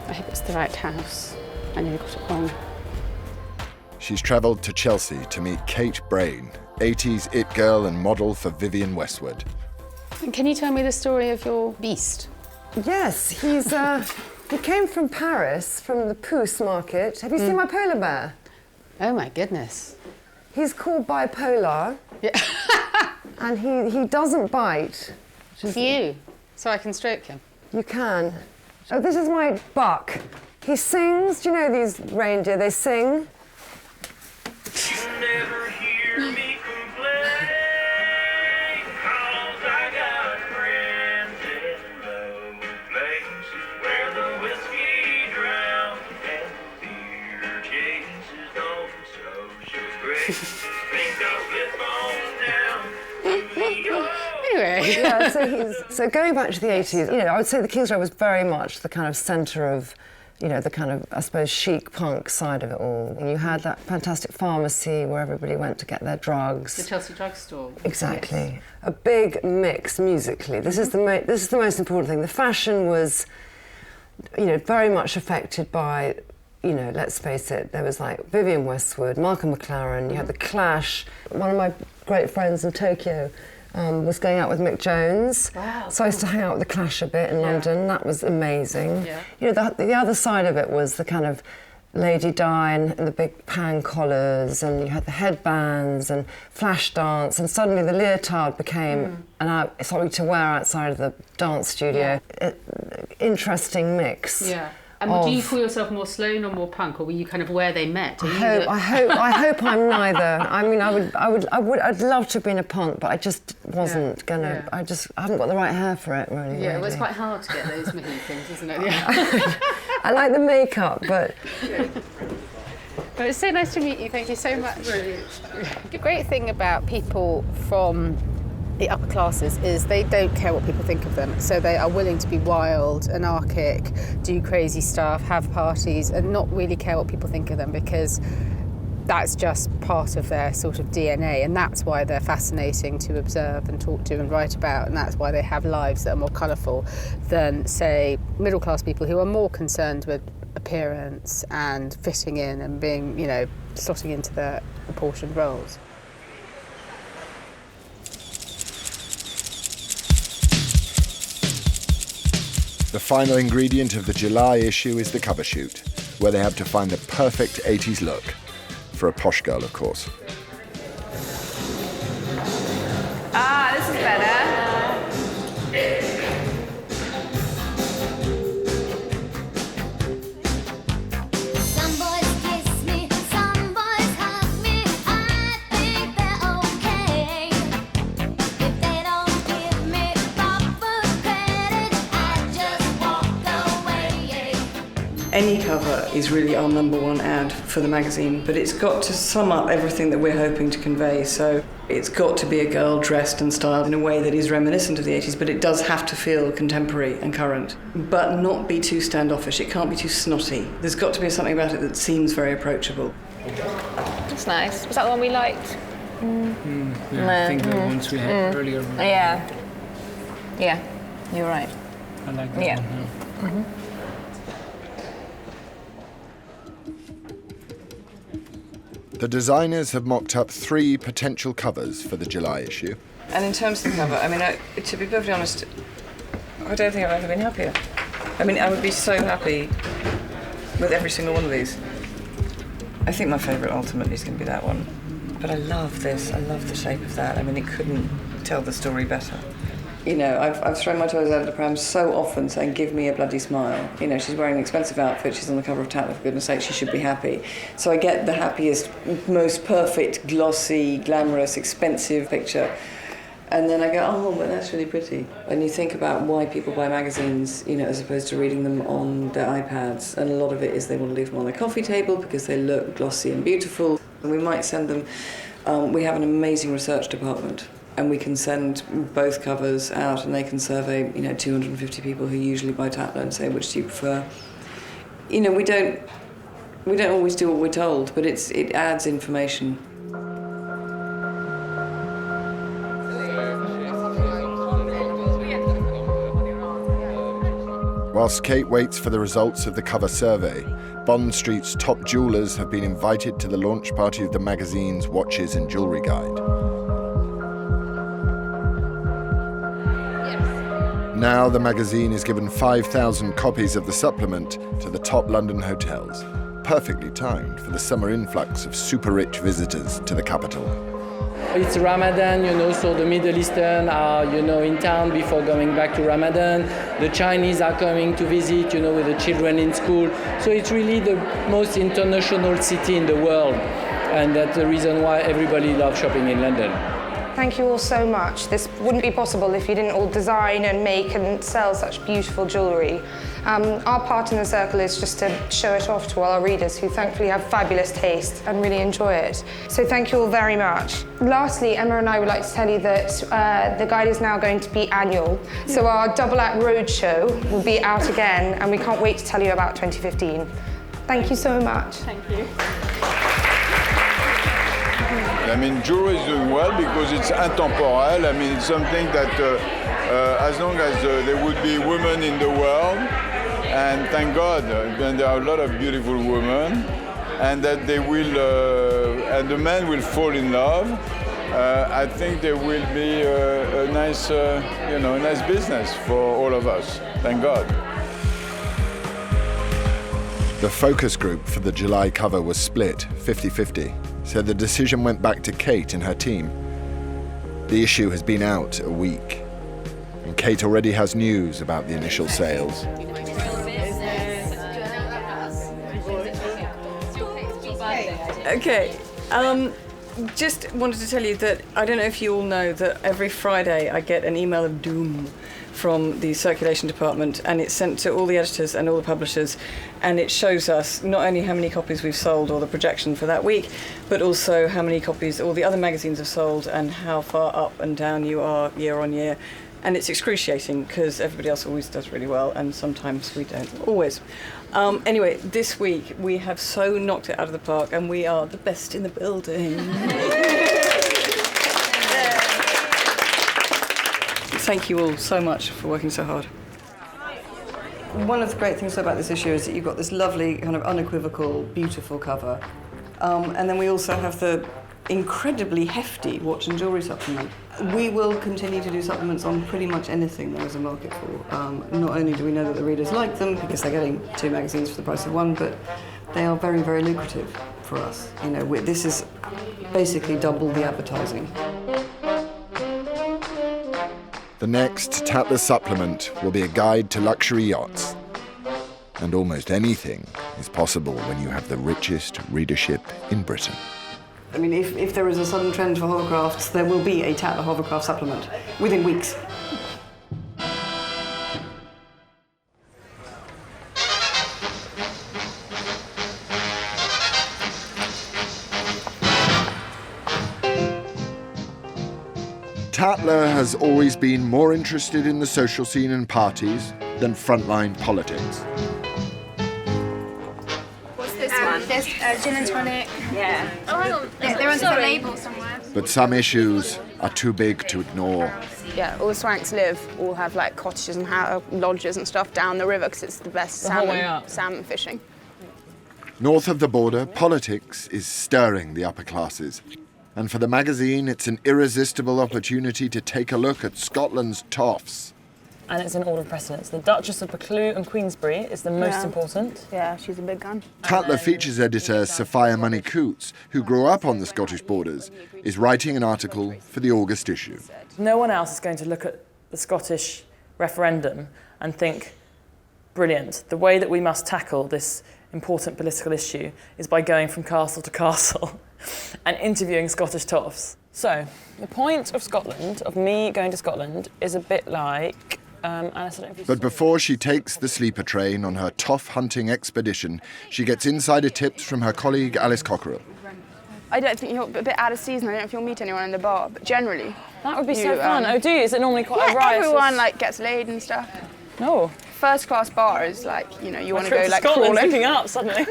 I hope it's the right house. I nearly got it wrong. She's travelled to Chelsea to meet Kate Brain, 80s it girl and model for Vivienne Westwood. And can you tell me the story of your beast? Yes, he came from Paris, from the Pousse market. Have you seen my polar bear? Oh my goodness. He's called bipolar. Yeah. And he doesn't bite. For you, so I can stroke him. You can. Oh, this is my buck. He sings. Do you know these reindeer? They sing. Never hear me complain, 'cause I got friends in low places where the whiskey drowns and the beer chases on social grace. Think I'll slip on down to New York. Anyway. Yeah, so going back to the 80s, you know, I would say the King's Road was very much the kind of centre of, you know, the kind of, I suppose, chic punk side of it all. And you had that fantastic pharmacy where everybody went to get their drugs. The Chelsea drugstore. Exactly. Yes. A big mix musically. This is the most important thing. The fashion was, you know, very much affected by, you know, let's face it, there was like Vivienne Westwood, Malcolm McLaren, you had The Clash. One of my great friends in Tokyo was going out with Mick Jones. Wow. So I used to hang out with The Clash a bit in London. That was amazing. Yeah. You know, the other side of it was the kind of Lady Di and the big pan collars, and you had the headbands and flash dance, and suddenly the leotard became something to wear outside of the dance studio. Interesting mix. Yeah. And do you call yourself more Sloane or more punk, or were you kind of where they met? I hope I'm neither. I mean, I'd love to have been a punk, but I just wasn't gonna. Yeah. I haven't got the right hair for it, really. Yeah, well, it's quite hard to get those maheen things, isn't it? Yeah. I like the makeup, but. But it's so nice to meet you. Thank you so much. The great thing about people from the upper classes is they don't care what people think of them, so they are willing to be wild, anarchic, do crazy stuff, have parties, and not really care what people think of them, because that's just part of their sort of DNA, and that's why they're fascinating to observe and talk to and write about, and that's why they have lives that are more colourful than, say, middle-class people who are more concerned with appearance and fitting in and being, you know, slotting into their apportioned roles. The final ingredient of the July issue is the cover shoot, where they have to find the perfect 80s look. For a posh girl, of course. Ah, this is better. Some boys kiss me, some boys hug me. I think they're okay. If they don't give me proper credit, I just walk away. Any cover is really our #1 ad for the magazine, but it's got to sum up everything that we're hoping to convey. So it's got to be a girl dressed and styled in a way that is reminiscent of the 80s, but it does have to feel contemporary and current, but not be too standoffish. It can't be too snotty. There's got to be something about it that seems very approachable. That's nice. Was that the one we liked? Yeah, I think the ones we had earlier. Yeah. Yeah, you're right. I like that one. The designers have mocked up 3 potential covers for the July issue. And in terms of the cover, I mean, to be perfectly honest, I don't think I've ever been happier. I mean, I would be so happy with every single one of these. I think my favourite ultimately is going to be that one. But I love this. I love the shape of that. I mean, it couldn't tell the story better. You know, I've thrown my toys out of the pram so often saying, give me a bloody smile. You know, she's wearing an expensive outfit, she's on the cover of Tatler, for goodness sake, she should be happy. So I get the happiest, most perfect, glossy, glamorous, expensive picture. And then I go, oh, but that's really pretty. And you think about why people buy magazines, you know, as opposed to reading them on their iPads. And a lot of it is they want to leave them on their coffee table because they look glossy and beautiful. And we might send them, we have an amazing research department. And we can send both covers out and they can survey, you know, 250 people who usually buy Tatler and say, which do you prefer? You know, we don't always do what we're told, but it adds information. Whilst Kate waits for the results of the cover survey, Bond Street's top jewellers have been invited to the launch party of the magazine's Watches and Jewellery Guide. Now the magazine is given 5,000 copies of the supplement to the top London hotels, perfectly timed for the summer influx of super-rich visitors to the capital. It's Ramadan, you know, so the Middle Eastern are, you know, in town before going back to Ramadan. The Chinese are coming to visit, you know, with the children in school. So it's really the most international city in the world. And that's the reason why everybody loves shopping in London. Thank you all so much. This wouldn't be possible if you didn't all design and make and sell such beautiful jewellery. Our part in the circle is just to show it off to all our readers who thankfully have fabulous taste and really enjoy it. So thank you all very much. Lastly, Emma and I would like to tell you that the guide is now going to be annual. So our double act roadshow will be out again and we can't wait to tell you about 2015. Thank you so much. Thank you. I mean, jewelry is doing well because it's intemporel. I mean, it's something that as long as there would be women in the world, and thank God, then there are a lot of beautiful women, and that they will, and the men will fall in love. I think there will be a nice, you know, nice business for all of us. Thank God. The focus group for the July cover was split 50-50, so the decision went back to Kate and her team. The issue has been out a week, and Kate already has news about the initial sales. Okay, just wanted to tell you that I don't know if you all know that every Friday I get an email of doom from the circulation department, and it's sent to all the editors and all the publishers, and it shows us not only how many copies we've sold or the projection for that week, but also how many copies all the other magazines have sold and how far up and down you are year on year. And it's excruciating because everybody else always does really well and sometimes we don't always. Anyway, this week we have so knocked it out of the park and we are the best in the building. Thank you all so much for working so hard. One of the great things about this issue is that you've got this lovely, kind of unequivocal, beautiful cover. And then we also have the incredibly hefty watch and jewellery supplement. We will continue to do supplements on pretty much anything there is a market for. Not only do we know that the readers like them because they're getting 2 magazines for the price of 1, but they are very, very lucrative for us. You know, this is basically double the advertising. The next Tatler supplement will be a guide to luxury yachts. And almost anything is possible when you have the richest readership in Britain. I mean, if there is a sudden trend for hovercrafts, there will be a Tatler hovercraft supplement within weeks. Tatler has always been more interested in the social scene and parties than frontline politics. What's this one? There's gin and tonic. Yeah. Oh, hang on. They're on the label somewhere. But some issues are too big to ignore. Yeah, all the swanks live, all have like cottages and lodges and stuff down the river because it's the best salmon fishing. North of the border, politics is stirring the upper classes. And for the magazine, it's an irresistible opportunity to take a look at Scotland's toffs. and it's in order of precedence. The Duchess of Buccleuch and Queensberry is the most important. Yeah, she's a big gun. Tatler features editor Sophia Money-Coutts, who grew up on the Scottish borders, is writing an article for the August issue. No one else is going to look at the Scottish referendum and think, brilliant, the way that we must tackle this important political issue is by going from castle to castle and interviewing Scottish toffs. So, the point of Scotland, of me going to Scotland, is a bit like... Alice, I don't know if you But before she takes the sleeper train on her toff hunting expedition, she gets insider tips from her colleague Alice Cockerell. I don't think you're a bit out of season. I don't know if you'll meet anyone in the bar, but generally... That would be so fun. Oh, do you? Is it normally quite a riot? Everyone like gets laid and stuff. No. First class bar is like, you know, you want to go like Scotland's crawling. looking up suddenly.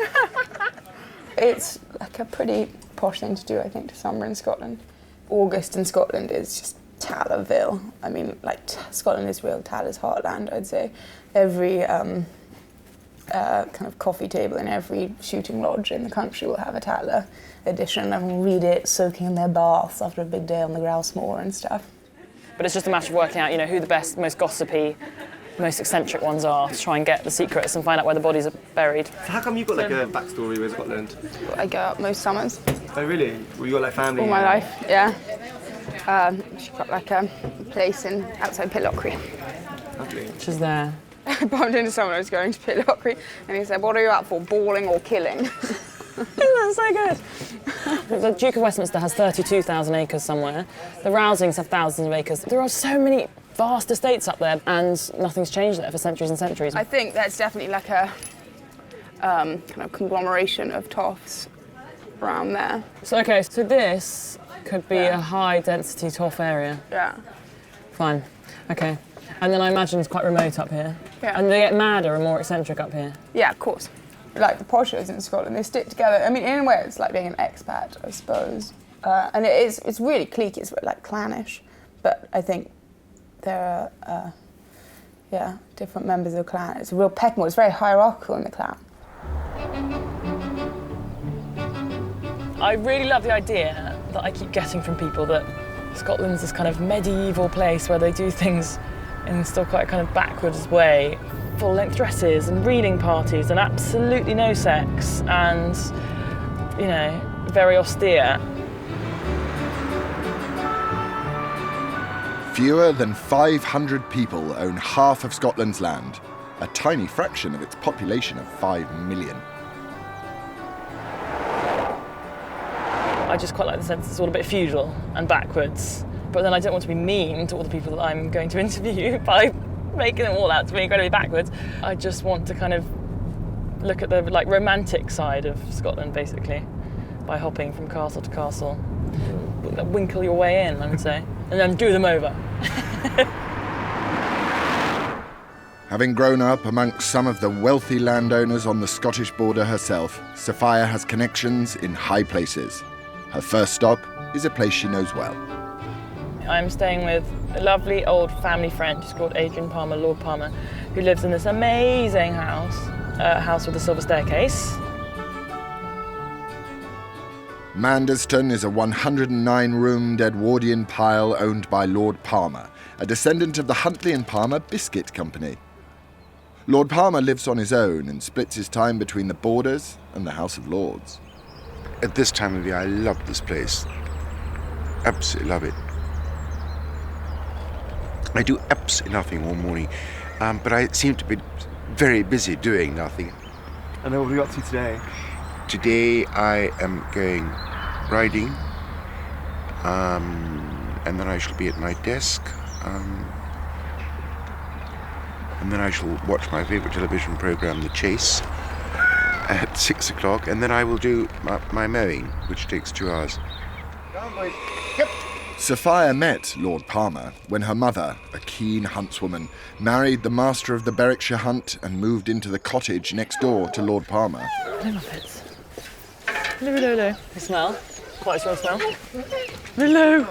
It's like a pretty posh thing to do, I think, to summer in Scotland. August in Scotland is just Tatlerville. I mean, like, Scotland is real Tatler's heartland, I'd say. Every kind of coffee table in every shooting lodge in the country will have a Tatler edition. Everyone read it, soaking in their baths after a big day on the grouse moor and stuff. But it's just a matter of working out, you know, who the best, most gossipy, most eccentric ones are to try and get the secrets and find out where the bodies are buried. So how come you've got like a backstory with Scotland? I go up most summers. Oh really? Well, you got like family? All my life, yeah. She's got like a place outside Pitlochry. Lovely. She's there. I bumped into someone who was going to Pitlochry and he said, "What are you up for, bawling or killing?" Isn't that so good? The Duke of Westminster has 32,000 acres somewhere. The Rousings have thousands of acres. There are so many vast estates up there and nothing's changed there for centuries and centuries. I think that's definitely like a kind of conglomeration of toffs around there. So, okay, so this could be a high-density toff area. Yeah. Fine. Okay. And then I imagine it's quite remote up here. Yeah. And they get madder and more eccentric up here. Yeah, of course. Like the poshers in Scotland, they stick together. I mean, in a way, it's like being an expat, I suppose. And it's really cliquey, it's like clannish. But I think there are, different members of the clan. It's a real pecking order. It's very hierarchical in the clan. I really love the idea that I keep getting from people that Scotland's this kind of medieval place where they do things in still quite a kind of backwards way. Full-length dresses and reading parties and absolutely no sex and, you know, very austere. Fewer than 500 people own half of Scotland's land, a tiny fraction of its population of 5 million. I just quite like the sense it's all a bit feudal and backwards, but then I don't want to be mean to all the people that I'm going to interview by making them all out to be incredibly backwards. I just want to kind of look at the like romantic side of Scotland, basically, by hopping from castle to castle. Winkle your way in, I would say, and then do them over. Having grown up amongst some of the wealthy landowners on the Scottish border herself, Sophia has connections in high places. Her first stop is a place she knows well. I'm staying with a lovely old family friend who's called Adrian Palmer, Lord Palmer, who lives in this amazing house, a house with a silver staircase. Manderston is a 109-roomed Edwardian pile owned by Lord Palmer, a descendant of the Huntley and Palmer Biscuit Company. Lord Palmer lives on his own and splits his time between the Borders and the House of Lords. At this time of year, I love this place. Absolutely love it. I do absolutely nothing all morning, but I seem to be very busy doing nothing. And then what are you up to today? Today I am going riding, and then I shall be at my desk, and then I shall watch my favourite television programme, The Chase, at 6 o'clock, and then I will do my mowing, which takes 2 hours. Sophia met Lord Palmer when her mother, a keen huntswoman, married the master of the Berwickshire Hunt and moved into the cottage next door to Lord Palmer. Hello, Muppets. Hello, hello, hello. You smell? Quite a strong smell. Hello.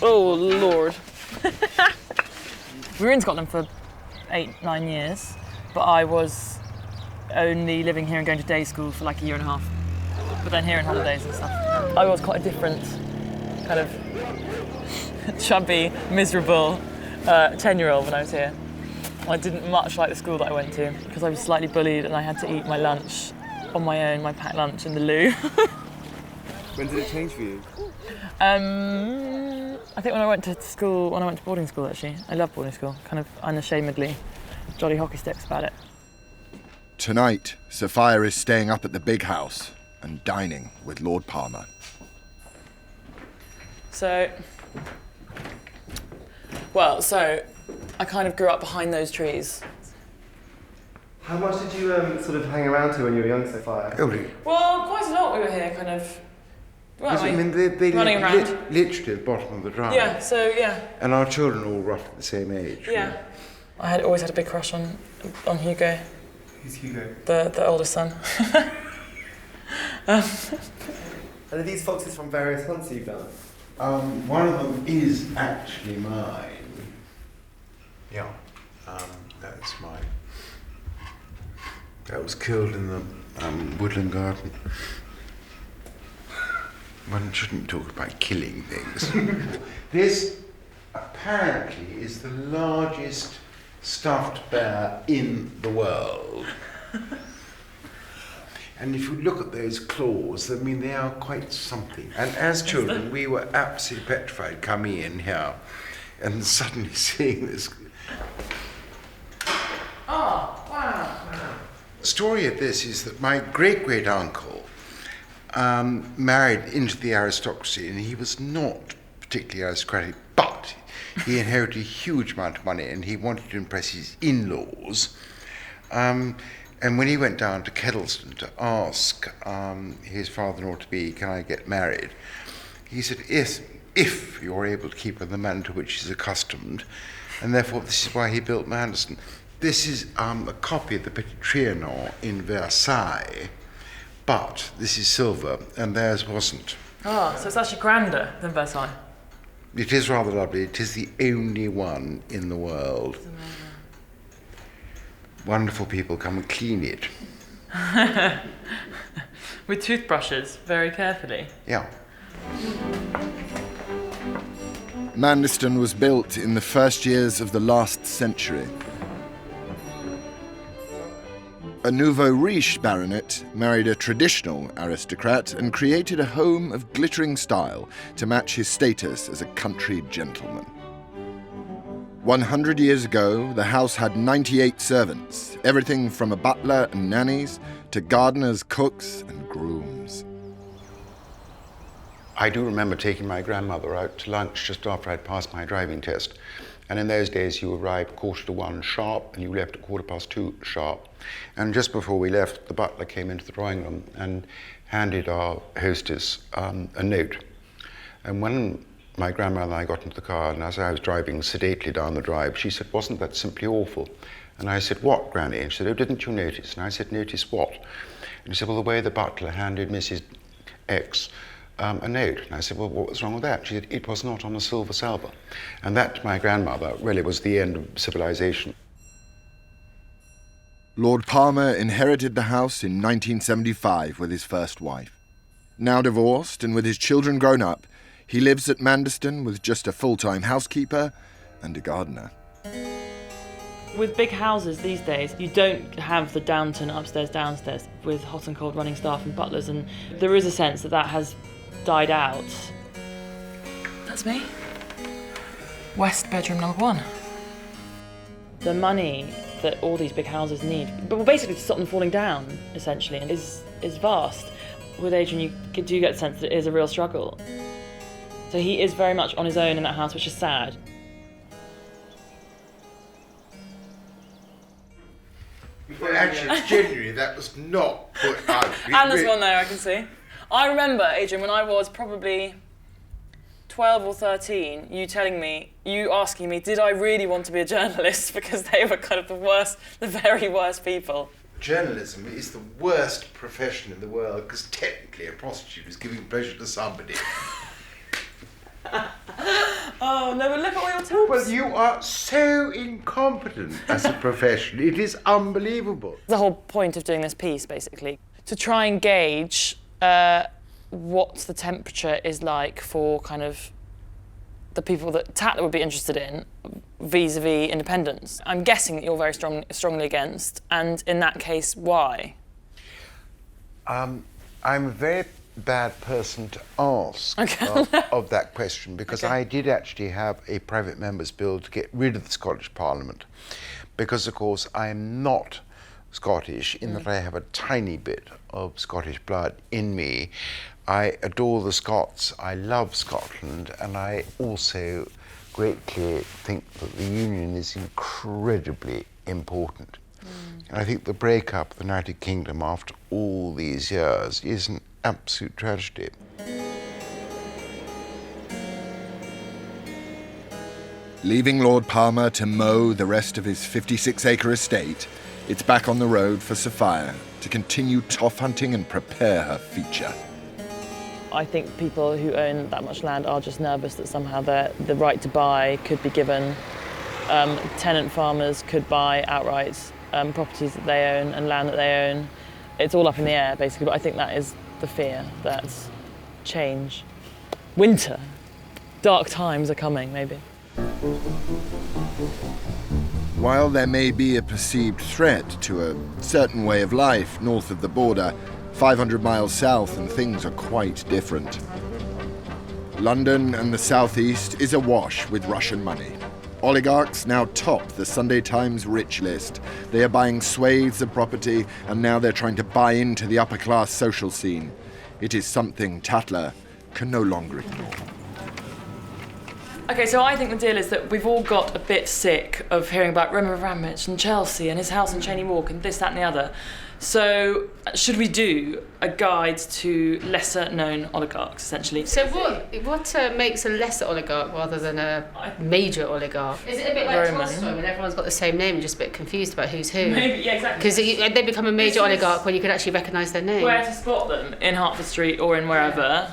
Oh, Lord. We were in Scotland for 8-9 years, but I was only living here and going to day school for like a year and a half. But then here on holidays and stuff. I was quite a different kind of chubby, miserable 10-year-old when I was here. I didn't much like the school that I went to because I was slightly bullied and I had to eat my lunch on my own, my packed lunch in the loo. When did it change for you? I think when I went to boarding school actually. I love boarding school, kind of unashamedly jolly hockey sticks about it. Tonight, Sophia is staying up at the big house and dining with Lord Palmer. So I kind of grew up behind those trees. How much did you sort of hang around to when you were young, Sophia? Well, quite a lot we were here, kind of. Because, I mean, they running around. literally at the bottom of the drive. Yeah, so yeah. And our children are all roughly the same age. Yeah. I had always had a big crush on Hugo. Who's Hugo? The oldest son. And are these foxes from various hunts you've done? One of them is actually mine. Yeah, that's mine. That was killed in the woodland garden. One shouldn't talk about killing things. This apparently is the largest stuffed bear in the world. And if you look at those claws, I mean, they are quite something. And as children, we were absolutely petrified coming in here and suddenly seeing this. Oh, wow. The story of this is that my great-great-uncle married into the aristocracy, and he was not particularly aristocratic, but he inherited a huge amount of money and he wanted to impress his in-laws. And when he went down to Kedleston to ask his father-in-law-to-be, can I get married, he said, yes, if you're able to keep with the manner to which he's accustomed, and therefore this is why he built Manderson. This is a copy of the Petit Trianon in Versailles, but this is silver, and theirs wasn't. Oh, so it's actually grander than Versailles. It is rather lovely. It is the only one in the world. Wonderful people come and clean it. With toothbrushes, very carefully. Yeah. Manderston was built in the first years of the last century. A nouveau riche baronet married a traditional aristocrat and created a home of glittering style to match his status as a country gentleman. 100 years ago, the house had 98 servants, everything from a butler and nannies to gardeners, cooks, and grooms. I do remember taking my grandmother out to lunch just after I'd passed my driving test. And in those days, you arrived 1:45 sharp, and you left at 2:15 sharp. And just before we left, the butler came into the drawing room and handed our hostess a note. And when my grandmother and I got into the car, and as I was driving sedately down the drive, she said, wasn't that simply awful? And I said, what, Granny? And she said, oh, didn't you notice? And I said, notice what? And she said, well, the way the butler handed Mrs. X a note. And I said, well, what was wrong with that? She said, it was not on a silver salver. And that, to my grandmother, really was the end of civilization. Lord Palmer inherited the house in 1975 with his first wife. Now divorced and with his children grown up, he lives at Manderston with just a full-time housekeeper and a gardener. With big houses these days, you don't have the downturn upstairs, downstairs with hot and cold running staff and butlers, and there is a sense that that has died out. That's me. West bedroom number 1. The money that all these big houses need, but basically to stop them falling down, essentially, is vast. With Adrian, you do get the sense that it is a real struggle. So he is very much on his own in that house, which is sad. Well, actually, genuinely, that was not put out. And there's one there, I can see. I remember, Adrian, when I was probably 12 or 13, you asking me, did I really want to be a journalist? Because they were kind of the very worst people. Journalism is the worst profession in the world because technically a prostitute is giving pleasure to somebody. Oh, no, but look at all your tips. Well, you are so incompetent as a profession. It is unbelievable. The whole point of doing this piece, basically, to try and gauge what the temperature is like for kind of the people that Tatler would be interested in vis-a-vis independence? I'm guessing that you're very strongly against, and in that case, why? I'm a very bad person to ask of that question, because I did actually have a private member's bill to get rid of the Scottish Parliament, because of course I am not Scottish in that I have a tiny bit of Scottish blood in me. I adore the Scots, I love Scotland, and I also greatly think that the Union is incredibly important. And I think the breakup of the United Kingdom after all these years is an absolute tragedy. Leaving Lord Palmer to mow the rest of his 56-acre estate, it's back on the road for Sophia to continue toff hunting and prepare her feature. I think people who own that much land are just nervous that somehow the right to buy could be given. Tenant farmers could buy outright properties that they own and land that they own. It's all up in the air, basically, but I think that is the fear, that change. Winter, dark times are coming, maybe. While there may be a perceived threat to a certain way of life north of the border, 500 miles south and things are quite different. London and the southeast is awash with Russian money. Oligarchs now top the Sunday Times rich list. They are buying swathes of property, and now they're trying to buy into the upper-class social scene. It is something Tatler can no longer ignore. Okay, so I think the deal is that we've all got a bit sick of hearing about Roman Abramovich and Chelsea and his house in Cheney Walk and this, that and the other. So should we do a guide to lesser-known oligarchs, essentially? So what makes a lesser oligarch rather than a major oligarch? Is it a bit like Tolstoy, when everyone's got the same name and just a bit confused about who's who? Maybe, yeah, exactly. Because they become a major oligarch when you can actually recognise their name. Where to spot them, in Hertford Street or in wherever,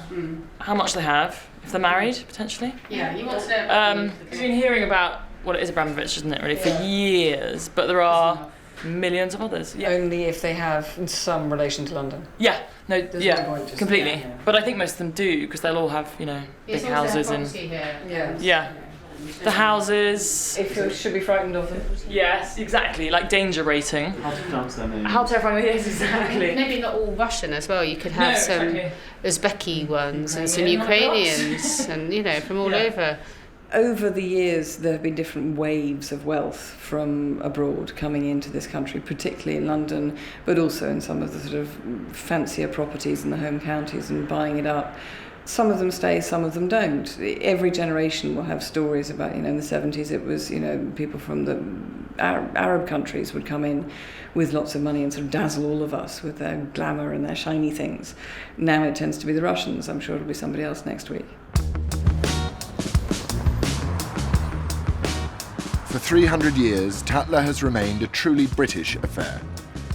how much they have, if they're married, potentially. Yeah, you want to know. We've been hearing about what it is Abramovich, isn't it, really, for years, but there are millions of others. Yeah. Only if they have some relation to London. Yeah, no, There's yeah, no point just- completely. yeah. But I think most of them do, because they'll all have, big houses and yeah, the houses. If you should be frightened of them. Yes, exactly, like danger rating. How terrifying it is, exactly. Maybe not all Russian as well. You could have some Uzbeki ones and some Ukrainians and from all over. Over the years, there have been different waves of wealth from abroad coming into this country, particularly in London, but also in some of the sort of fancier properties in the home counties and buying it up. Some of them stay, some of them don't. Every generation will have stories about, in the 70s it was, people from the Arab countries would come in with lots of money and sort of dazzle all of us with their glamour and their shiny things. Now it tends to be the Russians. I'm sure it'll be somebody else next week. For 300 years, Tatler has remained a truly British affair.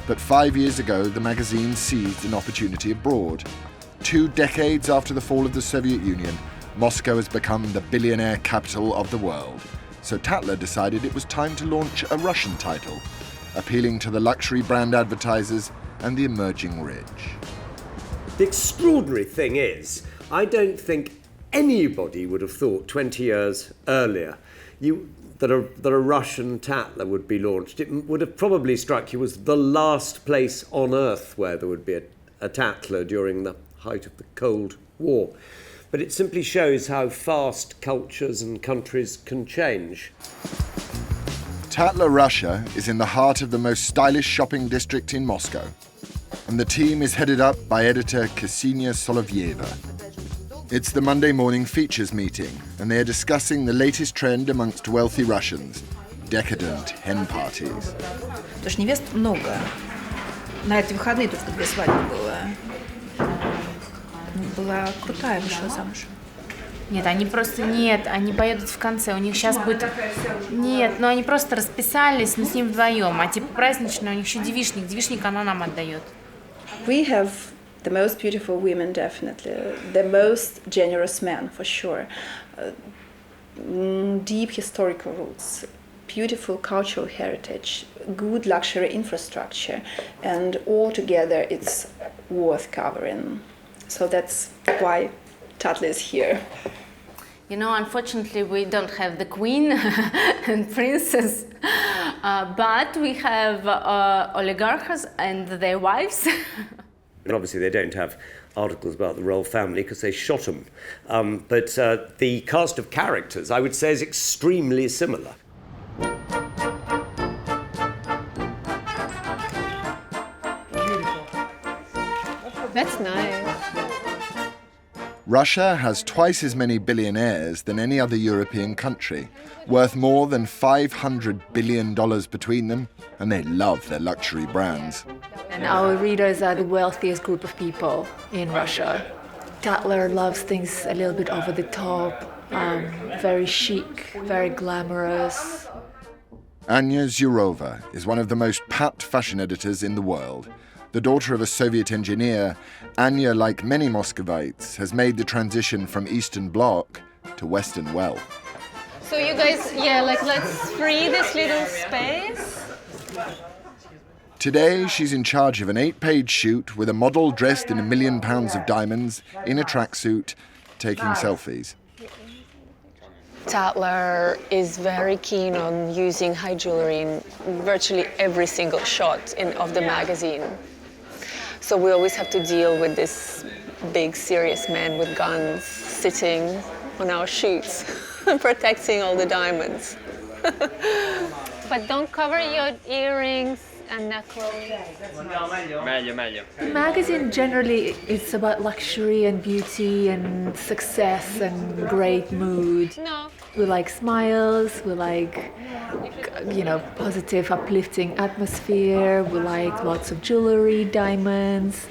But 5 years ago, the magazine seized an opportunity abroad. 2 decades after the fall of the Soviet Union, Moscow has become the billionaire capital of the world. So Tatler decided it was time to launch a Russian title, appealing to the luxury brand advertisers and the emerging rich. The extraordinary thing is, I don't think anybody would have thought 20 years earlier that a Russian Tatler would be launched. It would have probably struck you as the last place on earth where there would be a Tatler during the height of the Cold War. But it simply shows how fast cultures and countries can change. Tatler Russia is in the heart of the most stylish shopping district in Moscow, and the team is headed up by editor Ksenia Solovyeva. It's the Monday morning features meeting, and they are discussing the latest trend amongst wealthy Russians, decadent hen parties. Потому что невест много. На эти выходные только 2 свадьбы было. Была крутая, вышла замуж. Нет, они просто они поедут в конце, у них сейчас будет... Нет, они просто расписались, но с ним вдвоем, а типа праздничный у них еще девичник она нам отдает. We have the most beautiful women, definitely. The most generous men, for sure. Deep historical roots, beautiful cultural heritage, good luxury infrastructure, and altogether it's worth covering. So that's why Tatler is here. You know, unfortunately, we don't have the queen and princess, but we have oligarchs and their wives. And obviously they don't have articles about the royal family because they shot them. But the cast of characters, I would say, is extremely similar. That's nice. Russia has twice as many billionaires than any other European country, worth more than $500 billion between them, and they love their luxury brands. And our readers are the wealthiest group of people in Russia. Tatler loves things a little bit over the top, very chic, very glamorous. Anya Zurova is one of the most packed fashion editors in the world. The daughter of a Soviet engineer, Anya, like many Muscovites, has made the transition from Eastern Bloc to Western wealth. So you guys, let's free this little space. Today, she's in charge of an 8-page shoot with a model dressed in £1 million of diamonds, in a tracksuit, taking selfies. Tatler is very keen on using high jewelry in virtually every single shot of the magazine. So we always have to deal with this big, serious man with guns sitting on our shoots, protecting all the diamonds. But don't cover your earrings and necklace. The magazine generally is about luxury and beauty and success and great mood. No. We like smiles, we like, positive, uplifting atmosphere, we like lots of jewelry, diamonds,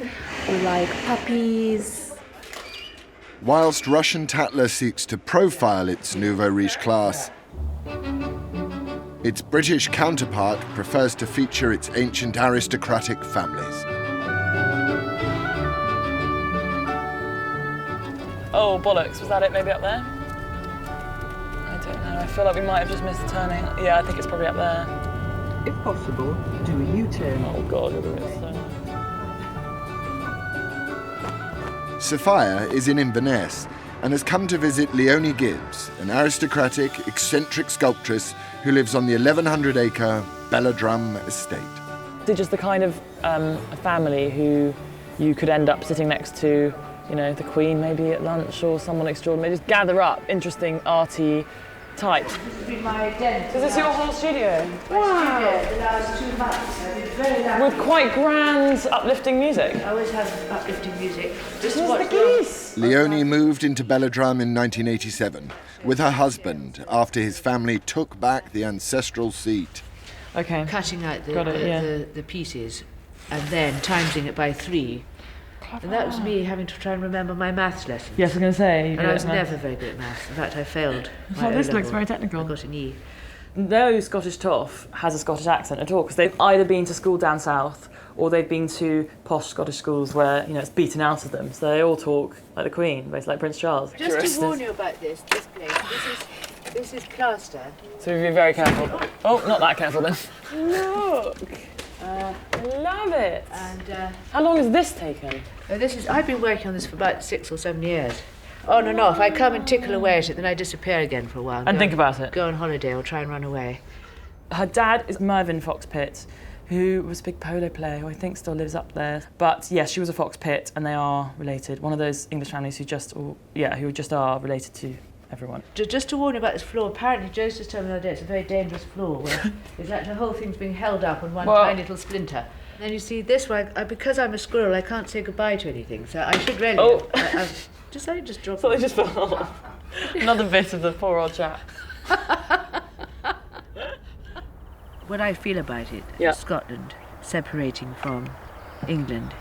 we like puppies. Whilst Russian Tatler seeks to profile its nouveau riche class, its British counterpart prefers to feature its ancient aristocratic families. Oh, bollocks, was that it maybe up there? I don't know, I feel like we might have just missed the turning. Yeah, I think it's probably up there. If possible, do a U-turn. Oh God, you're doing it so... Sophia is in Inverness and has come to visit Leonie Gibbs, an aristocratic, eccentric sculptress who lives on the 1,100-acre Belladrum estate. They're just the kind of a family who you could end up sitting next to, the Queen maybe at lunch or someone extraordinary. Just gather up interesting, arty types. Is this your whole studio? Wow! The last 2 months, I've been very lucky. With quite grand, uplifting music. I always have uplifting music. Just watch the geese. Leonie moved into Belladrum in 1987 with her husband after his family took back the ancestral seat. Okay. Cutting out the pieces and then timesing it by 3. And that was me having to try and remember my maths lessons. Yes, I was going to say. And I was never very good at maths. In fact, I failed. Oh, this looks very technical. I got an E. No Scottish toff has a Scottish accent at all because they've either been to school down south or they've been to posh Scottish schools where it's beaten out of them. So they all talk like the Queen, basically like Prince Charles. Just to warn you about this place. This is plaster. So be very careful. Oh, not that careful then. Look. I love it. And how long has this taken? I've been working on this for about 6 or 7 years. On and off. I come and tickle away at it, then I disappear again for a while. And think about it. Go on holiday or try and run away. Her dad is Mervyn Fox Pitt, who was a big polo player, who I think still lives up there. But yes, she was a Fox Pitt, and they are related. One of those English families who just are related to everyone. Just to warn you about this floor, apparently Joe's just told me the other day it's a very dangerous floor where it's like the whole thing's being held up on one tiny little splinter. And then you see this one, because I'm a squirrel, I can't say goodbye to anything, so I should really... Oh! I just dropped it. Just fell off. Another bit of the poor old chap. What I feel about it, Scotland separating from England,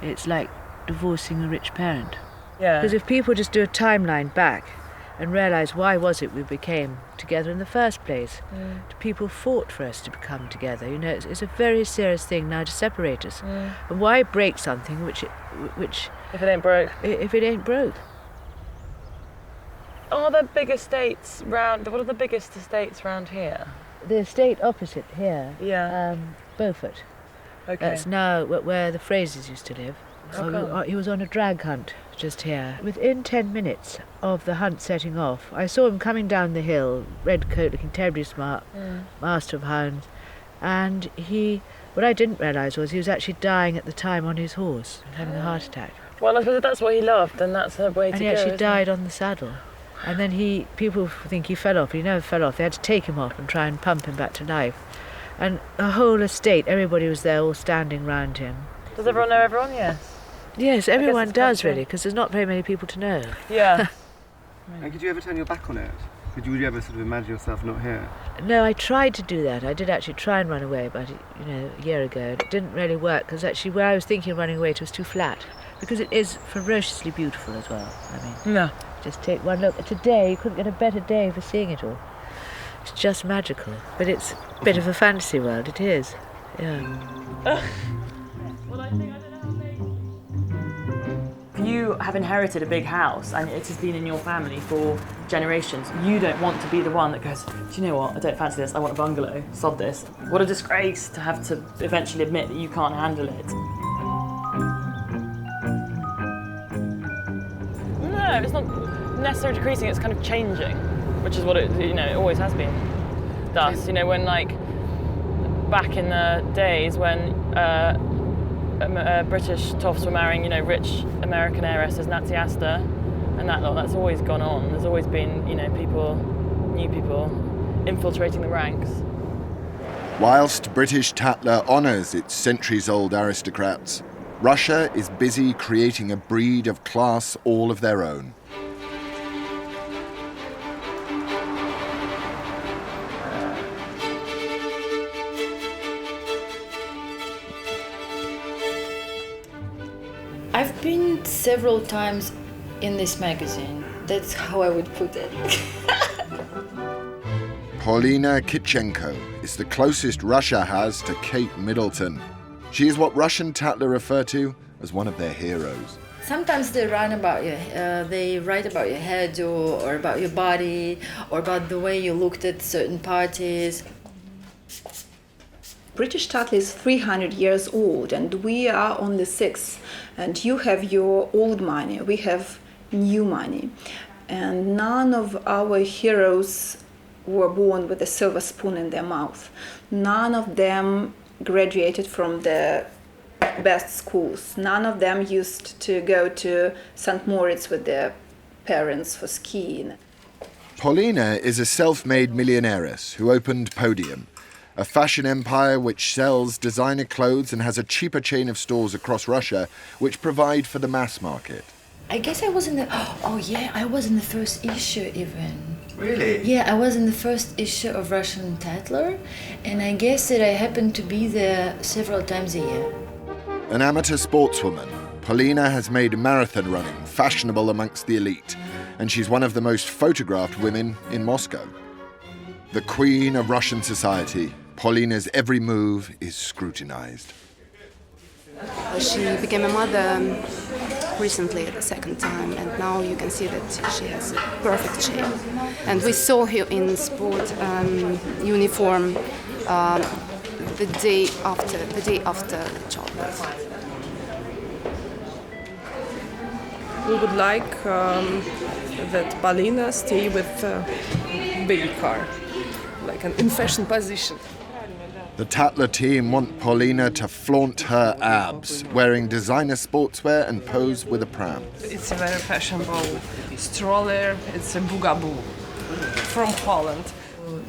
it's like divorcing a rich parent. Yeah. Because if people just do a timeline back and realise why was it we became together in the first place, people fought for us to become together. It's a very serious thing now to separate us. And why break something which if it ain't broke? If it ain't broke. Are there big estates round? What are the biggest estates round here? The estate opposite here. Yeah. Beaufort. Okay. That's now where the Frasers used to live. He was on a drag hunt just here. Within 10 minutes of the hunt setting off, I saw him coming down the hill, red coat, looking terribly smart, master of hounds, and what I didn't realise was he was actually dying at the time on his horse, having a heart attack. Well, I suppose that's what he loved, and that's the way to go. And he actually died on the saddle. And then people think he fell off, but he never fell off. They had to take him off and try and pump him back to life. And the whole estate, everybody was there all standing round him. Does everyone know everyone? Yes. Yes, everyone does really, because there's not very many people to know. Yeah. And could you ever turn your back on it? Would you ever sort of imagine yourself not here? No, I tried to do that. I did actually try and run away about a year ago. It didn't really work, because actually where I was thinking of running away, it was too flat. Because it is ferociously beautiful as well. I mean, just take one look. Today, you couldn't get a better day for seeing it all. It's just magical. But it's a bit of a fantasy world, it is. Yeah. You have inherited a big house and it has been in your family for generations. You don't want to be the one that goes, do you know what, I don't fancy this, I want a bungalow, sod this. What a disgrace to have to eventually admit that you can't handle it. No, it's not necessarily decreasing, it's kind of changing, which is what it always has been. Thus, when back in the days when British toffs were marrying, rich American heiresses, Nancy Astor, and that's always gone on. There's always been, new people infiltrating the ranks. Whilst British Tatler honours its centuries-old aristocrats, Russia is busy creating a breed of class all of their own. I've been several times in this magazine. That's how I would put it. Paulina Kitchenko is the closest Russia has to Kate Middleton. She is what Russian Tatler refer to as one of their heroes. Sometimes they write about you. They write about your head or about your body or about the way you looked at certain parties. British Tatler is 300 years old and we are only 6. And you have your old money, we have new money. And none of our heroes were born with a silver spoon in their mouth. None of them graduated from the best schools. None of them used to go to St. Moritz with their parents for skiing. Paulina is a self-made millionairess who opened Podium, a fashion empire which sells designer clothes and has a cheaper chain of stores across Russia which provide for the mass market. I guess I was in the... I was in the first issue even. Really? Yeah, I was in the first issue of Russian Tatler, and I guess that I happened to be there several times a year. An amateur sportswoman, Paulina has made marathon running fashionable amongst the elite, and she's one of the most photographed women in Moscow. The queen of Russian society, Paulina's every move is scrutinized. She became a mother recently the second time, and now you can see that she has perfect shape. And we saw her in sport uniform the day after the childbirth. We would like that Paulina stay with baby car, like in fashion position. The Tatler team want Paulina to flaunt her abs, wearing designer sportswear and pose with a pram. It's a very fashionable stroller. It's a bugaboo from Poland.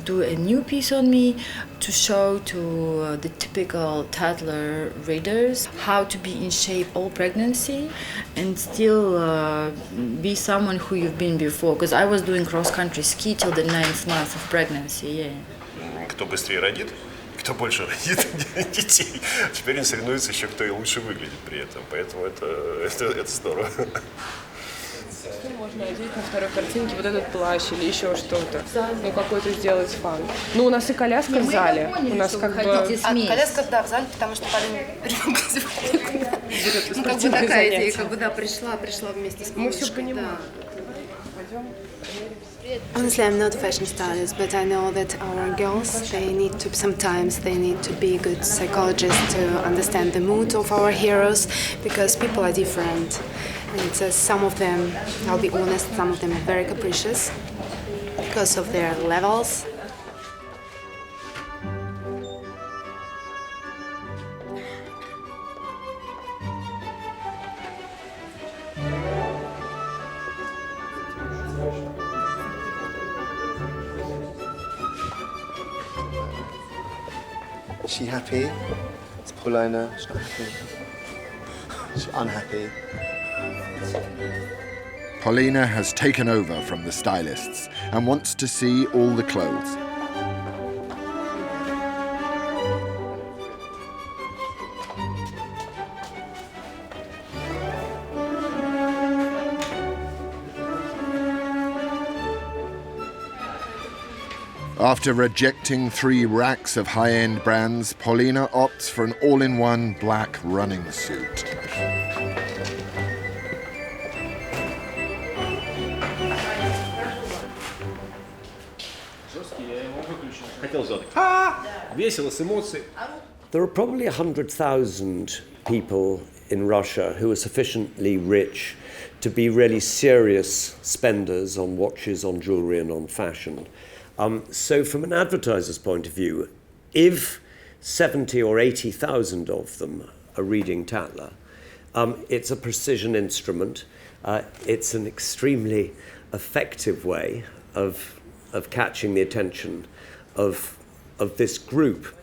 Do a new piece on me to show to the typical Tatler readers how to be in shape all pregnancy and still be someone who you've been before. Because I was doing cross-country ski till the 9th month of pregnancy. Yeah. Кто быстрее родит, кто больше родит детей. Теперь он соревнуется еще, кто и лучше выглядит при этом. Поэтому это здорово. Можно одеть на второй картинке вот этот плащ или еще что-то. Ну, какой-то сделать фан. Ну, у нас и коляска в зале. У нас как бы... коляска, да, в зале, потому что Полина ну, как бы такая идея, как бы, да, пришла вместе с Мы все понимаем. Honestly, I'm not a fashion stylist, but I know that our girls, sometimes they need to be good psychologists to understand the mood of our heroes, because people are different. And some of them, I'll be honest, some of them are very capricious because of their levels. Is she happy? Is Paulina? She's not happy. She's unhappy. Paulina has taken over from the stylists and wants to see all the clothes. After rejecting 3 racks of high-end brands, Paulina opts for an all-in-one black running suit. There are probably 100,000 people in Russia who are sufficiently rich to be really serious spenders on watches, on jewellery and on fashion. So from an advertiser's point of view, if 70 or 80,000 of them are reading Tatler, it's a precision instrument. It's an extremely effective way of catching the attention of this group.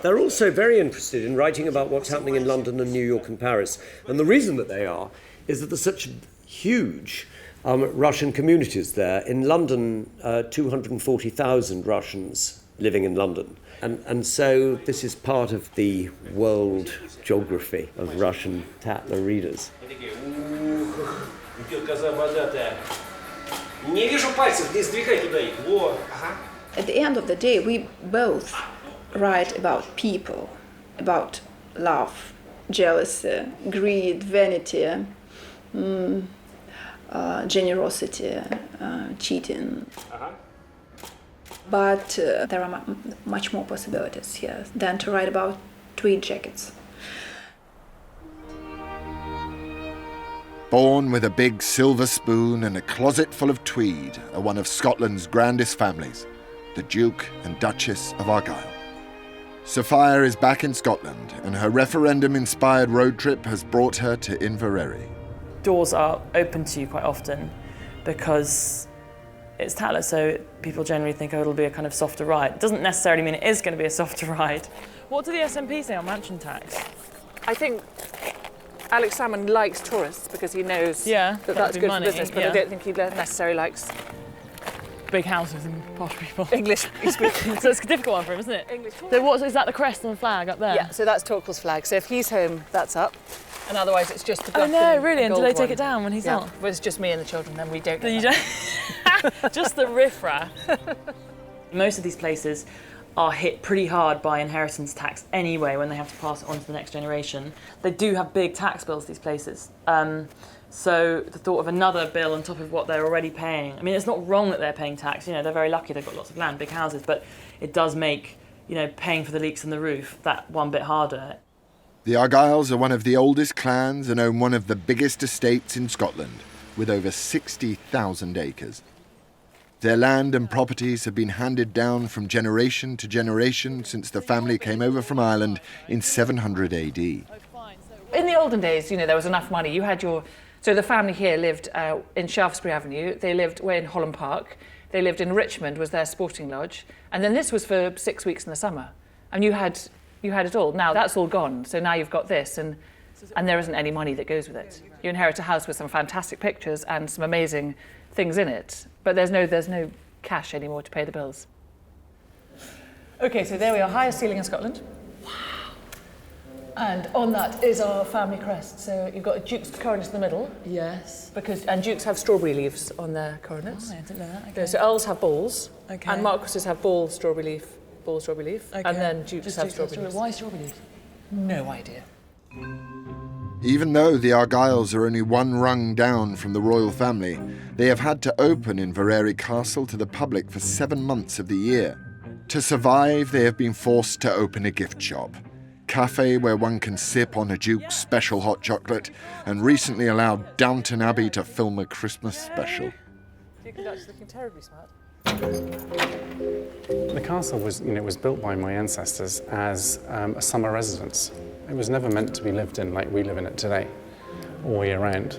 They're also very interested in writing about what's happening in London and New York and Paris. And the reason that they are is that there's such huge Russian communities there. In London, 240,000 Russians living in London. And so this is part of the world geography of Russian Tatler readers. At the end of the day, we both write about people, about love, jealousy, greed, vanity, generosity, cheating. But there are much more possibilities here than to write about tweed jackets. Born with a big silver spoon and a closet full of tweed are one of Scotland's grandest families, the Duke and Duchess of Argyll. Sophia is back in Scotland, and her referendum-inspired road trip has brought her to Inverary. Doors are open to you quite often because it's Tatler, so people generally think, oh, it'll be a kind of softer ride. It doesn't necessarily mean it is going to be a softer ride. What do the SNP say on mansion tax? I think Alex Salmon likes tourists because he knows that that's good money, for business, but I don't think he necessarily likes big houses and posh people. English speaking. So it's a difficult one for him, isn't it? English. So is that the crest and the flag up there? Yeah, so that's Torquil's flag. So if he's home, that's up. And otherwise it's just the black no, really? And do they take one. it down when he's yeah. not? Well, it's just me and the children, then we don't get you don't? Just the riffraff. Most of these places are hit pretty hard by inheritance tax anyway when they have to pass it on to the next generation. They do have big tax bills, these places. So the thought of another bill on top of what they're already paying, I mean, it's not wrong that they're paying tax, you know, they're very lucky, they've got lots of land, big houses, but it does make, you know, paying for the leaks in the roof that one bit harder. The Argylls are one of the oldest clans and own one of the biggest estates in Scotland, with over 60,000 acres. Their land and properties have been handed down from generation to generation since the family came over from Ireland in 700 AD. In the olden days, you know, there was enough money. You had so the family here lived in Shaftesbury Avenue. They lived way in Holland Park. They lived in Richmond, was their sporting lodge. And then this was for 6 weeks in the summer. And you had it all. Now that's all gone. So now you've got this, and there isn't any money that goes with it. You inherit a house with some fantastic pictures and some amazing things in it, but there's no cash anymore to pay the bills. Okay, so there we are, highest ceiling in Scotland. Wow. And on that is our family crest. So you've got a Duke's coronet in the middle. Yes. And Dukes have strawberry leaves on their coronets. Oh, I didn't know that. Okay. So Earls have balls, okay. and Marquises have ball, strawberry leaf, okay. and then Dukes have strawberry leaves. Why strawberry leaves? No idea. Even though the Argylls are only one rung down from the royal family, they have had to open Inverary Castle to the public for 7 months of the year. To survive, they have been forced to open a gift shop, cafe where one can sip on a Duke's special hot chocolate, and recently allowed Downton Abbey to film a Christmas special. Duke of Argyll's looking terribly smart. The castle was built by my ancestors as a summer residence. It was never meant to be lived in like we live in it today, all year round.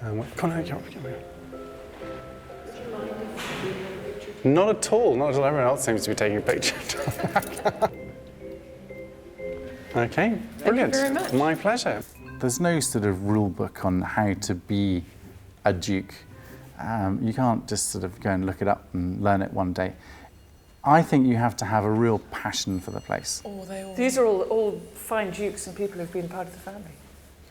Come on, not at all. Not at all. Everyone else seems to be taking a picture. Okay, brilliant. Thank you very much. My pleasure. There's no sort of rule book on how to be a duke. You can't just sort of go and look it up and learn it one day. I think you have to have a real passion for the place. These are all fine dukes and people who've been part of the family.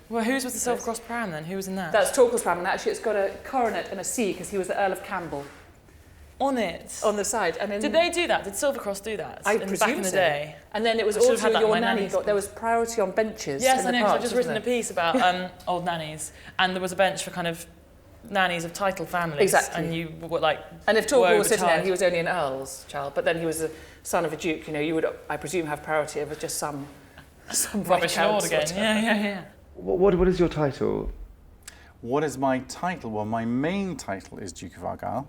Well, whose was the Silver Cross Pram then? Who was in that? That's Torquil's pram, and actually it's got a coronet and a C because he was the Earl of Campbell. On it? On the side. And then did they do that? Did Silver Cross do that? I back presume in the so. day? And then it was I should have also had that your in my nanny nanny's got, there was priority on benches. Yes, in I the know, 'cause parks, I've just wasn't written a there? piece about old nannies, and there was a bench for kind of nannies of title families. Exactly. And you were like, and if Torquil was sitting there, retired. he was only an earl's child, but then he was the son of a duke, you would, I presume, have priority over just some rubbish lord again. Yeah. What is your title? What is my title? Well, my main title is Duke of Argyll,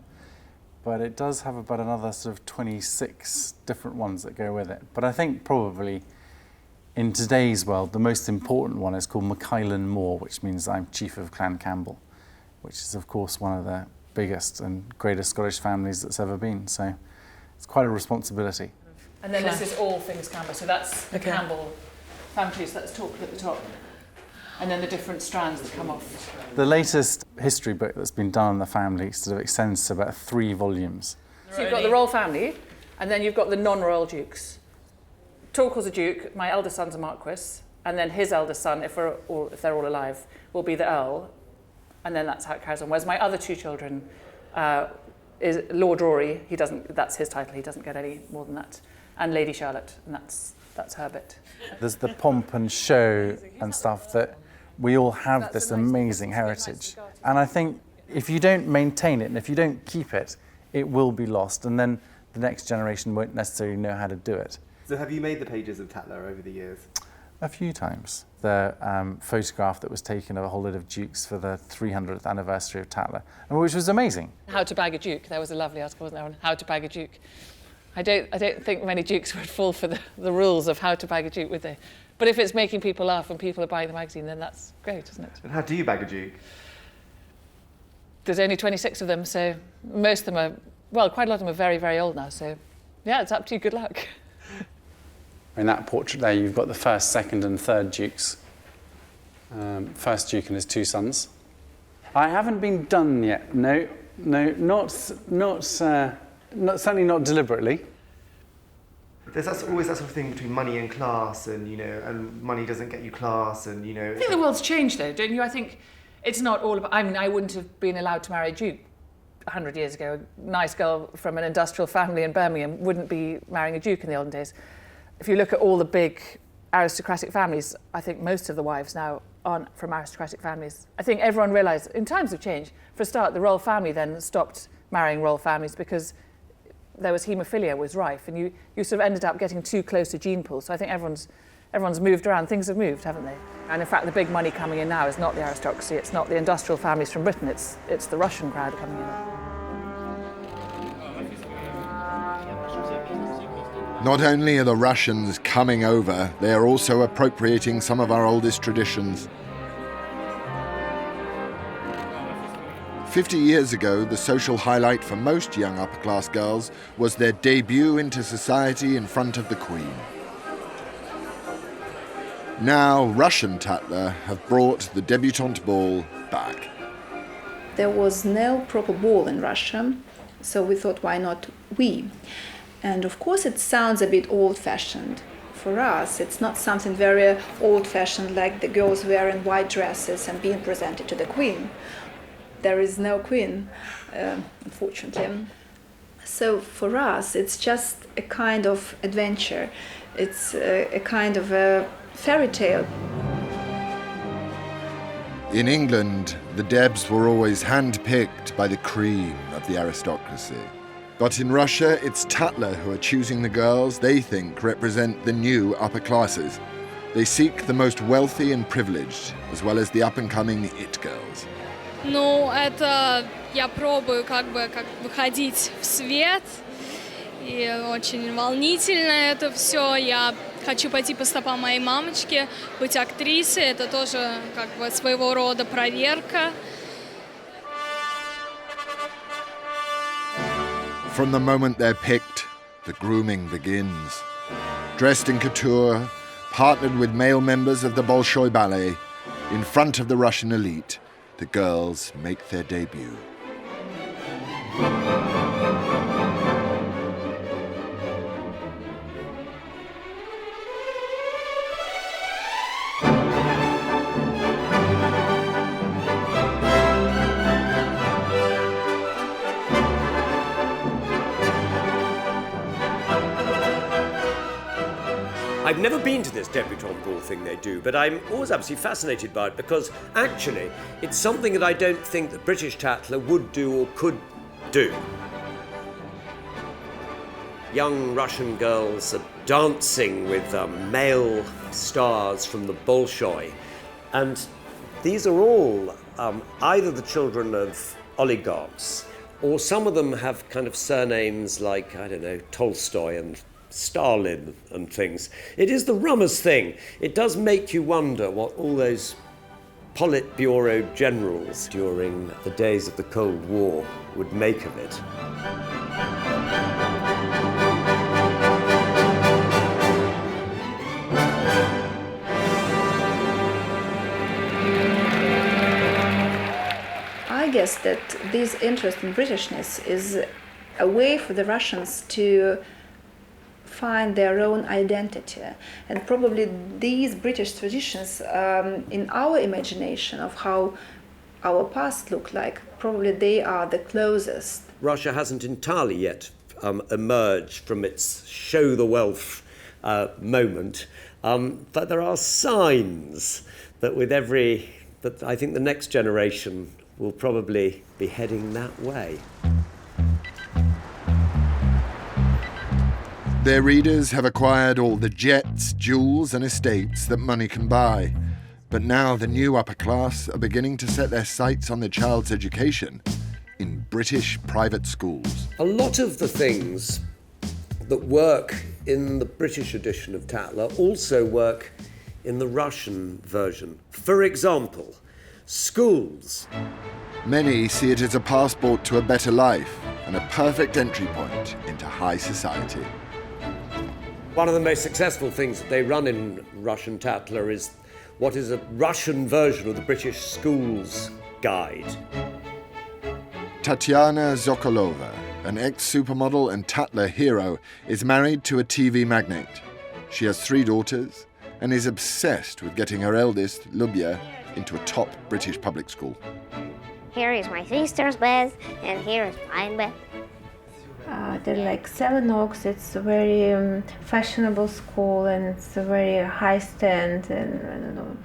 but it does have about another sort of 26 different ones that go with it. But I think probably in today's world, the most important one is called MacIlan Moore, which means I'm Chief of Clan Campbell, which is, of course, one of the biggest and greatest Scottish families that's ever been. So it's quite a responsibility. And then this is all things Campbell, so that's the Campbell family, so that's Torquil at the top. And then the different strands that come off. The latest history book that's been done on the family sort of extends to about 3 volumes. So you've got the royal family, and then you've got the non-royal dukes. Torquil's a duke, my eldest son's a marquis, and then his eldest son, if they're all alive, will be the earl, and then that's how it carries on. Whereas my other 2 children is Lord Rory, that's his title, he doesn't get any more than that, and Lady Charlotte, and that's her bit. There's the pomp and show and stuff that we all have this amazing heritage. And I think if you don't maintain it and if you don't keep it, it will be lost. And then the next generation won't necessarily know how to do it. So have you made the pages of Tatler over the years? A few times. The photograph that was taken of a whole load of dukes for the 300th anniversary of Tatler, which was amazing. How to bag a duke. There was a lovely article, wasn't there, on how to bag a duke. I don't think many dukes would fall for the rules of how to bag a duke, would they? But if it's making people laugh and people are buying the magazine, then that's great, isn't it? And how do you bag a duke? There's only 26 of them, so most of them are, well, quite a lot of them are very, very old now, so yeah, it's up to you, good luck. In that portrait there, you've got the first, second and third dukes. First duke and his 2 sons. I haven't been done yet, no, certainly not deliberately. There's always that sort of thing between money and class, and and money doesn't get you class, and I think the world's changed though, don't you? I think it's not all about. I mean, I wouldn't have been allowed to marry a duke 100 years ago. A nice girl from an industrial family in Birmingham wouldn't be marrying a duke in the olden days. If you look at all the big aristocratic families, I think most of the wives now aren't from aristocratic families. I think everyone realised in times of change. For a start, the royal family then stopped marrying royal families because there was haemophilia was rife, and you sort of ended up getting too close to gene pool. So I think everyone's moved around. Things have moved, haven't they? And in fact, the big money coming in now is not the aristocracy. It's not the industrial families from Britain. It's the Russian crowd coming in. Not only are the Russians coming over, they are also appropriating some of our oldest traditions. 50 years ago, the social highlight for most young upper-class girls was their debut into society in front of the Queen. Now, Russian Tatler have brought the debutante ball back. There was no proper ball in Russia, so we thought, why not we? And of course it sounds a bit old-fashioned. For us, it's not something very old-fashioned like the girls wearing white dresses and being presented to the Queen. There is no Queen, unfortunately. So for us, it's just a kind of adventure. It's a kind of a fairy tale. In England, the Debs were always hand-picked by the cream of the aristocracy. But in Russia, it's Tatler who are choosing the girls they think represent the new upper classes. They seek the most wealthy and privileged, as well as the up-and-coming it girls. Ну, это я пробую как выходить в свет, и очень волнительно это все. Я хочу пойти по стопам моей мамочки, быть актрисой. Это тоже как бы своего рода проверка. From the moment they're picked, the grooming begins. Dressed in couture, partnered with male members of the Bolshoi Ballet, in front of the Russian elite, the girls make their debut. I've never been to this debutante ball thing they do, but I'm always absolutely fascinated by it because actually it's something that I don't think that British Tatler would do or could do. Young Russian girls are dancing with male stars from the Bolshoi, and these are all either the children of oligarchs, or some of them have kind of surnames like, I don't know, Tolstoy and Stalin and things. It is the rummest thing. It does make you wonder what all those Politburo generals during the days of the Cold War would make of it. I guess that this interest in Britishness is a way for the Russians to find their own identity, and probably these British traditions in our imagination of how our past looked like, probably they are the closest. Russia hasn't entirely yet emerged from its show the wealth moment, but there are signs that that I think the next generation will probably be heading that way. Their readers have acquired all the jets, jewels and estates that money can buy. But now the new upper class are beginning to set their sights on their child's education in British private schools. A lot of the things that work in the British edition of Tatler also work in the Russian version. For example, schools. Many see it as a passport to a better life and a perfect entry point into high society. One of the most successful things that they run in Russian Tatler is what is a Russian version of the British Schools Guide. Tatiana Zokolova, an ex-supermodel and Tatler hero, is married to a TV magnate. She has 3 daughters and is obsessed with getting her eldest, Lubya, into a top British public school. Here is my sister's bed, and here is my bed. They're like 7 Oaks. It's a very fashionable school, and it's a very high stand, and I don't know.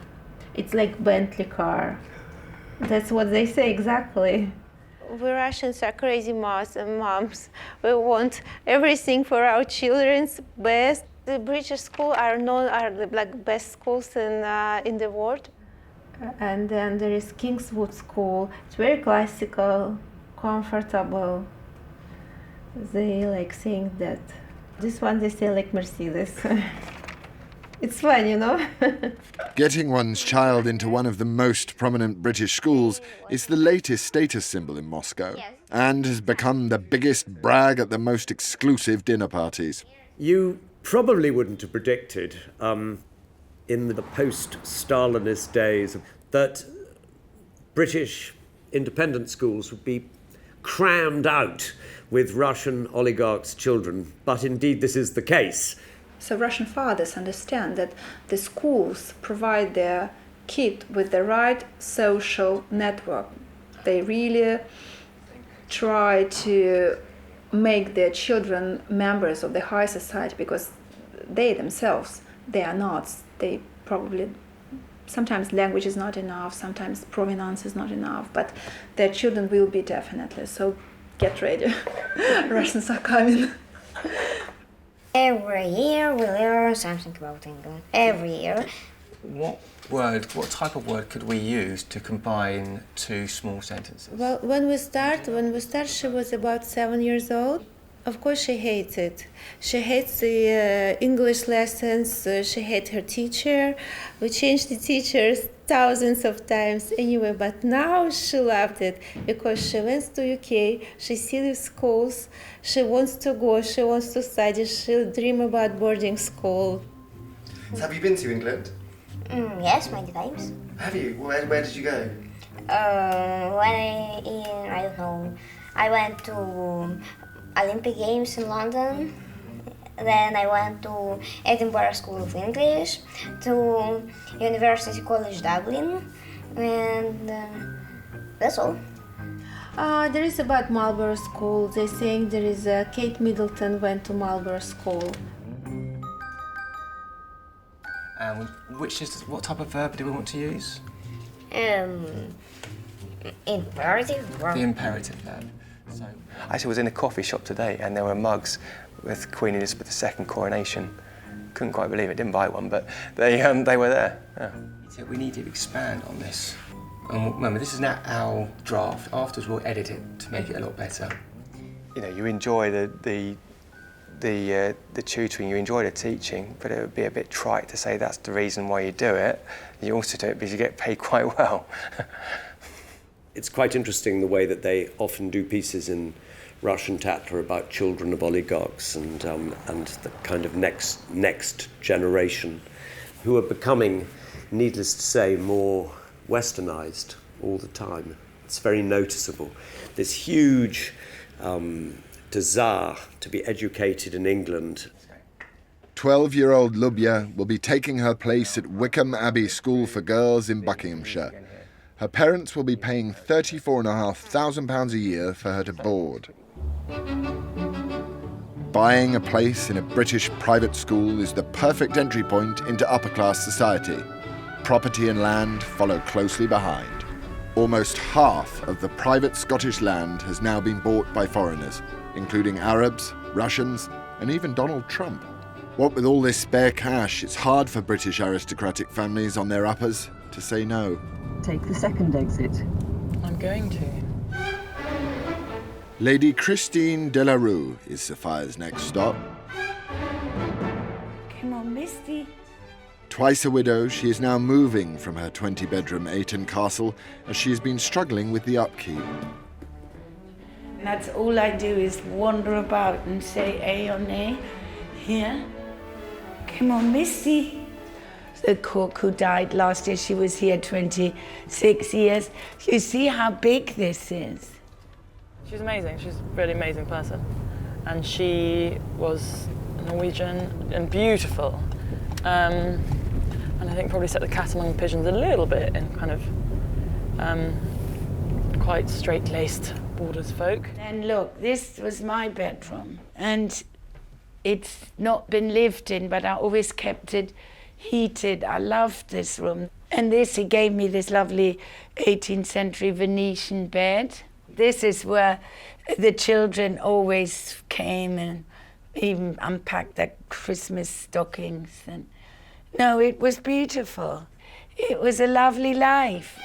It's like Bentley car. That's what they say exactly. We Russians are crazy moms. We want everything for our children's best. The British schools are the like best schools in the world. And then there is Kingswood School. It's very classical, comfortable. They like saying that. This one they say like Mercedes. It's fun, you know? Getting one's child into one of the most prominent British schools is the latest status symbol in Moscow and has become the biggest brag at the most exclusive dinner parties. You probably wouldn't have predicted in the post-Stalinist days that British independent schools would be crammed out with Russian oligarchs' children, but indeed this is the case. So Russian fathers understand that the schools provide their kid with the right social network. They really try to make their children members of the high society because they themselves, they are not. They probably sometimes language is not enough, sometimes provenance is not enough, but their children will be definitely. So get ready. Russians are coming. Every year we learn something about England. Every year. What type of word could we use to combine two small sentences? Well, when we start, she was about 7 years old. Of course, she hates it. She hates the English lessons. She hates her teacher. We changed the teachers thousands of times anyway, but now she loved it because she went to UK. She sees the schools. She wants to go. She wants to study. She'll dream about boarding school. So have you been to England? Yes, many times. Have you? Where did you go? I don't know, I went to Olympic Games in London, then I went to Edinburgh School of English, to University College Dublin, and that's all. There is about Marlborough School. They're saying there is Kate Middleton went to Marlborough School. What type of verb do we want to use? Imperative verb. The imperative verb. So, I actually was in a coffee shop today and there were mugs with Queen Elizabeth II coronation. Couldn't quite believe it, didn't buy one, but they were there. Yeah. So we need to expand on this. And remember, this is now our draft. Afterwards, we'll edit it to make it a lot better. You know, you enjoy the tutoring, you enjoy the teaching, but it would be a bit trite to say that's the reason why you do it. You also do it because you get paid quite well. It's quite interesting the way that they often do pieces in Russian Tatler about children of oligarchs and the kind of next generation who are becoming, needless to say, more westernized all the time. It's very noticeable. This huge desire to be educated in England. 12-year-old Lubya will be taking her place at Wickham Abbey School for Girls in Buckinghamshire. Her parents will be paying £34,500 a year for her to board. Buying a place in a British private school is the perfect entry point into upper-class society. Property and land follow closely behind. Almost half of the private Scottish land has now been bought by foreigners, including Arabs, Russians, and even Donald Trump. What with all this spare cash, it's hard for British aristocratic families on their uppers to say no. Take the second exit. I'm going to. Lady Christine de la Rue is Sophia's next stop. Come on, Misty. Twice a widow, she is now moving from her 20-bedroom Ayton castle as she has been struggling with the upkeep. That's all I do is wander about and say A or nay. Here. Come on, Misty. The cook who died last year, she was here 26 years. You see how big this is. She's amazing. She's a really amazing person. And she was Norwegian and beautiful. And I think probably set the cat among the pigeons a little bit in kind of quite straight-laced borders folk. And look, this was my bedroom. And it's not been lived in, but I always kept it heated. I loved this room. And this, he gave me this lovely 18th century Venetian bed. This is where the children always came and even unpacked their Christmas stockings. And no, it was beautiful. It was a lovely life.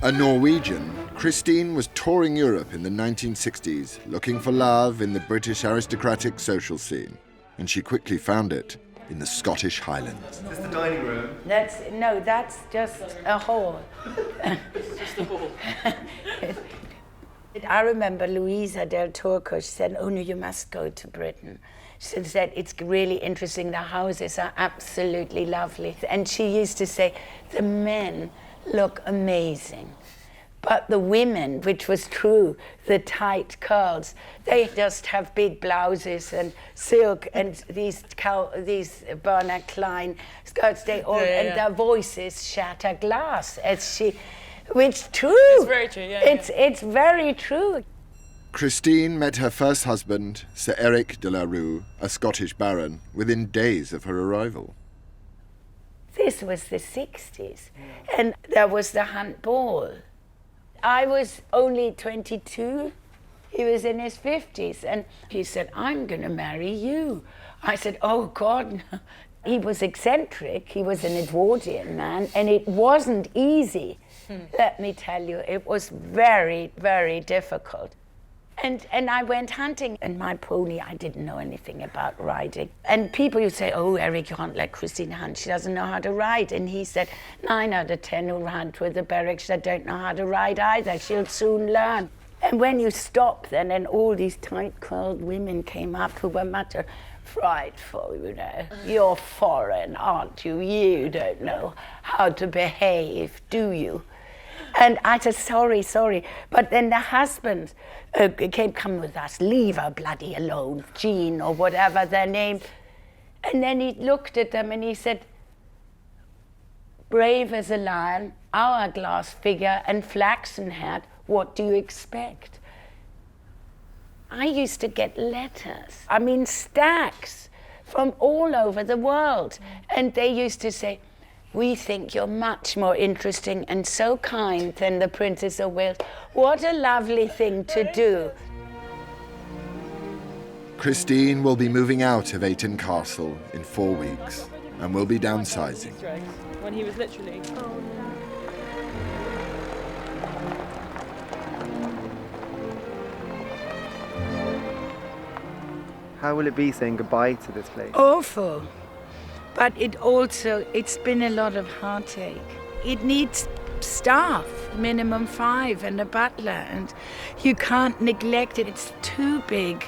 A Norwegian, Christine was touring Europe in the 1960s, looking for love in the British aristocratic social scene. And she quickly found it in the Scottish Highlands. Is this the dining room? That's just a hall. Just a hall. I remember Louisa del Turco, she said, oh no, you must go to Britain. She said, it's really interesting, the houses are absolutely lovely. And she used to say, the men look amazing. But the women, which was true, the tight curls, they just have big blouses and silk and these Bernard Klein skirts, and their voices shatter glass, which true. It's very true, It's very true. Christine met her first husband, Sir Eric de la Rue, a Scottish baron, within days of her arrival. This was the 60s. And there was the handball. I was only 22. He was in his 50s. And he said, I'm going to marry you. I said, oh, God. No. He was eccentric. He was an Edwardian man. And it wasn't easy. Let me tell you, it was very, very difficult. And I went hunting, and my pony, I didn't know anything about riding. And people would say, oh, Eric, you can't let Christine hunt. She doesn't know how to ride. And he said, 9 out of 10 who hunt with the barracks that don't know how to ride either. She'll soon learn. And when you stop then, and all these tight-curled women came up who were much frightful, you know. You're foreign, aren't you? You don't know how to behave, do you? And I said, sorry. But then the husband come with us, leave her bloody alone, Jean or whatever their name. And then he looked at them and he said, brave as a lion, hourglass figure and flaxen hat, what do you expect? I used to get letters, I mean stacks, from all over the world. And they used to say, we think you're much more interesting and so kind than the Princess of Wales. What a lovely thing to do. Christine will be moving out of Ayton Castle in 4 weeks and will be downsizing. When he was literally... How will it be saying goodbye to this place? Awful. But it's been a lot of heartache. It needs staff, minimum 5, and a butler, and you can't neglect it. It's too big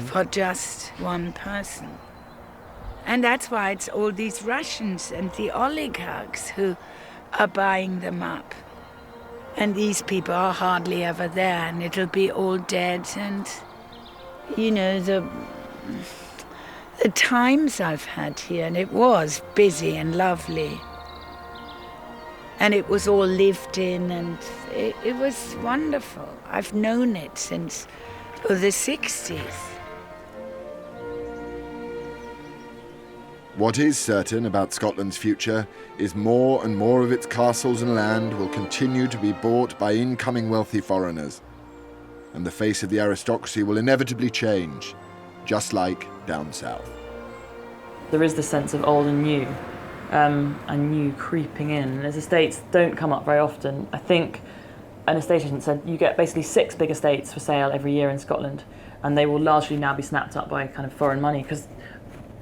for just one person. And that's why it's all these Russians and the oligarchs who are buying them up. And these people are hardly ever there, and it'll be all dead, and, you know, the times I've had here, and it was busy and lovely. And it was all lived in, and it was wonderful. I've known it since the 60s. What is certain about Scotland's future is more and more of its castles and land will continue to be bought by incoming wealthy foreigners. And the face of the aristocracy will inevitably change, just like down south. There is the sense of old and new creeping in. As estates don't come up very often. I think an estate agent said you get basically 6 big estates for sale every year in Scotland, and they will largely now be snapped up by kind of foreign money because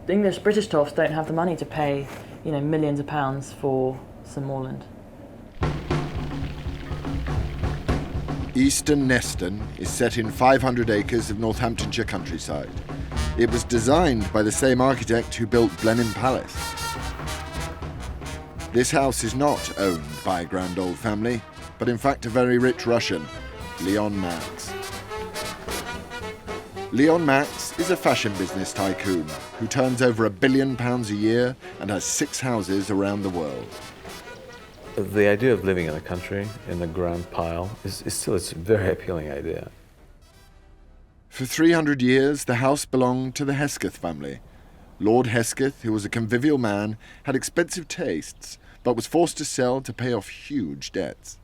English, British toffs don't have the money to pay, you know, millions of pounds for some moorland. Easton Neston is set in 500 acres of Northamptonshire countryside. It was designed by the same architect who built Blenheim Palace. This house is not owned by a grand old family, but in fact a very rich Russian, Leon Max. Leon Max is a fashion business tycoon who turns over £1 billion a year and has 6 houses around the world. The idea of living in a country, in a grand pile, is still a very appealing idea. For 300 years, the house belonged to the Hesketh family. Lord Hesketh, who was a convivial man, had expensive tastes, but was forced to sell to pay off huge debts.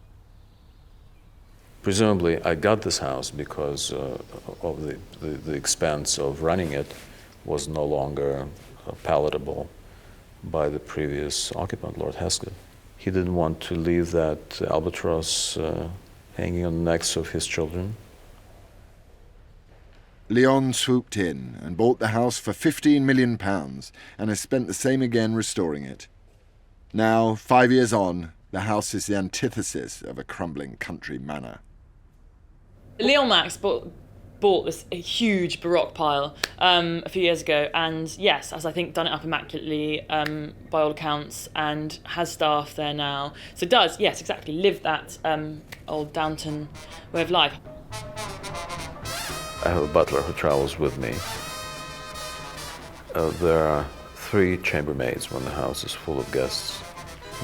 Presumably, I got this house because of the expense of running it was no longer palatable by the previous occupant, Lord Hesketh. He didn't want to leave that albatross hanging on the necks of his children. Leon swooped in and bought the house for £15 million and has spent the same again restoring it. Now, 5 years on, the house is the antithesis of a crumbling country manor. Leon Max bought this huge Baroque pile a few years ago, and yes, as I think done it up immaculately by all accounts, and has staff there now. So does, yes, exactly, live that old Downton way of life. I have a butler who travels with me. There are 3 chambermaids when the house is full of guests.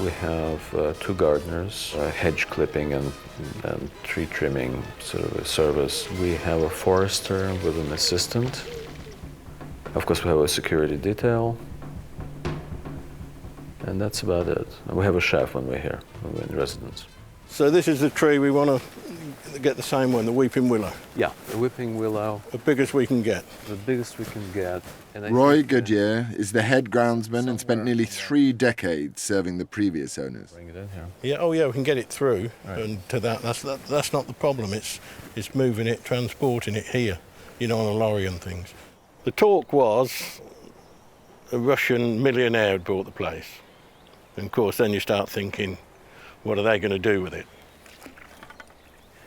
We have 2 gardeners, hedge clipping and tree trimming sort of a service. We have a forester with an assistant. Of course, we have a security detail. And that's about it. And we have a chef when we're here, when we're in residence. So this is the tree we want to get the same one, the weeping willow. Yeah, the weeping willow. The biggest we can get. The biggest we can get. And Roy Goodyear is the head groundsman and spent nearly 3 decades serving the previous owners. Bring it in here. Yeah, oh yeah, we can get it through, Right. and to that's not the problem. It's moving it, transporting it here, you know, on a lorry and things. The talk was a Russian millionaire had bought the place, and of course then you start thinking, what are they going to do with it?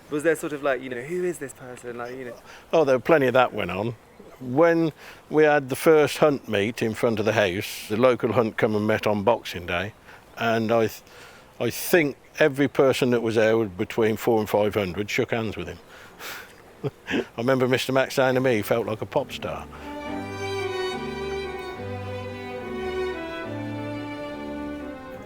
Was there sort of like, you know, who is this person? Like, you know. Oh, there were plenty of that went on. When we had the first hunt meet in front of the house, the local hunt come and met on Boxing Day, and I think every person that was there, between 400 and 500, shook hands with him. I remember Mr. Max saying to me, he felt like a pop star.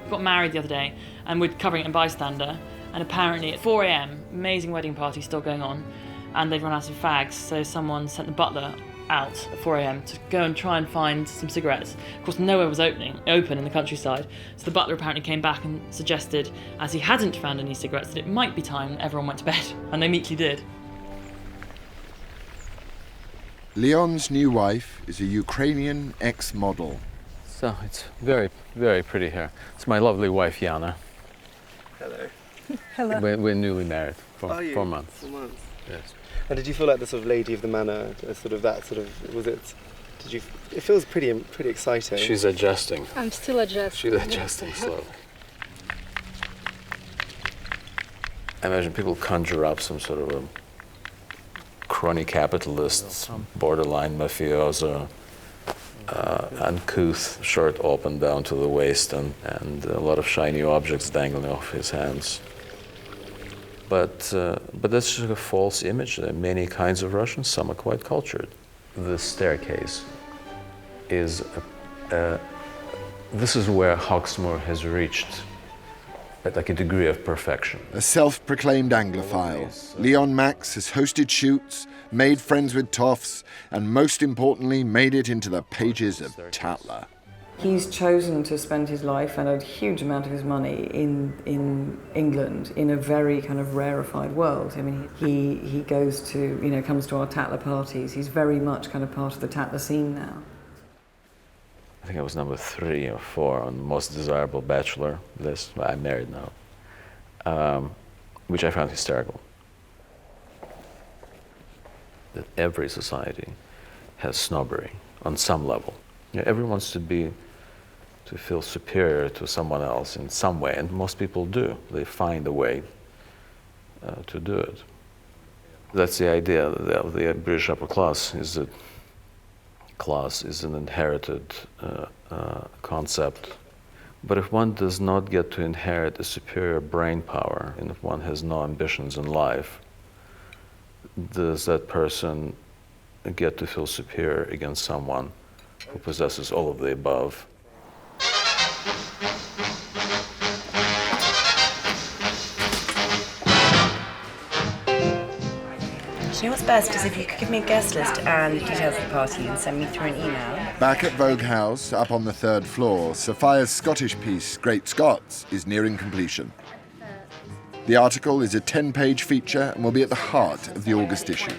Got married the other day, and we're covering it in Bystander, and apparently at 4 a.m, amazing wedding party still going on, and they'd run out of fags, so someone sent the butler out at 4 a.m. to go and try and find some cigarettes. Of course, nowhere was open in the countryside, so the butler apparently came back and suggested, as he hadn't found any cigarettes, that it might be time everyone went to bed, and they meekly did. Leon's new wife is a Ukrainian ex-model. So it's very, very pretty here. It's my lovely wife, Yana. Hello. Hello. We're newly married for 4 months. 4 months. Yes. And did you feel like the sort of lady of the manor, sort of that sort of, was it, did you, it feels pretty exciting. She's adjusting. I'm still adjusting. She's adjusting slowly. I imagine people conjure up some sort of a crony capitalist, borderline mafioso, uncouth shirt open down to the waist and a lot of shiny objects dangling off his hands. But that's just a false image. There are many kinds of Russians, some are quite cultured. The staircase is, this is where Hawksmoor has reached like a degree of perfection. A self-proclaimed Anglophile, Leon Max has hosted shoots, made friends with toffs, and most importantly, made it into the pages of Tatler. He's chosen to spend his life and a huge amount of his money in England, in a very kind of rarefied world. I mean, he goes to, you know, comes to our Tatler parties. He's very much kind of part of the Tatler scene now. I think I was number 3 or 4 on the most desirable bachelor list. Well, I'm married now, which I found hysterical. That every society has snobbery on some level. You know, everyone wants to feel superior to someone else in some way, and most people do. They find a way to do it. That's the idea of the British upper class, is that class is an inherited concept. But if one does not get to inherit a superior brain power, and if one has no ambitions in life, does that person get to feel superior against someone who possesses all of the above? You know what's best is if you could give me a guest list and details of the party and send me through an email. Back at Vogue House, up on the 3rd floor, Sophia's Scottish piece, Great Scots, is nearing completion. The article is a 10-page feature and will be at the heart of the August issue.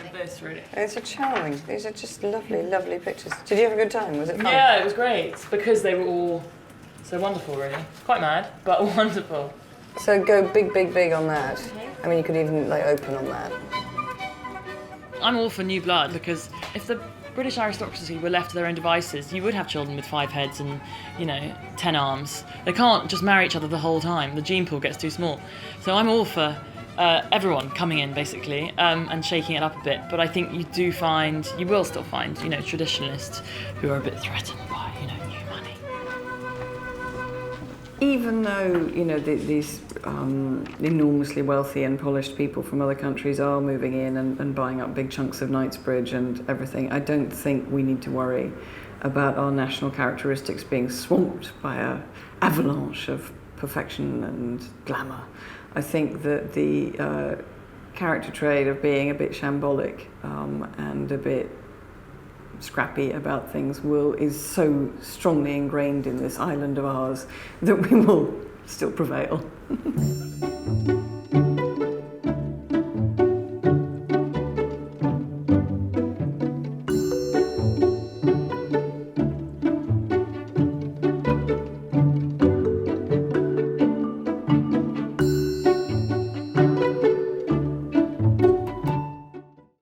These are charming. These are just lovely, lovely pictures. Did you have a good time? Was it fun? Yeah, it was great, because they were all so wonderful, really. Quite mad, but wonderful. So go big, big, big on that. I mean, you could even like open on that. I'm all for new blood, because if the British aristocracy were left to their own devices, you would have children with 5 heads and, you know, 10 arms. They can't just marry each other the whole time. The gene pool gets too small. So I'm all for everyone coming in, basically, and shaking it up a bit. But I think you will still find, you know, traditionalists who are a bit threatened by, you know, new money. Even though, you know, these enormously wealthy and polished people from other countries are moving in and buying up big chunks of Knightsbridge and everything, I don't think we need to worry about our national characteristics being swamped by an avalanche of perfection and glamour. I think that the character trait of being a bit shambolic and a bit scrappy about things is so strongly ingrained in this island of ours that we will still prevail.